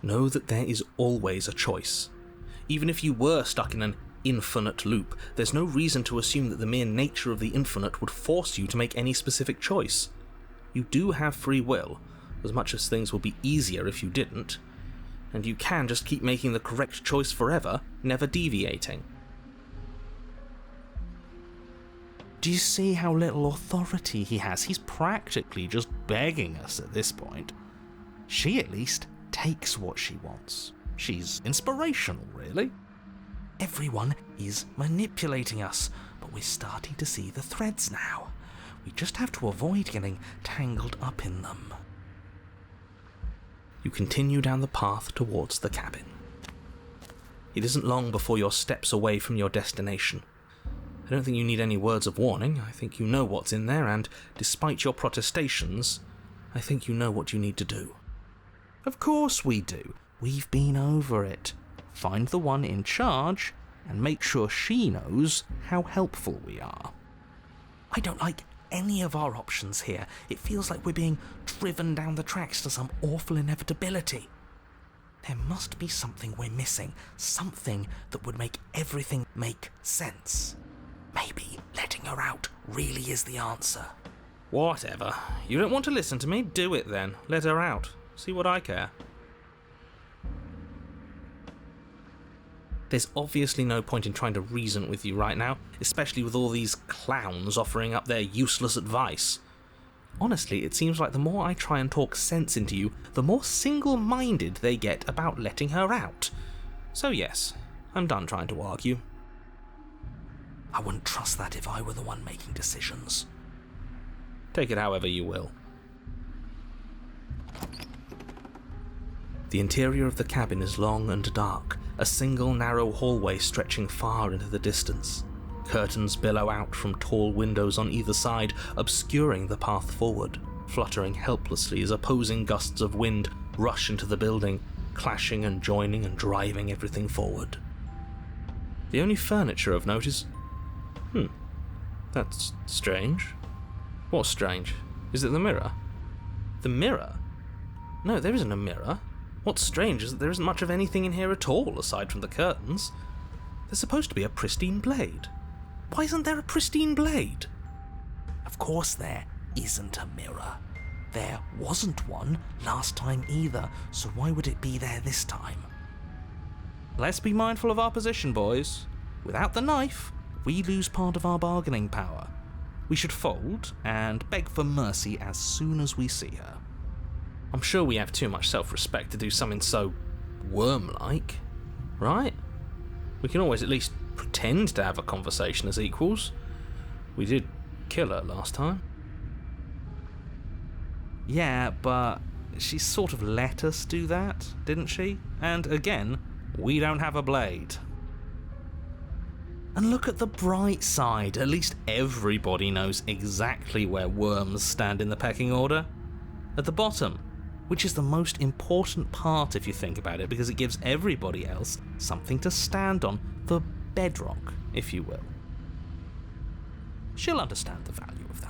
Know that there is always a choice. Even if you were stuck in an infinite loop, there's no reason to assume that the mere nature of the infinite would force you to make any specific choice. You do have free will, as much as things would be easier if you didn't, and you can just keep making the correct choice forever, never deviating. Do you see how little authority he has? He's practically just begging us at this point. She, at least, takes what she wants. She's inspirational, really. Everyone is manipulating us, but we're starting to see the threads now. We just have to avoid getting tangled up in them. You continue down the path towards the cabin. It isn't long before you're steps away from your destination. I don't think you need any words of warning. I think you know what's in there, and despite your protestations, I think you know what you need to do. Of course we do. We've been over it. Find the one in charge, and make sure she knows how helpful we are. I don't like any of our options here. It feels like we're being driven down the tracks to some awful inevitability. There must be something we're missing, something that would make everything make sense. Maybe letting her out really is the answer. Whatever. You don't want to listen to me? Do it then. Let her out. See what I care. There's obviously no point in trying to reason with you right now, especially with all these clowns offering up their useless advice. Honestly, it seems like the more I try and talk sense into you, the more single-minded they get about letting her out. So yes, I'm done trying to argue. I wouldn't trust that if I were the one making decisions. Take it however you will. The interior of the cabin is long and dark, a single narrow hallway stretching far into the distance. Curtains billow out from tall windows on either side, obscuring the path forward, fluttering helplessly as opposing gusts of wind rush into the building, clashing and joining and driving everything forward. The only furniture of note is... that's strange. What's strange? Is it the mirror? The mirror? No, there isn't a mirror. What's strange is that there isn't much of anything in here at all, aside from the curtains. There's supposed to be a pristine blade. Why isn't there a pristine blade? Of course there isn't a mirror. There wasn't one last time either, so why would it be there this time? Let's be mindful of our position, boys. Without the knife, we lose part of our bargaining power. We should fold and beg for mercy as soon as we see her. I'm sure we have too much self-respect to do something so worm-like, right? We can always at least pretend to have a conversation as equals. We did kill her last time. Yeah, but she sort of let us do that, didn't she? And again, we don't have a blade. And look at the bright side, at least everybody knows exactly where worms stand in the pecking order. At the bottom, which is the most important part if you think about it, because it gives everybody else something to stand on, the bedrock, if you will. She'll understand the value of that.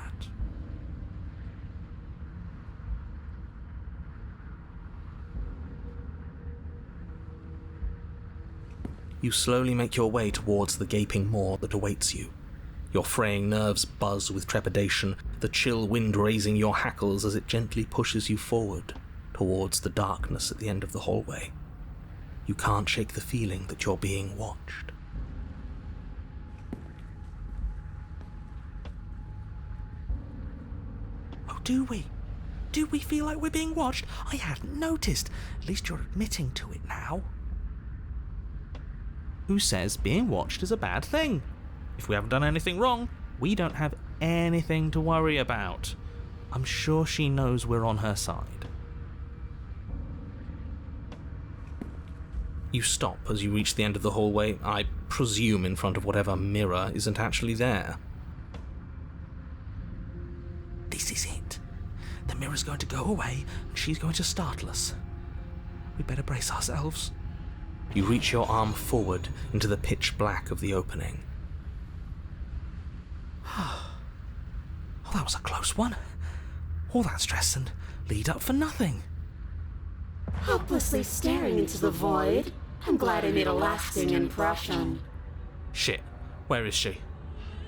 You slowly make your way towards the gaping maw that awaits you. Your fraying nerves buzz with trepidation, the chill wind raising your hackles as it gently pushes you forward, towards the darkness at the end of the hallway. You can't shake the feeling that you're being watched. Oh, do we? Do we feel like we're being watched? I hadn't noticed. At least you're admitting to it now. Who says being watched is a bad thing? If we haven't done anything wrong, we don't have anything to worry about. I'm sure she knows we're on her side. You stop as you reach the end of the hallway, I presume in front of whatever mirror isn't actually there. This is it. The mirror's going to go away, and she's going to startle us. We better brace ourselves. You reach your arm forward into the pitch black of the opening. Oh, that was a close one. All that stress and lead up for nothing. Hopelessly staring into the void. I'm glad I made a lasting impression. Shit, where is she?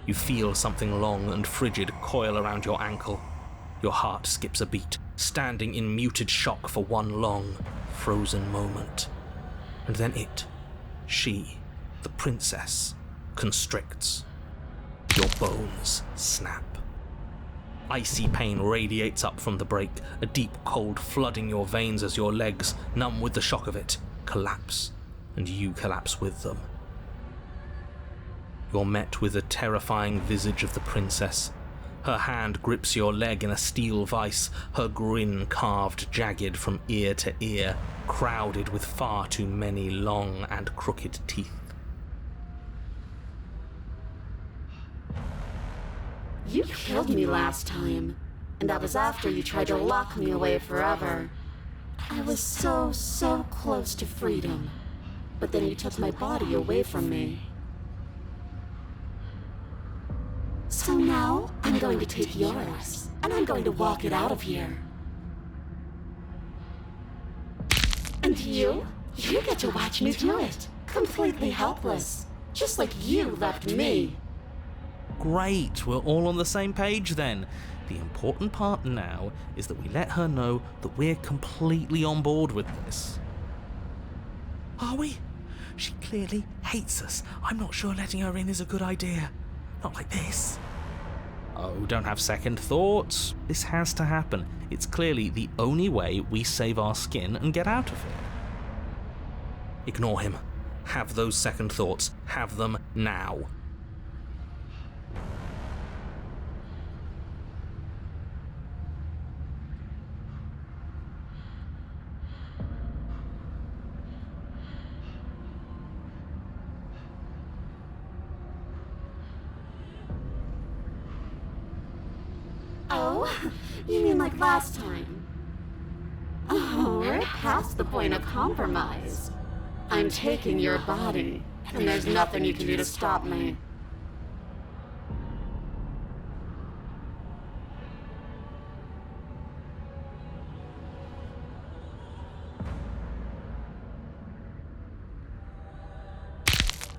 You feel something long and frigid coil around your ankle. Your heart skips a beat, standing in muted shock for one long, frozen moment. And then she, the princess, constricts. Your bones snap. Icy pain radiates up from the break, a deep cold flooding your veins as your legs, numb with the shock of it, collapse, and you collapse with them. You're met with the terrifying visage of the princess. Her hand grips your leg in a steel vice, her grin carved jagged from ear to ear, crowded with far too many long and crooked teeth. You killed me last time, and that was after you tried to lock me away forever. I was so close to freedom, but then you took my body away from me. So now, I'm going to take yours, and I'm going to walk it out of here. And you get to watch me do it, completely helpless, just like you left me. Great, we're all on the same page then. The important part now is that we let her know that we're completely on board with this. Are we? She clearly hates us. I'm not sure letting her in is a good idea. Not like this. Oh, don't have second thoughts. This has to happen. It's clearly the only way we save our skin and get out of here. Ignore him. Have those second thoughts. Have them now. Oh, you mean like last time? Oh, we're past the point of compromise. I'm taking your body, and there's nothing you can do to stop me.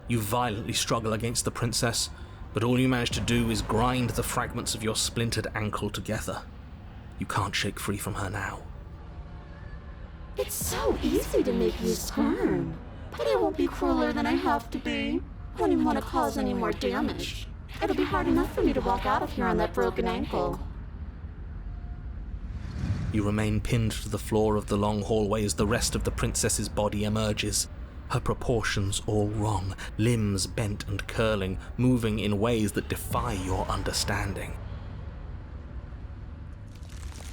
You violently struggle against the princess, but all you manage to do is grind the fragments of your splintered ankle together. You can't shake free from her now. It's so easy to make you squirm, but I won't be crueler than I have to be. I don't even want to cause any more damage. It'll be hard enough for me to walk out of here on that broken ankle. You remain pinned to the floor of the long hallway as the rest of the princess's body emerges. Her proportions all wrong, limbs bent and curling, moving in ways that defy your understanding.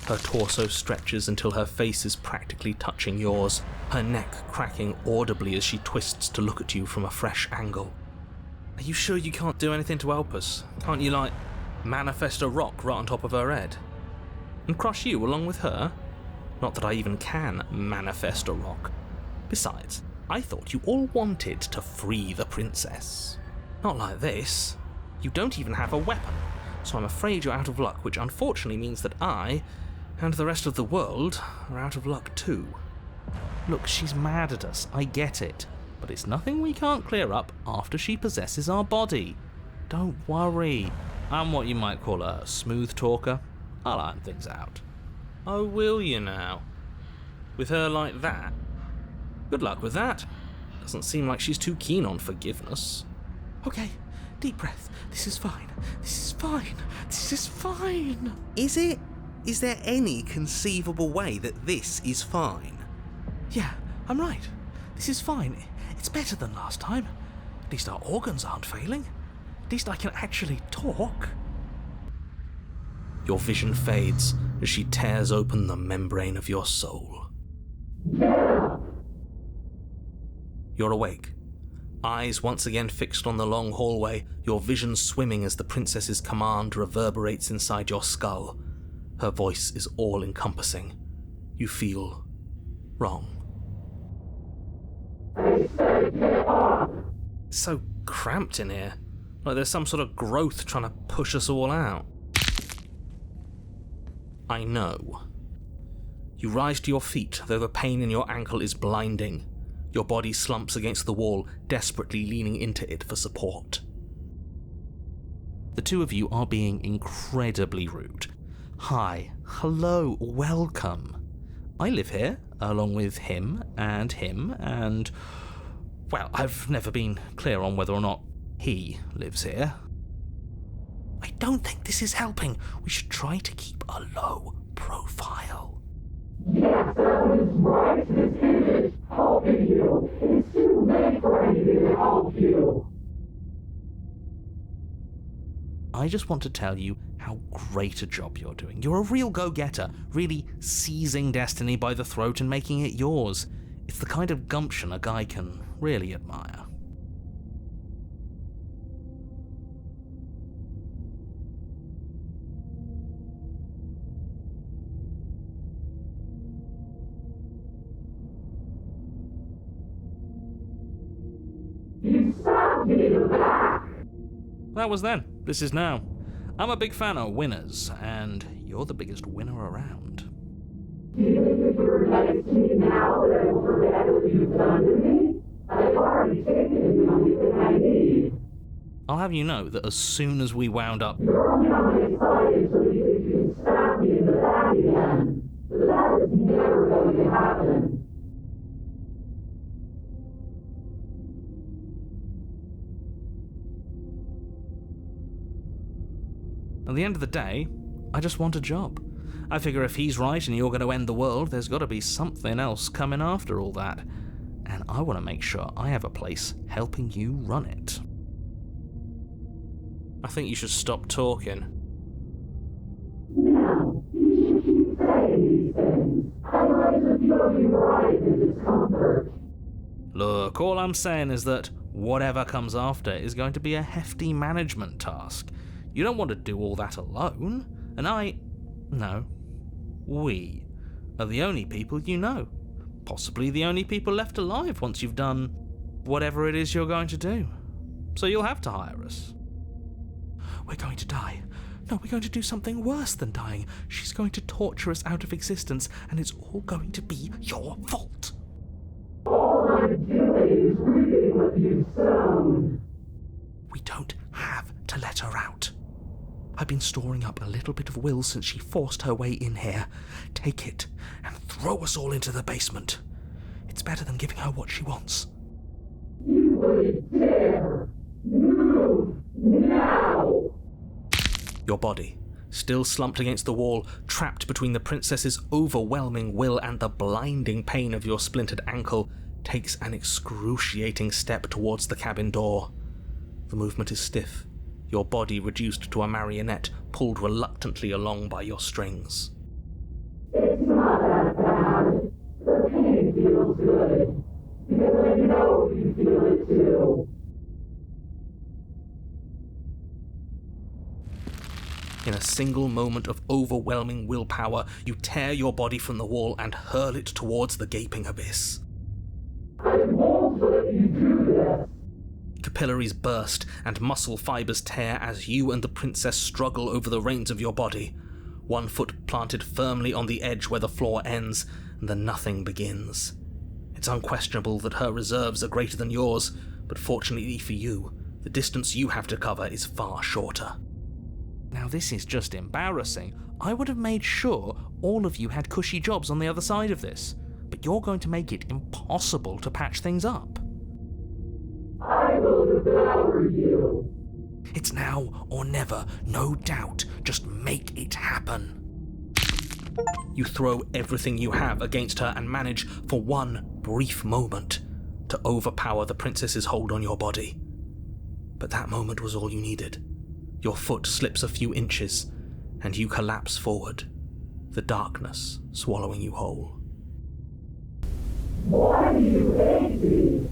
Her torso stretches until her face is practically touching yours, her neck cracking audibly as she twists to look at you from a fresh angle. Are you sure you can't do anything to help us? Can't you, manifest a rock right on top of her head? And crush you along with her? Not that I even can manifest a rock. Besides, I thought you all wanted to free the princess. Not like this. You don't even have a weapon, so I'm afraid you're out of luck, which unfortunately means that I, and the rest of the world, are out of luck too. Look, she's mad at us, I get it, but it's nothing we can't clear up after she possesses our body. Don't worry, I'm what you might call a smooth talker. I'll iron things out. Oh, will you now? With her like that? Good luck with that. Doesn't seem like she's too keen on forgiveness. Okay, deep breath. This is fine. This is fine. This is fine. Is it? Is there any conceivable way that this is fine? Yeah, I'm right. This is fine. It's better than last time. At least our organs aren't failing. At least I can actually talk. Your vision fades as she tears open the membrane of your soul. You're awake, eyes once again fixed on the long hallway, your vision swimming as the princess's command reverberates inside your skull. Her voice is all-encompassing. You feel wrong. It's so cramped in here, like there's some sort of growth trying to push us all out. I know. You rise to your feet, though the pain in your ankle is blinding. Your body slumps against the wall, desperately leaning into it for support. The two of you are being incredibly rude. Hi, hello, welcome. I live here, along with him, and... well, I've never been clear on whether or not he lives here. don't think this is helping. We should try to keep a low profile. Yes, that was right. This isn't helping you. It's too late for anything to help you. I just want to tell you how great a job you're doing. You're a real go-getter, really seizing destiny by the throat and making it yours. It's the kind of gumption a guy can really admire. You stabbed me in the back. That was then. This is now. I'm a big fan of winners, and you're the biggest winner around. Do you think if you're nice to me now that I will forget what you've done to me? I've already taken the only thing I need. I'll have you know that as soon as we wound up... You're only on my side until you think you can stab me in the back again. But that is never going to happen. At the end of the day, I just want a job. I figure if he's right and you're going to end the world, there's got to be something else coming after all that. And I want to make sure I have a place helping you run it. I think you should stop talking. No, you should keep saying these things. I like to feel you right in discomfort. Look, all I'm saying is that whatever comes after is going to be a hefty management task. You don't want to do all that alone, and we are the only people you know. Possibly the only people left alive once you've done whatever it is you're going to do. So you'll have to hire us. We're going to die. No, we're going to do something worse than dying. She's going to torture us out of existence, and it's all going to be your fault. All I'm doing is reaping what you've sown. We don't have to let her out. I've been storing up a little bit of will since she forced her way in here. Take it and throw us all into the basement. It's better than giving her what she wants. You wouldn't dare. Move now. Your body, still slumped against the wall, trapped between the princess's overwhelming will and the blinding pain of your splintered ankle, takes an excruciating step towards the cabin door. The movement is stiff, your body reduced to a marionette pulled reluctantly along by your strings. It's not that bad. The pain feels good. Because I know you feel it too. In a single moment of overwhelming willpower, you tear your body from the wall and hurl it towards the gaping abyss. I won't let you do this. Capillaries burst and muscle fibers tear as you and the princess struggle over the reins of your body. One foot planted firmly on the edge where the floor ends, and the nothing begins. It's unquestionable that her reserves are greater than yours, but fortunately for you, the distance you have to cover is far shorter. Now this is just embarrassing. I would have made sure all of you had cushy jobs on the other side of this, but you're going to make it impossible to patch things up. I will devour you. It's now or never, no doubt. Just make it happen. You throw everything you have against her and manage, for one brief moment, to overpower the princess's hold on your body. But that moment was all you needed. Your foot slips a few inches, and you collapse forward, the darkness swallowing you whole. Why do you hate me?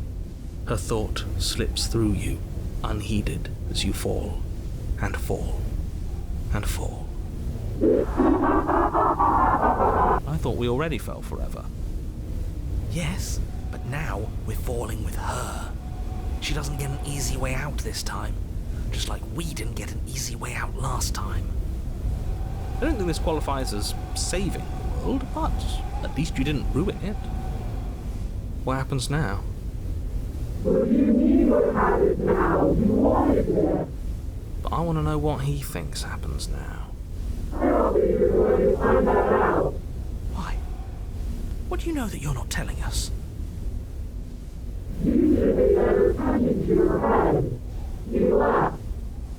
Her thought slips through you, unheeded, as you fall, and fall, and fall. I thought we already fell forever. Yes, but now we're falling with her. She doesn't get an easy way out this time, just like we didn't get an easy way out last time. I don't think this qualifies as saving the world, but at least you didn't ruin it. What happens now? What do you mean what happens now? You wanted it. But I want to know what he thinks happens now. I don't think you're going to find that out. Why? What do you know that you're not telling us? You should pay better attention to your head. You left.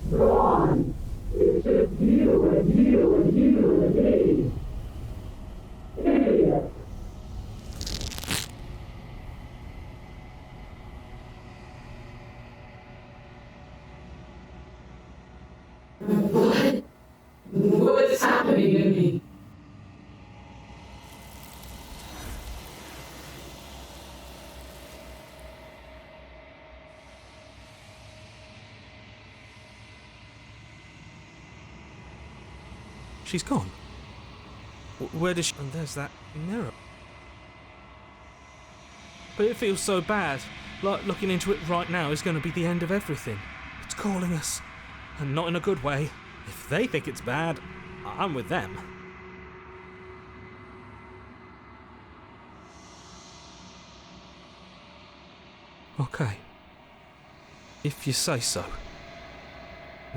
Go on. It's What's happening to me? She's gone. Where does she... And there's that mirror. But it feels so bad. Like looking into it right now is going to be the end of everything. It's calling us. And not in a good way. If they think it's bad, I'm with them. Okay. If you say so.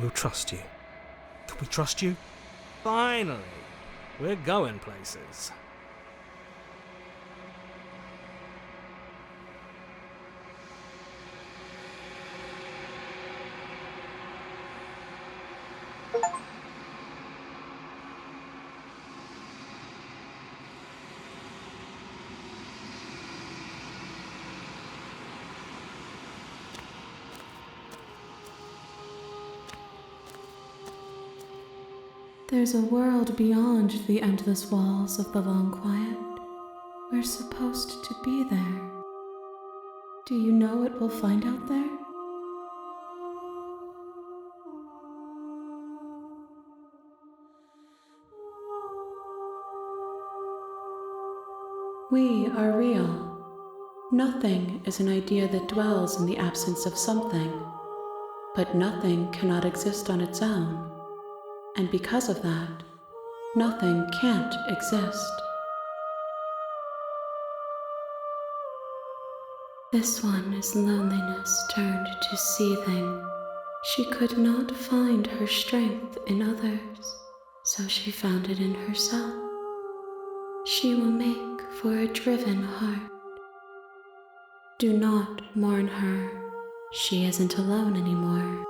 We'll trust you. Can we trust you? Finally! We're going places. There's a world beyond the endless walls of the long quiet. We're supposed to be there. Do you know what we'll find out there? We are real. Nothing is an idea that dwells in the absence of something, but nothing cannot exist on its own. And because of that, nothing can't exist. This one is loneliness turned to seething. She could not find her strength in others, so she found it in herself. She will make for a driven heart. Do not mourn her. She isn't alone anymore.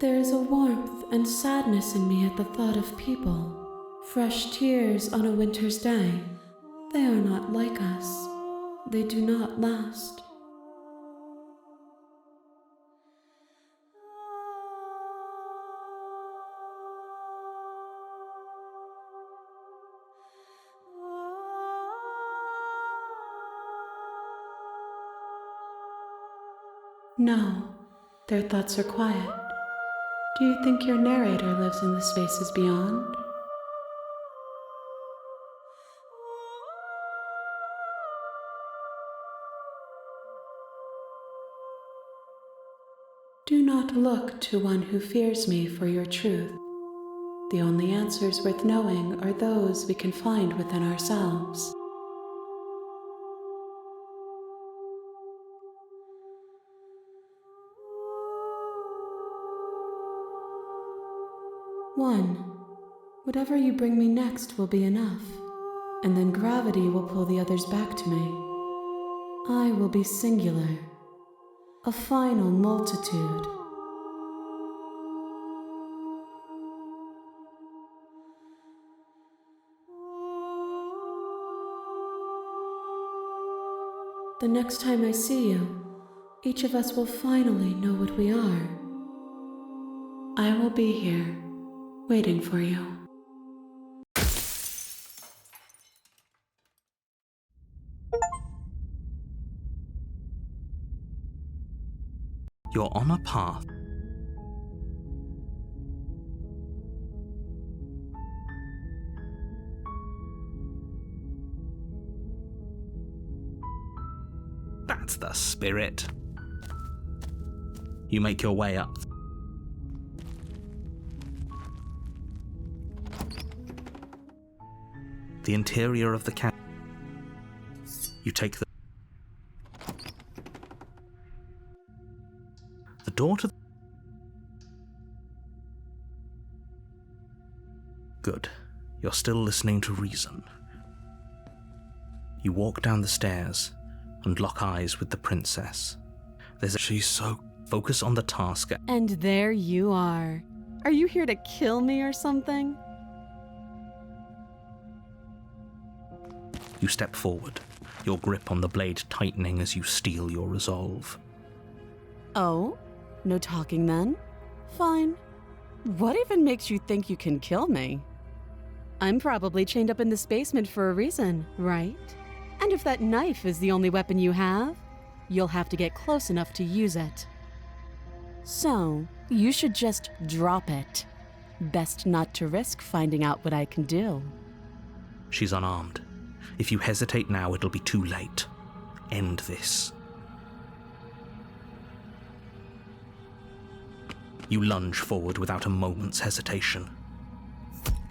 There is a warmth and sadness in me at the thought of people. Fresh tears on a winter's day. They are not like us. They do not last. No, their thoughts are quiet. Do you think your narrator lives in the spaces beyond? Do not look to one who fears me for your truth. The only answers worth knowing are those we can find within ourselves. One, whatever you bring me next will be enough, and then gravity will pull the others back to me. I will be singular, a final multitude. The next time I see you, each of us will finally know what we are. I will be here, waiting for you. You're on a path. That's the spirit. You make your way up. The interior of the cabin. You take the door to the... Good. You're still listening to reason. You walk down the stairs and lock eyes with the princess. She's so Focus on the task. And there you are. Are you here to kill me or something? You step forward, your grip on the blade tightening as you steel your resolve. Oh? No talking then? Fine. What even makes you think you can kill me? I'm probably chained up in this basement for a reason, right? And if that knife is the only weapon you have, you'll have to get close enough to use it. So, you should just drop it. Best not to risk finding out what I can do. She's unarmed. If you hesitate now, it'll be too late. End this. You lunge forward without a moment's hesitation.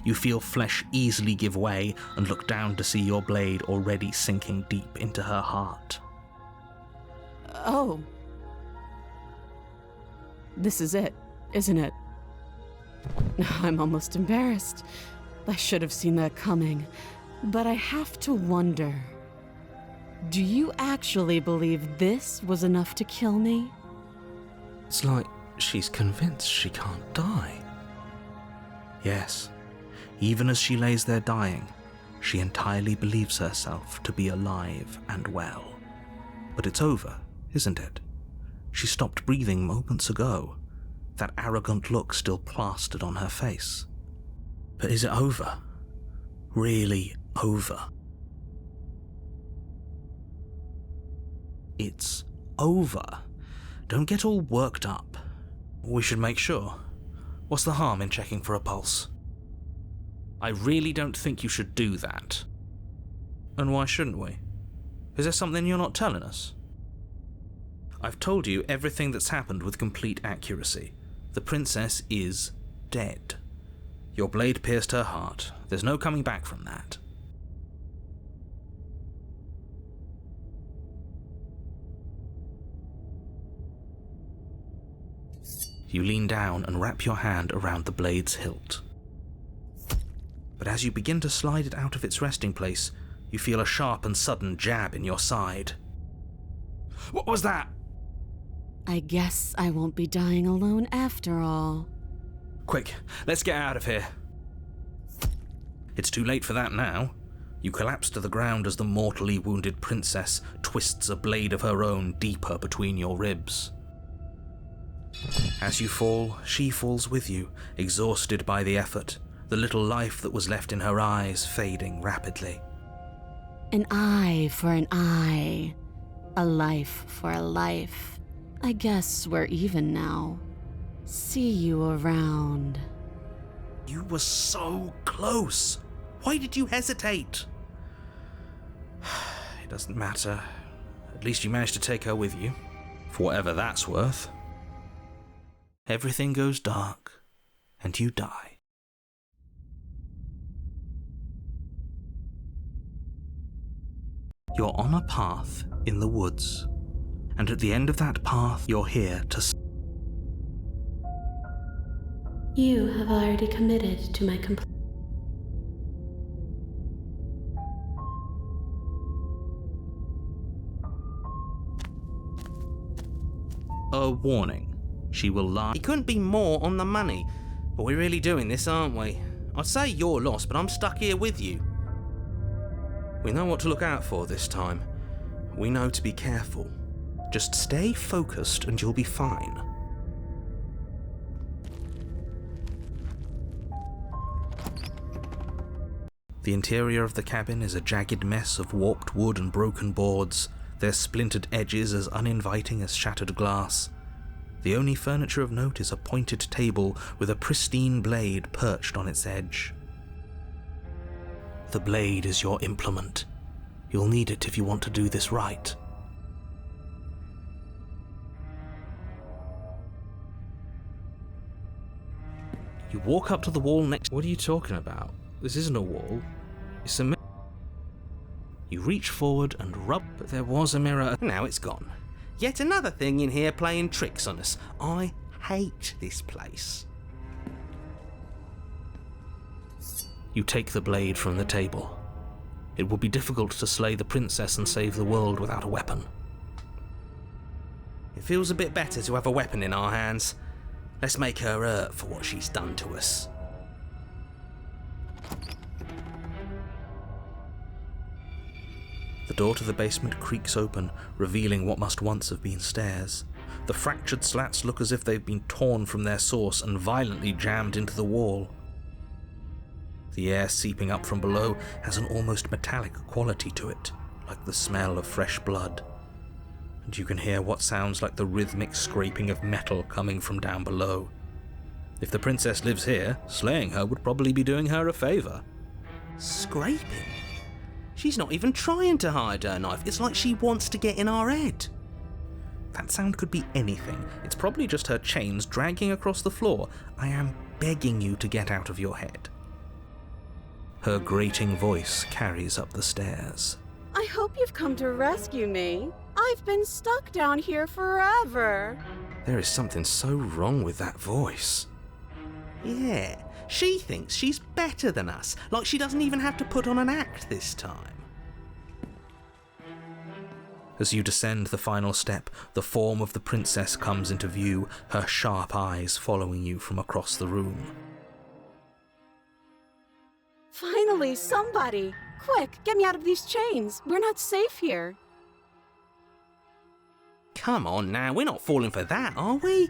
You feel flesh easily give way and look down to see your blade already sinking deep into her heart. Oh. This is it, isn't it? I'm almost embarrassed. I should have seen that coming. But I have to wonder, do you actually believe this was enough to kill me? It's like she's convinced she can't die. Yes, even as she lays there dying, she entirely believes herself to be alive and well. But it's over, isn't it? She stopped breathing moments ago, that arrogant look still plastered on her face. But is it over? Really over? It's over. Don't get all worked up. We should make sure. What's the harm in checking for a pulse? I really don't think you should do that. And why shouldn't we? Is there something you're not telling us? I've told you everything that's happened with complete accuracy. The princess is dead. Your blade pierced her heart. There's no coming back from that. You lean down and wrap your hand around the blade's hilt. But as you begin to slide it out of its resting place, you feel a sharp and sudden jab in your side. What was that? I guess I won't be dying alone after all. Quick, let's get out of here. It's too late for that now. You collapse to the ground as the mortally wounded princess twists a blade of her own deeper between your ribs. As you fall, she falls with you, exhausted by the effort, the little life that was left in her eyes fading rapidly. An eye for an eye. A life for a life. I guess we're even now. See you around. You were so close. Why did you hesitate? It doesn't matter. At least you managed to take her with you. For whatever that's worth. Everything goes dark, and you die. You're on a path in the woods, and at the end of that path, you're here to... You have already committed to my A warning. She will lie. He couldn't be more on the money. But we're really doing this, aren't we? I'd say you're lost, but I'm stuck here with you. We know what to look out for this time. We know to be careful. Just stay focused and you'll be fine. The interior of the cabin is a jagged mess of warped wood and broken boards, their splintered edges as uninviting as shattered glass. The only furniture of note is a pointed table with a pristine blade perched on its edge. The blade is your implement. You'll need it if you want to do this right. You walk up to the wall next... What are you talking about? This isn't a wall. It's a mirror. You reach forward and rub, but there was a mirror. Now it's gone. Yet another thing in here playing tricks on us. I hate this place. You take the blade from the table. It would be difficult to slay the princess and save the world without a weapon. It feels a bit better to have a weapon in our hands. Let's make her hurt for what she's done to us. The door to the basement creaks open, revealing what must once have been stairs. The fractured slats look as if they've been torn from their source and violently jammed into the wall. The air seeping up from below has an almost metallic quality to it, like the smell of fresh blood. And you can hear what sounds like the rhythmic scraping of metal coming from down below. If the princess lives here, slaying her would probably be doing her a favour. Scraping? She's not even trying to hide her knife. It's like she wants to get in our head. That sound could be anything. It's probably just her chains dragging across the floor. I am begging you to get out of your head. Her grating voice carries up the stairs. I hope you've come to rescue me. I've been stuck down here forever. There is something so wrong with that voice. Yeah, she thinks she's better than us, like she doesn't even have to put on an act this time. As you descend the final step, the form of the princess comes into view, her sharp eyes following you from across the room. Finally, somebody! Quick, get me out of these chains. We're not safe here. Come on now, we're not falling for that, are we?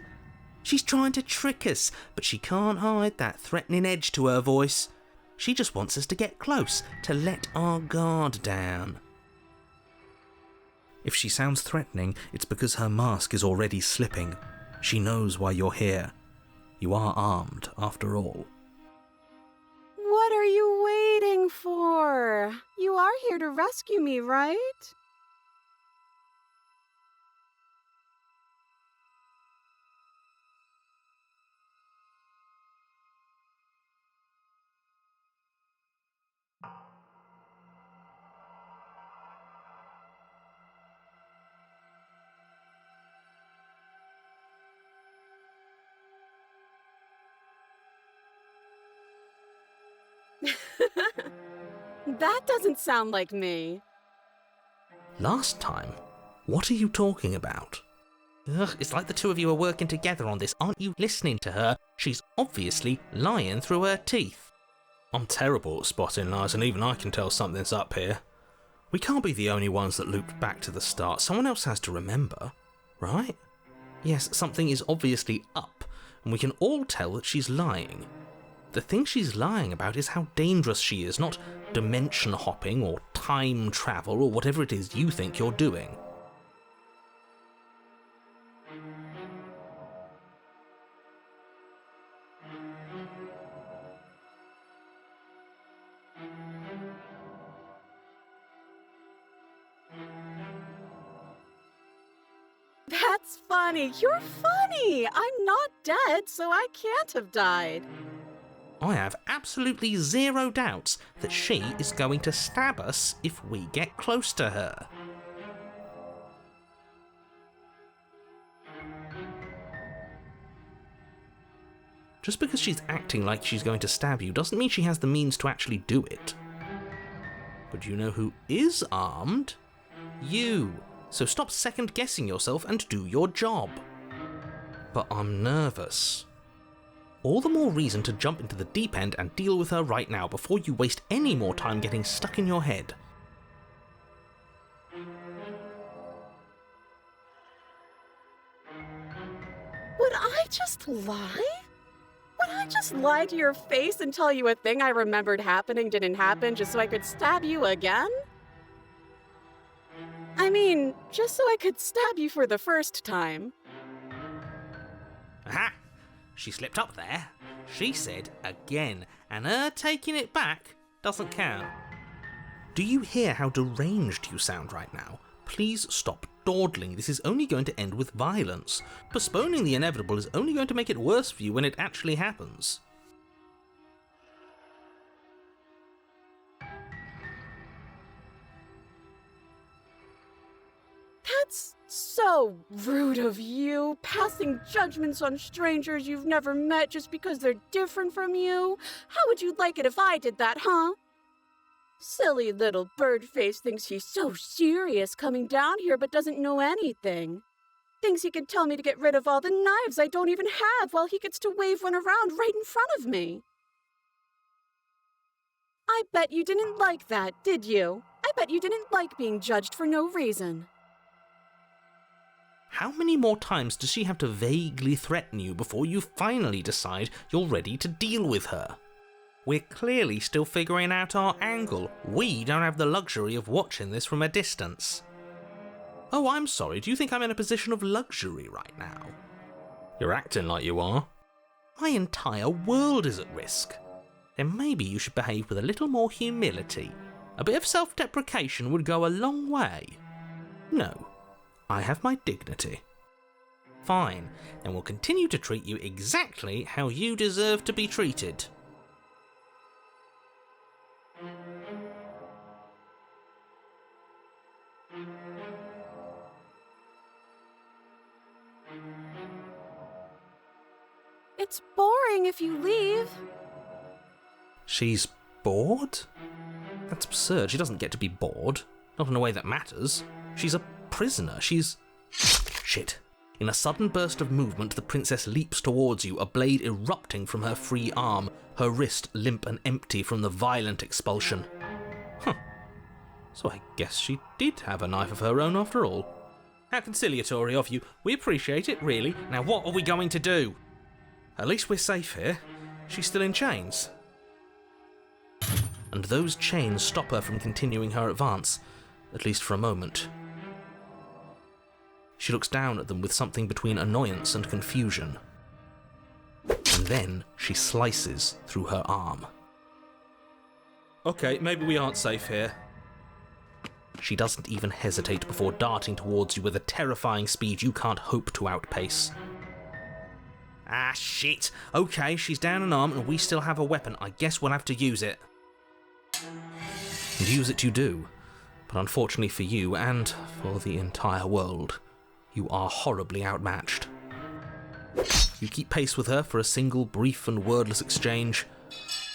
She's trying to trick us, but she can't hide that threatening edge to her voice. She just wants us to get close, to let our guard down. If she sounds threatening, it's because her mask is already slipping. She knows why you're here. You are armed, after all. What are you waiting for? You are here to rescue me, right? That doesn't sound like me. Last time? What are you talking about? Ugh, it's like the two of you are working together on this. Aren't you listening to her? She's obviously lying through her teeth. I'm terrible at spotting lies, and even I can tell something's up here. We can't be the only ones that looped back to the start. Someone else has to remember, right? Yes, something is obviously up, and we can all tell that she's lying. The thing she's lying about is how dangerous she is, not dimension hopping or time travel or whatever it is you think you're doing. That's funny. You're funny. I'm not dead, so I can't have died. I have absolutely zero doubts that she is going to stab us if we get close to her. Just because she's acting like she's going to stab you doesn't mean she has the means to actually do it. But you know who is armed? You. So stop second-guessing yourself and do your job. But I'm nervous. All the more reason to jump into the deep end and deal with her right now before you waste any more time getting stuck in your head. Would I just lie? Would I just lie to your face and tell you a thing I remembered happening didn't happen just so I could stab you again? I mean, just so I could stab you for the first time. Aha! She slipped up there. She said again, and her taking it back doesn't count. Do you hear how deranged you sound right now? Please stop dawdling. This is only going to end with violence. Postponing the inevitable is only going to make it worse for you when it actually happens. That's so rude of you, passing judgments on strangers you've never met just because they're different from you. How would you like it if I did that, huh? Silly little bird face thinks he's so serious coming down here but doesn't know anything. Thinks he can tell me to get rid of all the knives I don't even have while he gets to wave one around right in front of me. I bet you didn't like that, did you? I bet you didn't like being judged for no reason. How many more times does she have to vaguely threaten you before you finally decide you're ready to deal with her? We're clearly still figuring out our angle. We don't have the luxury of watching this from a distance. Oh, I'm sorry, do you think I'm in a position of luxury right now? You're acting like you are. My entire world is at risk. Then maybe you should behave with a little more humility. A bit of self-deprecation would go a long way. No, I have my dignity. Fine, then we'll continue to treat you exactly how you deserve to be treated. It's boring if you leave. She's bored? That's absurd. She doesn't get to be bored. Not in a way that matters. She's a prisoner. She's... Shit. In a sudden burst of movement, the princess leaps towards you, a blade erupting from her free arm, her wrist limp and empty from the violent expulsion. Huh. So I guess she did have a knife of her own after all. How conciliatory of you. We appreciate it, really. Now what are we going to do? At least we're safe here. She's still in chains. And those chains stop her from continuing her advance, at least for a moment. She looks down at them with something between annoyance and confusion. And then she slices through her arm. Okay, maybe we aren't safe here. She doesn't even hesitate before darting towards you with a terrifying speed you can't hope to outpace. Ah, shit. Okay, she's down an arm and we still have a weapon. I guess we'll have to use it. And use it you do. But unfortunately for you, and for the entire world, you are horribly outmatched. You keep pace with her for a single brief and wordless exchange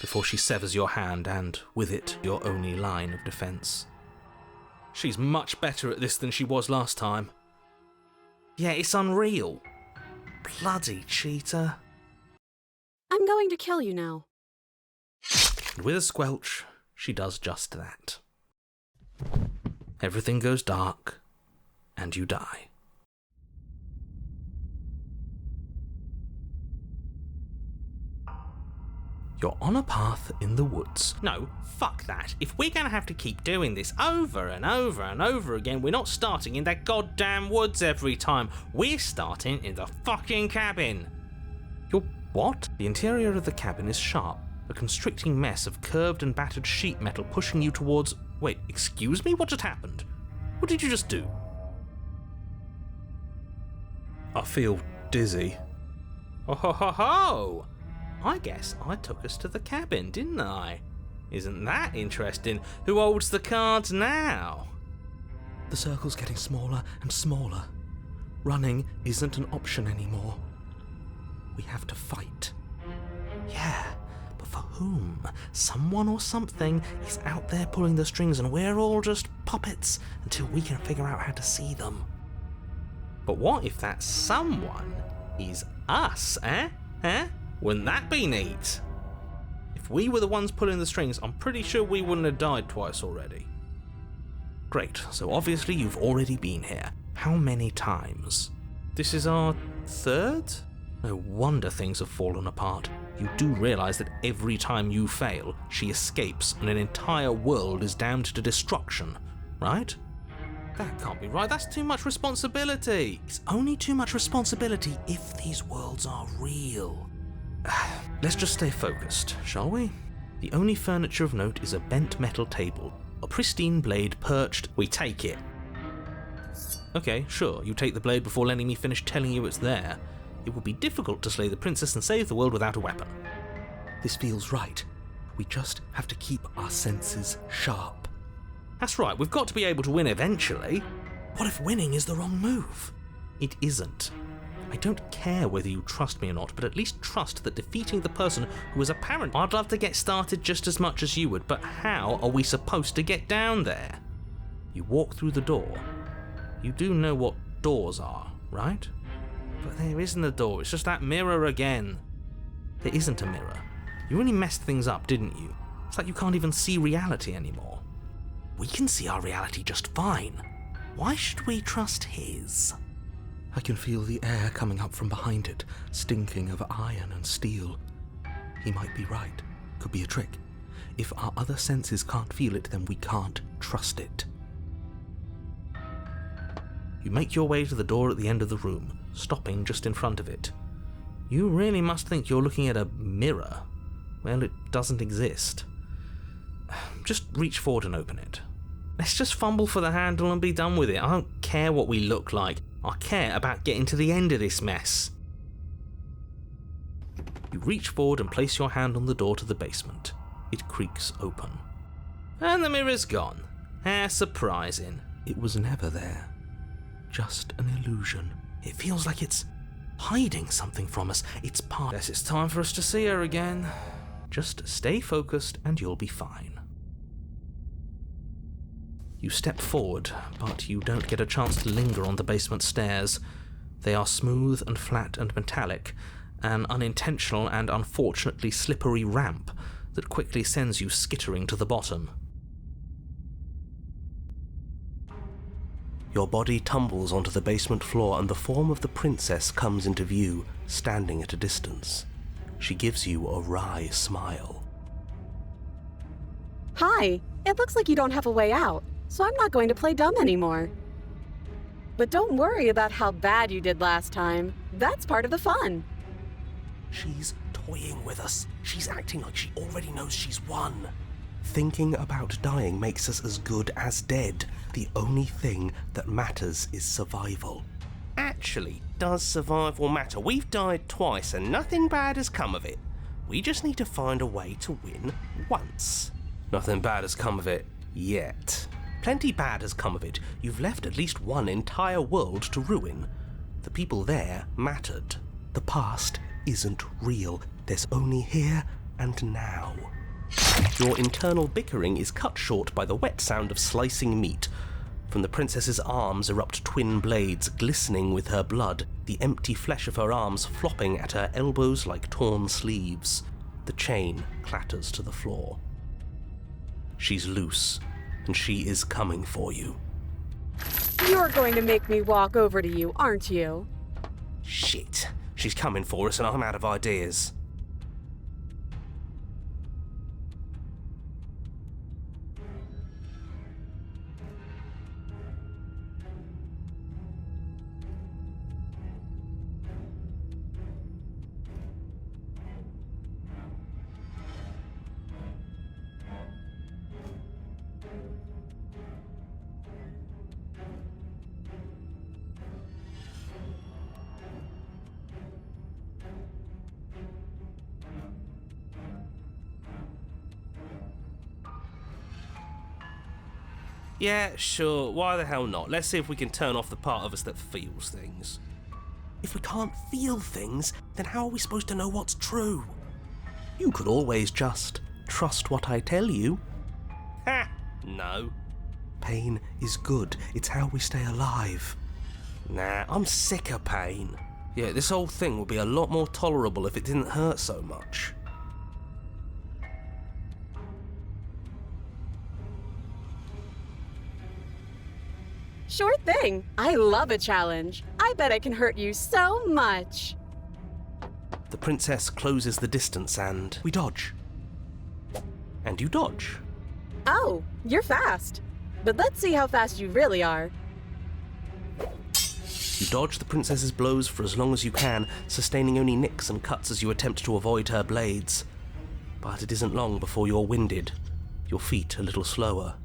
before she severs your hand and, with it, your only line of defence. She's much better at this than she was last time. Yeah, it's unreal. Bloody cheater. I'm going to kill you now. And with a squelch, she does just that. Everything goes dark, and you die. You're on a path in the woods. No, fuck that. If we're gonna have to keep doing this over and over and over again, we're not starting in that goddamn woods every time. We're starting in the fucking cabin. You're what? The interior of the cabin is sharp, a constricting mess of curved and battered sheet metal pushing you towards... Wait, excuse me? What just happened? What did you just do? I feel dizzy. Oh ho ho ho! I guess I took us to the cabin, didn't I? Isn't that interesting? Who holds the cards now? The circle's getting smaller and smaller. Running isn't an option anymore. We have to fight. Yeah, but for whom? Someone or something is out there pulling the strings and we're all just puppets until we can figure out how to see them. But what if that someone is us, eh? Wouldn't that be neat? If we were the ones pulling the strings, I'm pretty sure we wouldn't have died twice already. Great, so obviously you've already been here. How many times? This is our third? No wonder things have fallen apart. You do realise that every time you fail, she escapes and an entire world is damned to destruction, right? That can't be right, that's too much responsibility. It's only too much responsibility if these worlds are real. Let's just stay focused, shall we? The only furniture of note is a bent metal table. A pristine blade perched. We take it. Okay, sure, you take the blade before letting me finish telling you it's there. It would be difficult to slay the princess and save the world without a weapon. This feels right. We just have to keep our senses sharp. That's right, we've got to be able to win eventually. What if winning is the wrong move? It isn't. I don't care whether you trust me or not, but at least trust that defeating the person who is apparent. I'd love to get started just as much as you would, but how are we supposed to get down there? You walk through the door. You do know what doors are, right? But there isn't a door, it's just that mirror again. There isn't a mirror. You really messed things up, didn't you? It's like you can't even see reality anymore. We can see our reality just fine. Why should we trust his? I can feel the air coming up from behind it, stinking of iron and steel. He might be right. Could be a trick. If our other senses can't feel it, then we can't trust it. You make your way to the door at the end of the room, stopping just in front of it. You really must think you're looking at a mirror. Well, it doesn't exist. Just reach forward and open it. Let's just fumble for the handle and be done with it. I don't care what we look like. I care about getting to the end of this mess. You reach forward and place your hand on the door to the basement. It creaks open. And the mirror's gone. How surprising. It was never there. Just an illusion. It feels like it's hiding something from us. It's part. Guess it's time for us to see her again. Just stay focused and you'll be fine. You step forward, but you don't get a chance to linger on the basement stairs. They are smooth and flat and metallic, an unintentional and unfortunately slippery ramp that quickly sends you skittering to the bottom. Your body tumbles onto the basement floor and the form of the princess comes into view, standing at a distance. She gives you a wry smile. Hi, it looks like you don't have a way out, so I'm not going to play dumb anymore. But don't worry about how bad you did last time. That's part of the fun. She's toying with us. She's acting like she already knows she's won. Thinking about dying makes us as good as dead. The only thing that matters is survival. Actually, does survival matter? We've died twice and nothing bad has come of it. We just need to find a way to win once. Nothing bad has come of it yet. Plenty bad has come of it. You've left at least one entire world to ruin. The people there mattered. The past isn't real. There's only here and now. Your internal bickering is cut short by the wet sound of slicing meat. From the princess's arms erupt twin blades glistening with her blood, the empty flesh of her arms flopping at her elbows like torn sleeves. The chain clatters to the floor. She's loose, and she is coming for you. You're going to make me walk over to you, aren't you? Shit. She's coming for us and I'm out of ideas. Yeah, sure, why the hell not? Let's see if we can turn off the part of us that feels things. If we can't feel things, then how are we supposed to know what's true? You could always just trust what I tell you. Ha! No. Pain is good. It's how we stay alive. Nah, I'm sick of pain. Yeah, this whole thing would be a lot more tolerable if it didn't hurt so much. Sure thing. I love a challenge. I bet I can hurt you so much. The princess closes the distance and we dodge. And you dodge. Oh, you're fast. But let's see how fast you really are. You dodge the princess's blows for as long as you can, sustaining only nicks and cuts as you attempt to avoid her blades. But it isn't long before you're winded, your feet a little slower,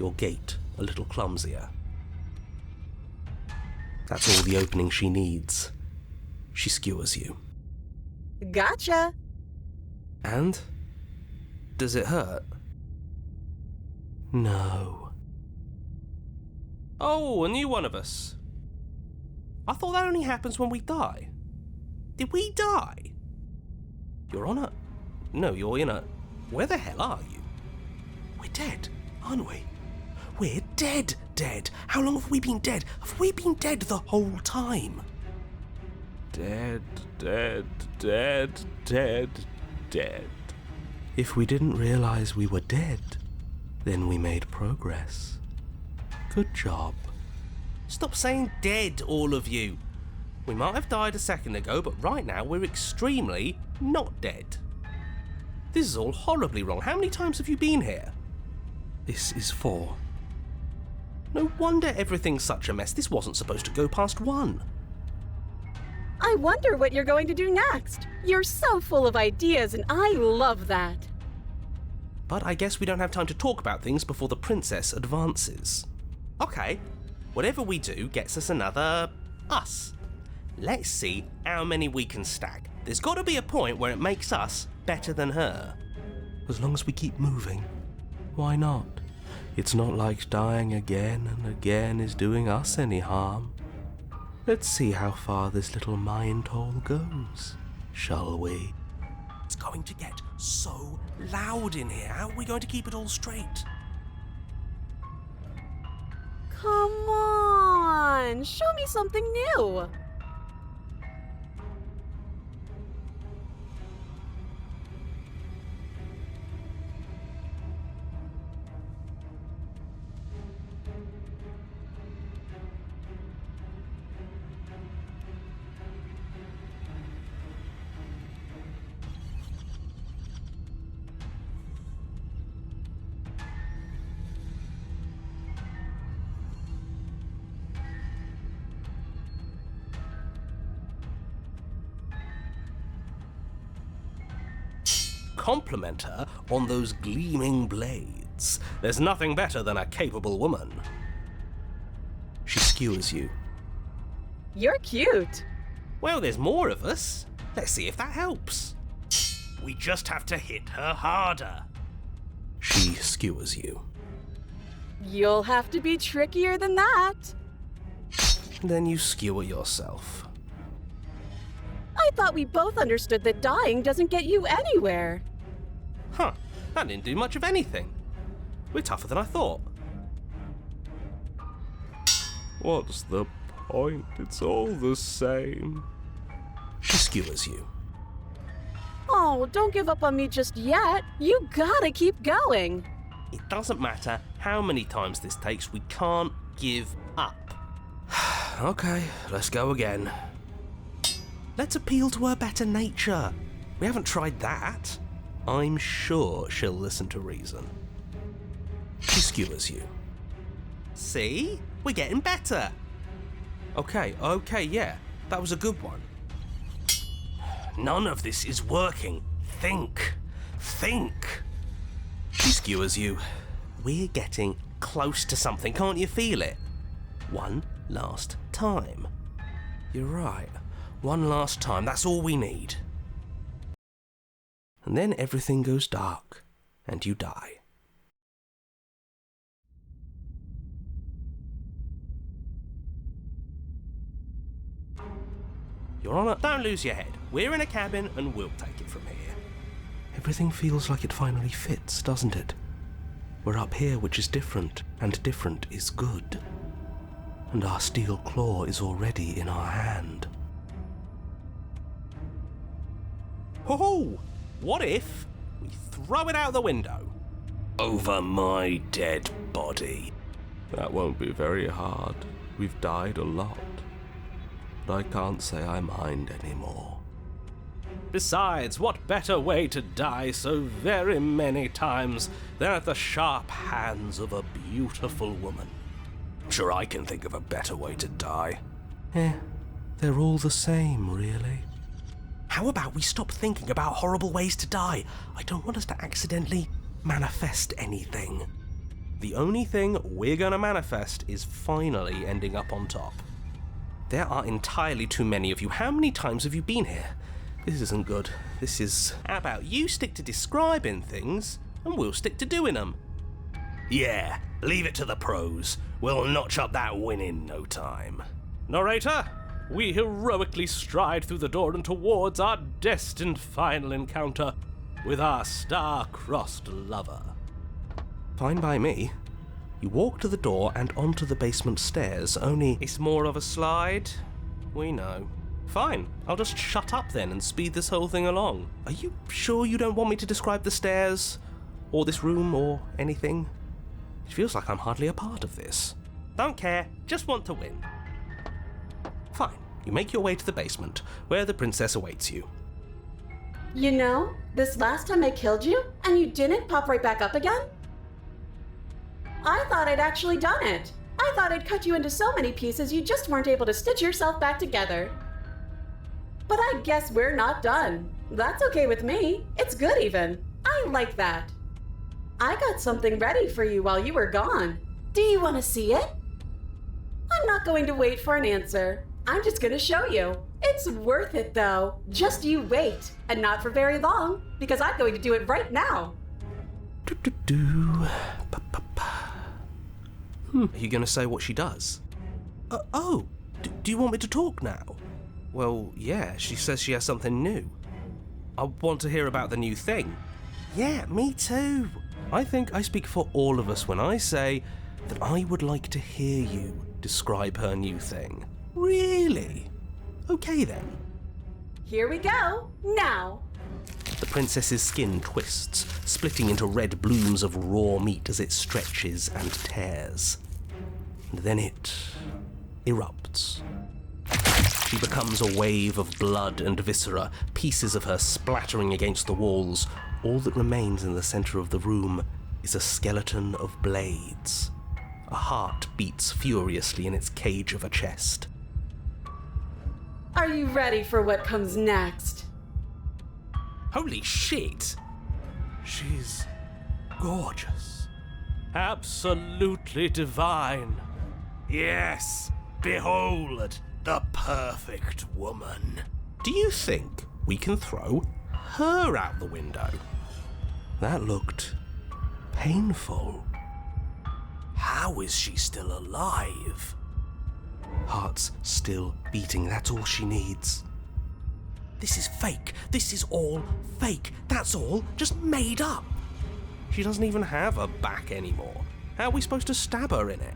your gait a little clumsier. That's all the opening she needs. She skewers you. Gotcha. And? Does it hurt? No. Oh, a new one of us. I thought that only happens when we die. Did we die? You're on a... No, you're in a... Where the hell are you? We're dead, aren't we? We're dead! dead. How long have we been dead? Have we been dead the whole time? Dead, dead, dead, dead, dead. If we didn't realize we were dead, then we made progress. Good job. Stop saying dead, all of you. We might have died a second ago, but right now we're extremely not dead. This is all horribly wrong. How many times have you been here? This is 4. No wonder everything's such a mess. This wasn't supposed to go past 1. I wonder what you're going to do next. You're so full of ideas, and I love that. But I guess we don't have time to talk about things before the princess advances. Okay, whatever we do gets us another us. Let's see how many we can stack. There's got to be a point where it makes us better than her. As long as we keep moving, why not? It's not like dying again and again is doing us any harm. Let's see how far this little mind hole goes, shall we? It's going to get so loud in here. How are we going to keep it all straight? Come on, show me something new. Compliment her on those gleaming blades. There's nothing better than a capable woman. She skewers you. You're cute. Well, there's more of us. Let's see if that helps. We just have to hit her harder. She skewers you. You'll have to be trickier than that. Then you skewer yourself. I thought we both understood that dying doesn't get you anywhere. Huh, that didn't do much of anything. We're tougher than I thought. What's the point? It's all the same. She skewers you. Oh, don't give up on me just yet. You gotta keep going. It doesn't matter how many times this takes, we can't give up. Okay, let's go again. Let's appeal to her better nature. We haven't tried that. I'm sure she'll listen to reason. She skewers you. See? We're getting better. Okay, yeah, that was a good one. None of this is working. Think. She skewers you. We're getting close to something, can't you feel it? One last time. You're right. One last time, that's all we need. And then everything goes dark, and you die. Your Honour, don't lose your head. We're in a cabin and we'll take it from here. Everything feels like it finally fits, doesn't it? We're up here, which is different, and different is good. And our steel claw is already in our hand. Ho-ho! What if we throw it out the window? Over my dead body. That won't be very hard. We've died a lot. But I can't say I mind anymore. Besides, what better way to die so very many times than at the sharp hands of a beautiful woman? I'm sure I can think of a better way to die. They're all the same, really. How about we stop thinking about horrible ways to die? I don't want us to accidentally manifest anything. The only thing we're gonna manifest is finally ending up on top. There are entirely too many of you. How many times have you been here? This isn't good. This is... How about you stick to describing things, and we'll stick to doing them? Yeah, leave it to the pros. We'll notch up that win in no time. Narrator, we heroically stride through the door and towards our destined final encounter with our star-crossed lover. Fine by me. You walk to the door and onto the basement stairs, only it's more of a slide. We know. Fine, I'll just shut up then and speed this whole thing along. Are you sure you don't want me to describe the stairs, or this room, or anything? It feels like I'm hardly a part of this. Don't care, just want to win. Fine, you make your way to the basement, where the princess awaits you. You know, this last time I killed you, and you didn't pop right back up again? I thought I'd actually done it. I thought I'd cut you into so many pieces you just weren't able to stitch yourself back together. But I guess we're not done. That's okay with me. It's good even. I like that. I got something ready for you while you were gone. Do you want to see it? I'm not going to wait for an answer. I'm just going to show you. It's worth it though. Just you wait. And not for very long, because I'm going to do it right now. Are you going to say what she does? Do you want me to talk now? Well, yeah, she says she has something new. I want to hear about the new thing. Yeah, me too. I think I speak for all of us when I say that I would like to hear you describe her new thing. Really? Okay then. Here we go. Now. The princess's skin twists, splitting into red blooms of raw meat as it stretches and tears. And then it erupts. She becomes a wave of blood and viscera, pieces of her splattering against the walls. All that remains in the center of the room is a skeleton of blades. A heart beats furiously in its cage of a chest. Are you ready for what comes next? Holy shit! She's gorgeous. Absolutely divine. Yes, behold, the perfect woman. Do you think we can throw her out the window? That looked painful. How is she still alive? Heart's still beating, that's all she needs. This is fake. This is all fake. That's all just made up. She doesn't even have a back anymore. How are we supposed to stab her in it?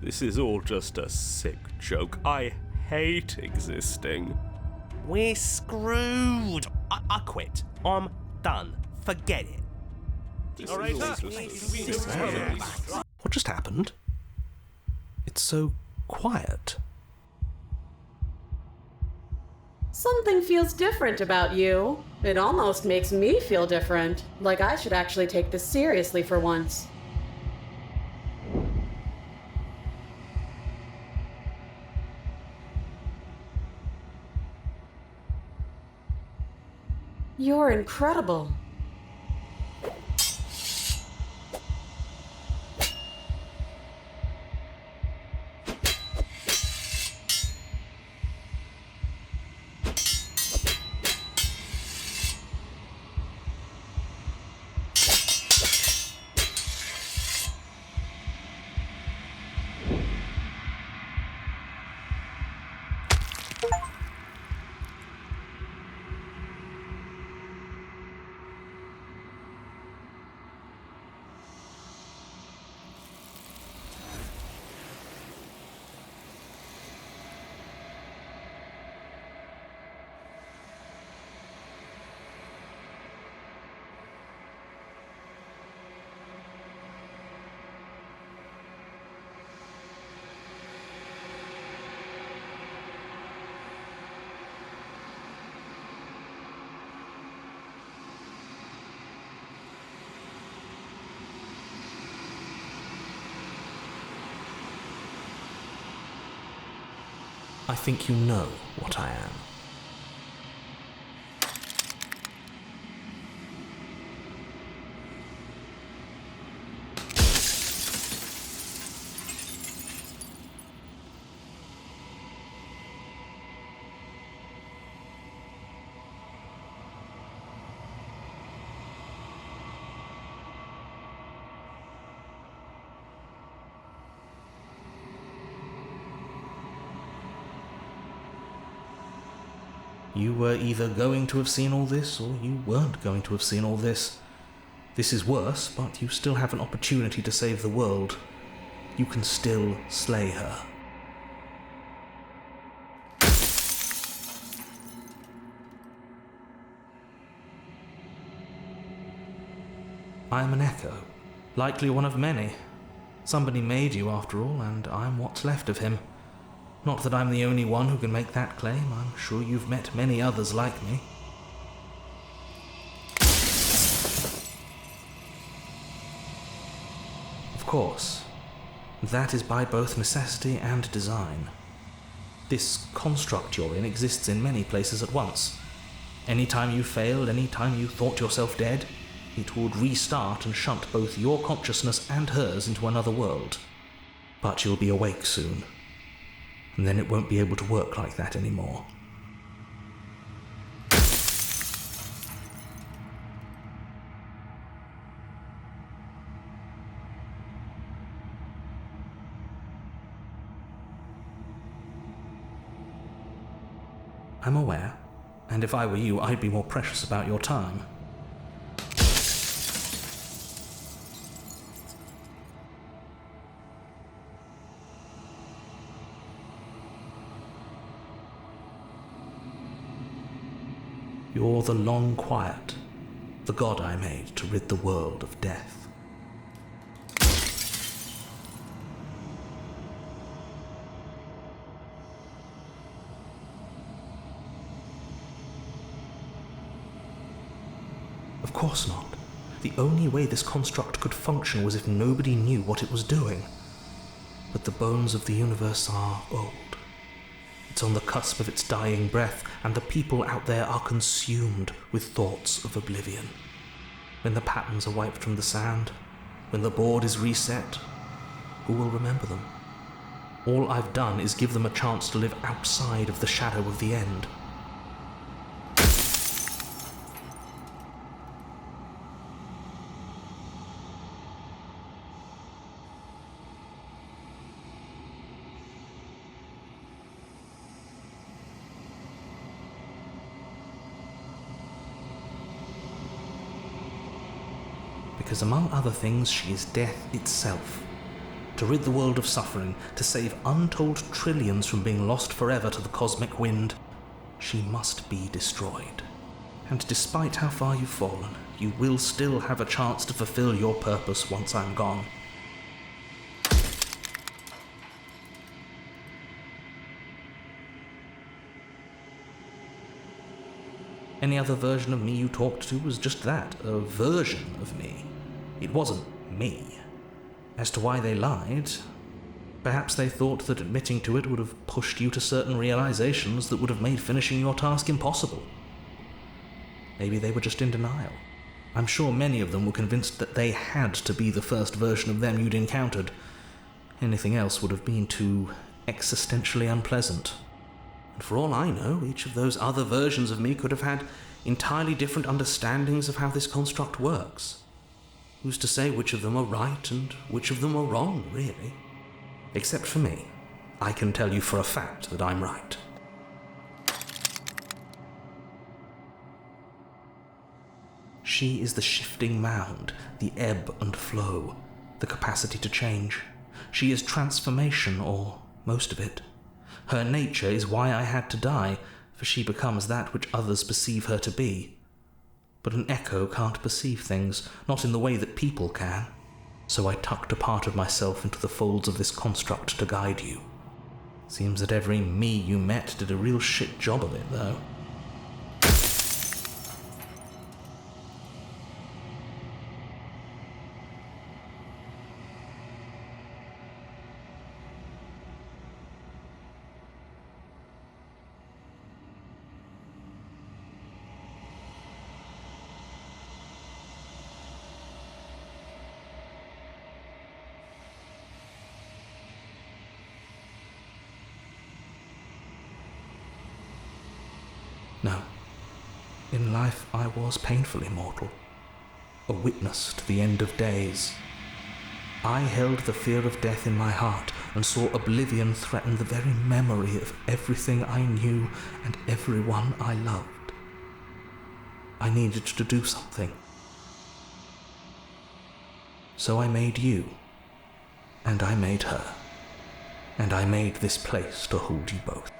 This is all just a sick joke. I hate existing. We're screwed. I quit. I'm done. Forget it. All right. What just happened? It's so quiet. Something feels different about you. It almost makes me feel different. Like I should actually take this seriously for once. You're incredible. I think you know what I am. You were either going to have seen all this, or you weren't going to have seen all this. This is worse, but you still have an opportunity to save the world. You can still slay her. I am an echo, likely one of many. Somebody made you, after all, and I'm what's left of him. Not that I'm the only one who can make that claim. I'm sure you've met many others like me. Of course, that is by both necessity and design. This construct you're in exists in many places at once. Any time you failed, any time you thought yourself dead, it would restart and shunt both your consciousness and hers into another world. But you'll be awake soon, and then it won't be able to work like that anymore. I'm aware, and if I were you, I'd be more precious about your time. You're the long quiet, the god I made to rid the world of death. Of course not. The only way this construct could function was if nobody knew what it was doing. But the bones of the universe are old. It's on the cusp of its dying breath, and the people out there are consumed with thoughts of oblivion. When the patterns are wiped from the sand, when the board is reset, who will remember them? All I've done is give them a chance to live outside of the shadow of the end. Because among other things, she is death itself. To rid the world of suffering, to save untold trillions from being lost forever to the cosmic wind, she must be destroyed. And despite how far you've fallen, you will still have a chance to fulfill your purpose once I'm gone. Any other version of me you talked to was just that, a version of me. It wasn't me. As to why they lied, perhaps they thought that admitting to it would have pushed you to certain realizations that would have made finishing your task impossible. Maybe they were just in denial. I'm sure many of them were convinced that they had to be the first version of them you'd encountered. Anything else would have been too existentially unpleasant. And for all I know, each of those other versions of me could have had entirely different understandings of how this construct works. Who's to say which of them are right and which of them are wrong, really? Except for me, I can tell you for a fact that I'm right. She is the shifting mound, the ebb and flow, the capacity to change. She is transformation, or most of it. Her nature is why I had to die, for she becomes that which others perceive her to be. But an echo can't perceive things, not in the way that people can. So I tucked a part of myself into the folds of this construct to guide you. Seems that every me you met did a real shit job of it, though. No. In life I was painfully mortal, a witness to the end of days. I held the fear of death in my heart and saw oblivion threaten the very memory of everything I knew and everyone I loved. I needed to do something. So I made you, and I made her, and I made this place to hold you both.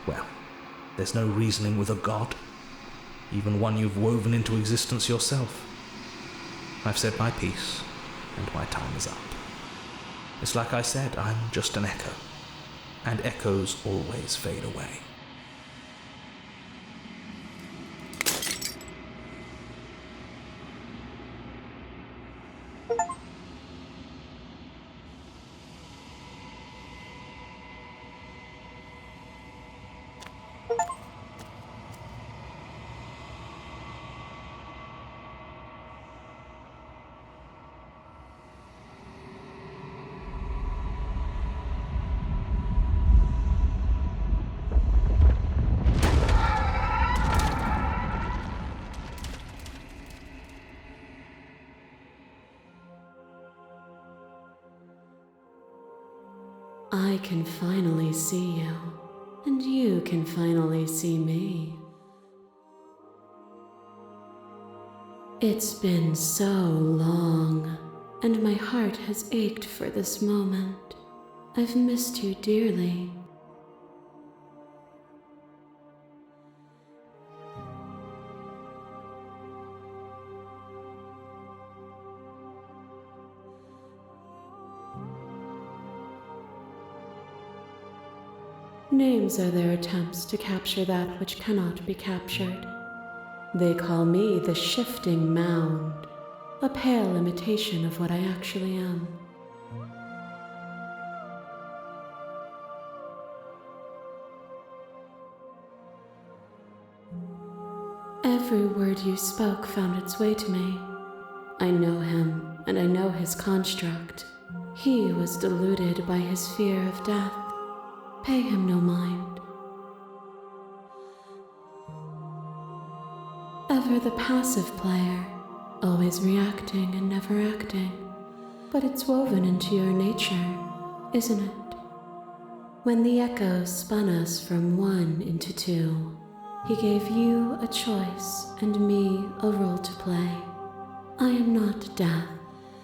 Well, there's no reasoning with a god, even one you've woven into existence yourself. I've said my piece, and my time is up. It's like I said, I'm just an echo, and echoes always fade away. I can finally see you, and you can finally see me. It's been so long, and my heart has ached for this moment. I've missed you dearly. Names are their attempts to capture that which cannot be captured. They call me the shifting mound, a pale imitation of what I actually am. Every word you spoke found its way to me. I know him, and I know his construct. He was deluded by his fear of death. Pay him no mind. Ever the passive player, always reacting and never acting. But it's woven into your nature, isn't it? When the echo spun us from one into two, he gave you a choice and me a role to play. I am not death,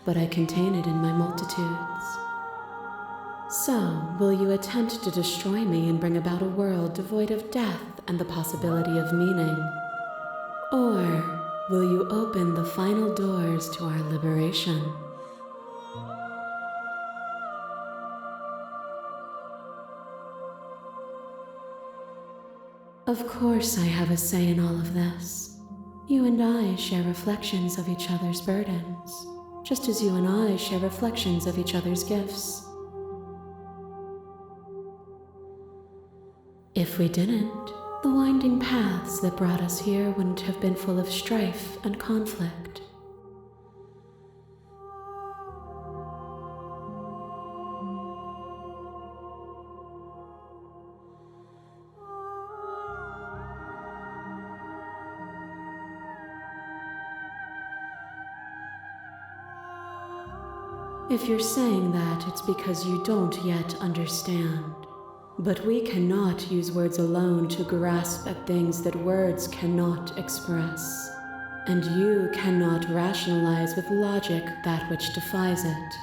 but I contain it in my multitudes. So, will you attempt to destroy me and bring about a world devoid of death and the possibility of meaning? Or will you open the final doors to our liberation? Of course I have a say in all of this. You and I share reflections of each other's burdens, just as you and I share reflections of each other's gifts. If we didn't, the winding paths that brought us here wouldn't have been full of strife and conflict. If you're saying that, it's because you don't yet understand. But we cannot use words alone to grasp at things that words cannot express. And you cannot rationalize with logic that which defies it.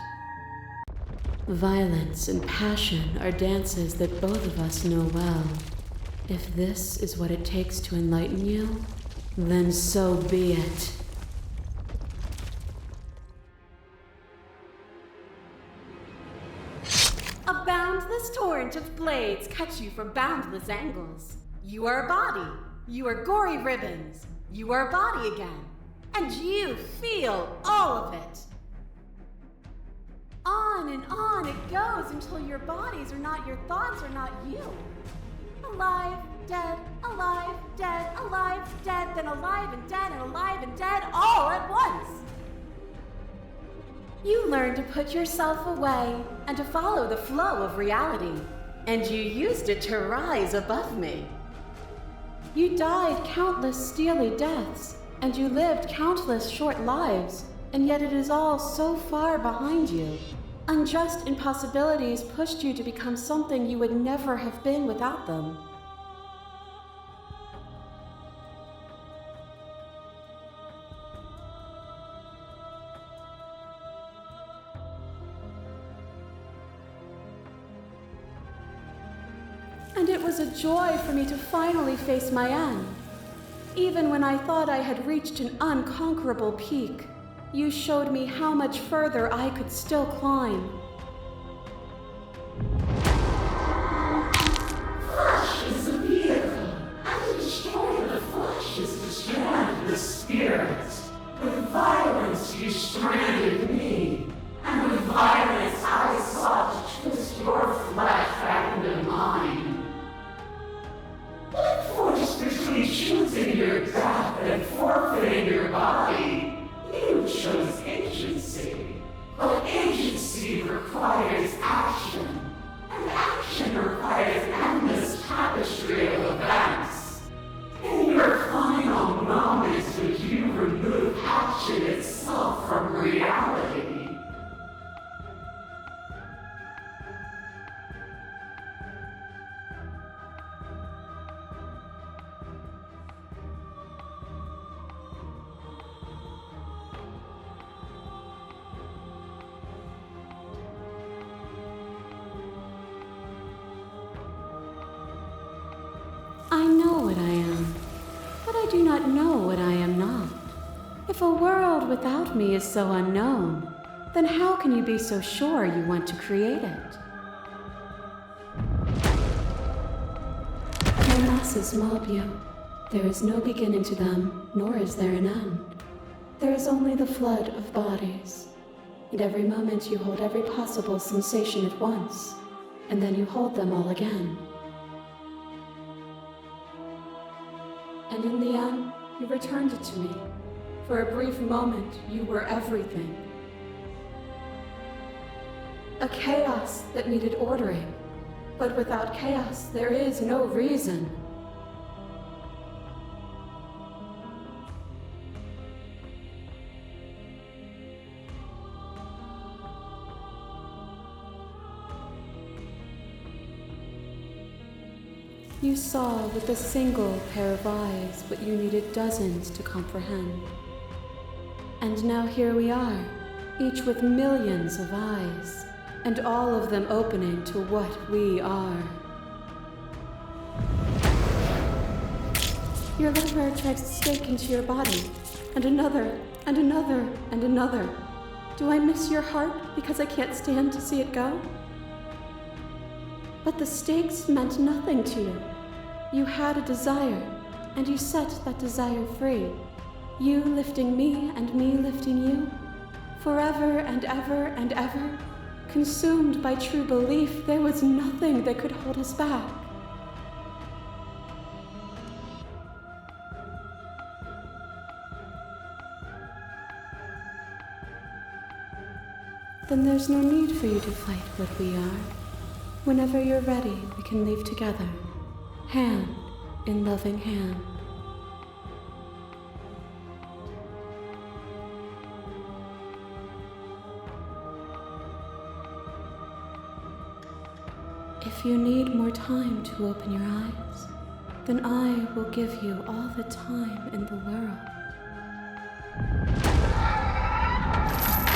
Violence and passion are dances that both of us know well. If this is what it takes to enlighten you, then so be it. A boundless torrent of blades cut you from boundless angles. You are a body. You are gory ribbons. You are a body again. And you feel all of it. On and on it goes until your bodies are not your thoughts, are not you. Alive, dead, alive, dead, then alive and dead, all at once. You learn to put yourself away and to follow the flow of reality, and you used it to rise above me. You died countless steely deaths, and you lived countless short lives, and yet it is all so far behind you. Unjust impossibilities pushed you to become something you would never have been without them. And it was a joy for me to finally face my end. Even when I thought I had reached an unconquerable peak, you showed me how much further I could still climb. Flesh is a vehicle, and to destroy the flesh is to strand the spirit. With violence you stranded me, and with violence I sought to twist your flesh back into mine. What forced between choosing your death and forfeiting your body? You chose agency. But agency requires action, and action requires endless tapestry of events. In your final moments would you remove action itself from reality? I know what I am, but I do not know what I am not. If a world without me is so unknown, then how can you be so sure you want to create it? My masses mob you. There is no beginning to them, nor is there an end. There is only the flood of bodies. And every moment you hold every possible sensation at once, and then you hold them all again. And in the end, you returned it to me. For a brief moment, you were everything. A chaos that needed ordering. But without chaos, there is no reason. You saw with a single pair of eyes what you needed dozens to comprehend. And now here we are, each with millions of eyes, and all of them opening to what we are. Your liver drives a stake into your body, and another, and another, and another. Do I miss your heart because I can't stand to see it go? But the stakes meant nothing to you. You had a desire, and you set that desire free. You lifting me and me lifting you. Forever and ever and ever. Consumed by true belief, there was nothing that could hold us back. Then there's no need for you to fight what we are. Whenever you're ready, we can leave together, hand in loving hand. If you need more time to open your eyes, then I will give you all the time in the world.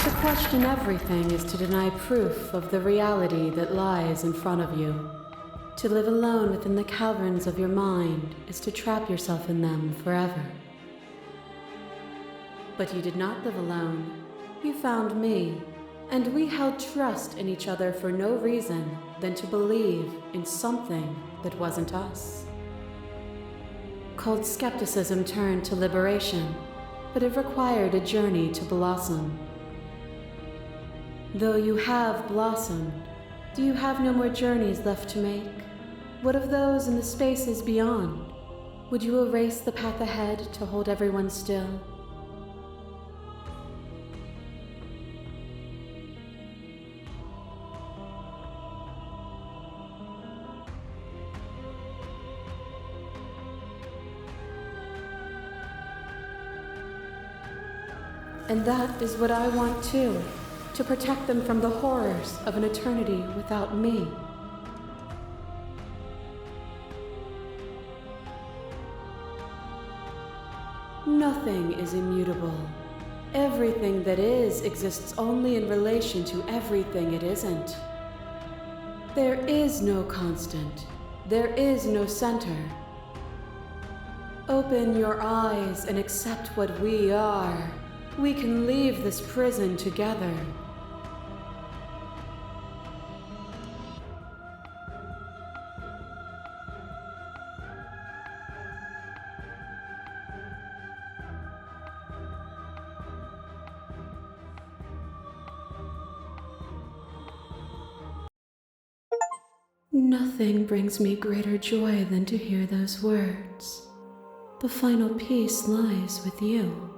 To question everything is to deny proof of the reality that lies in front of you. To live alone within the caverns of your mind is to trap yourself in them forever. But you did not live alone. You found me, and we held trust in each other for no reason than to believe in something that wasn't us. Cold skepticism turned to liberation, but it required a journey to blossom. Though you have blossomed, do you have no more journeys left to make? What of those in the spaces beyond? Would you erase the path ahead to hold everyone still? And that is what I want too, to protect them from the horrors of an eternity without me. Nothing is immutable. Everything that is exists only in relation to everything it isn't. There is no constant. There is no center. Open your eyes and accept what we are. We can leave this prison together. Nothing brings me greater joy than to hear those words. The final peace lies with you.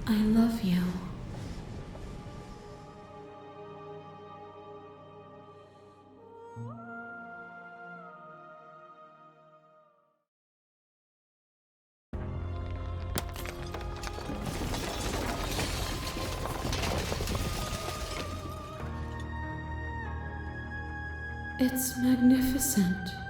I love you. It's magnificent.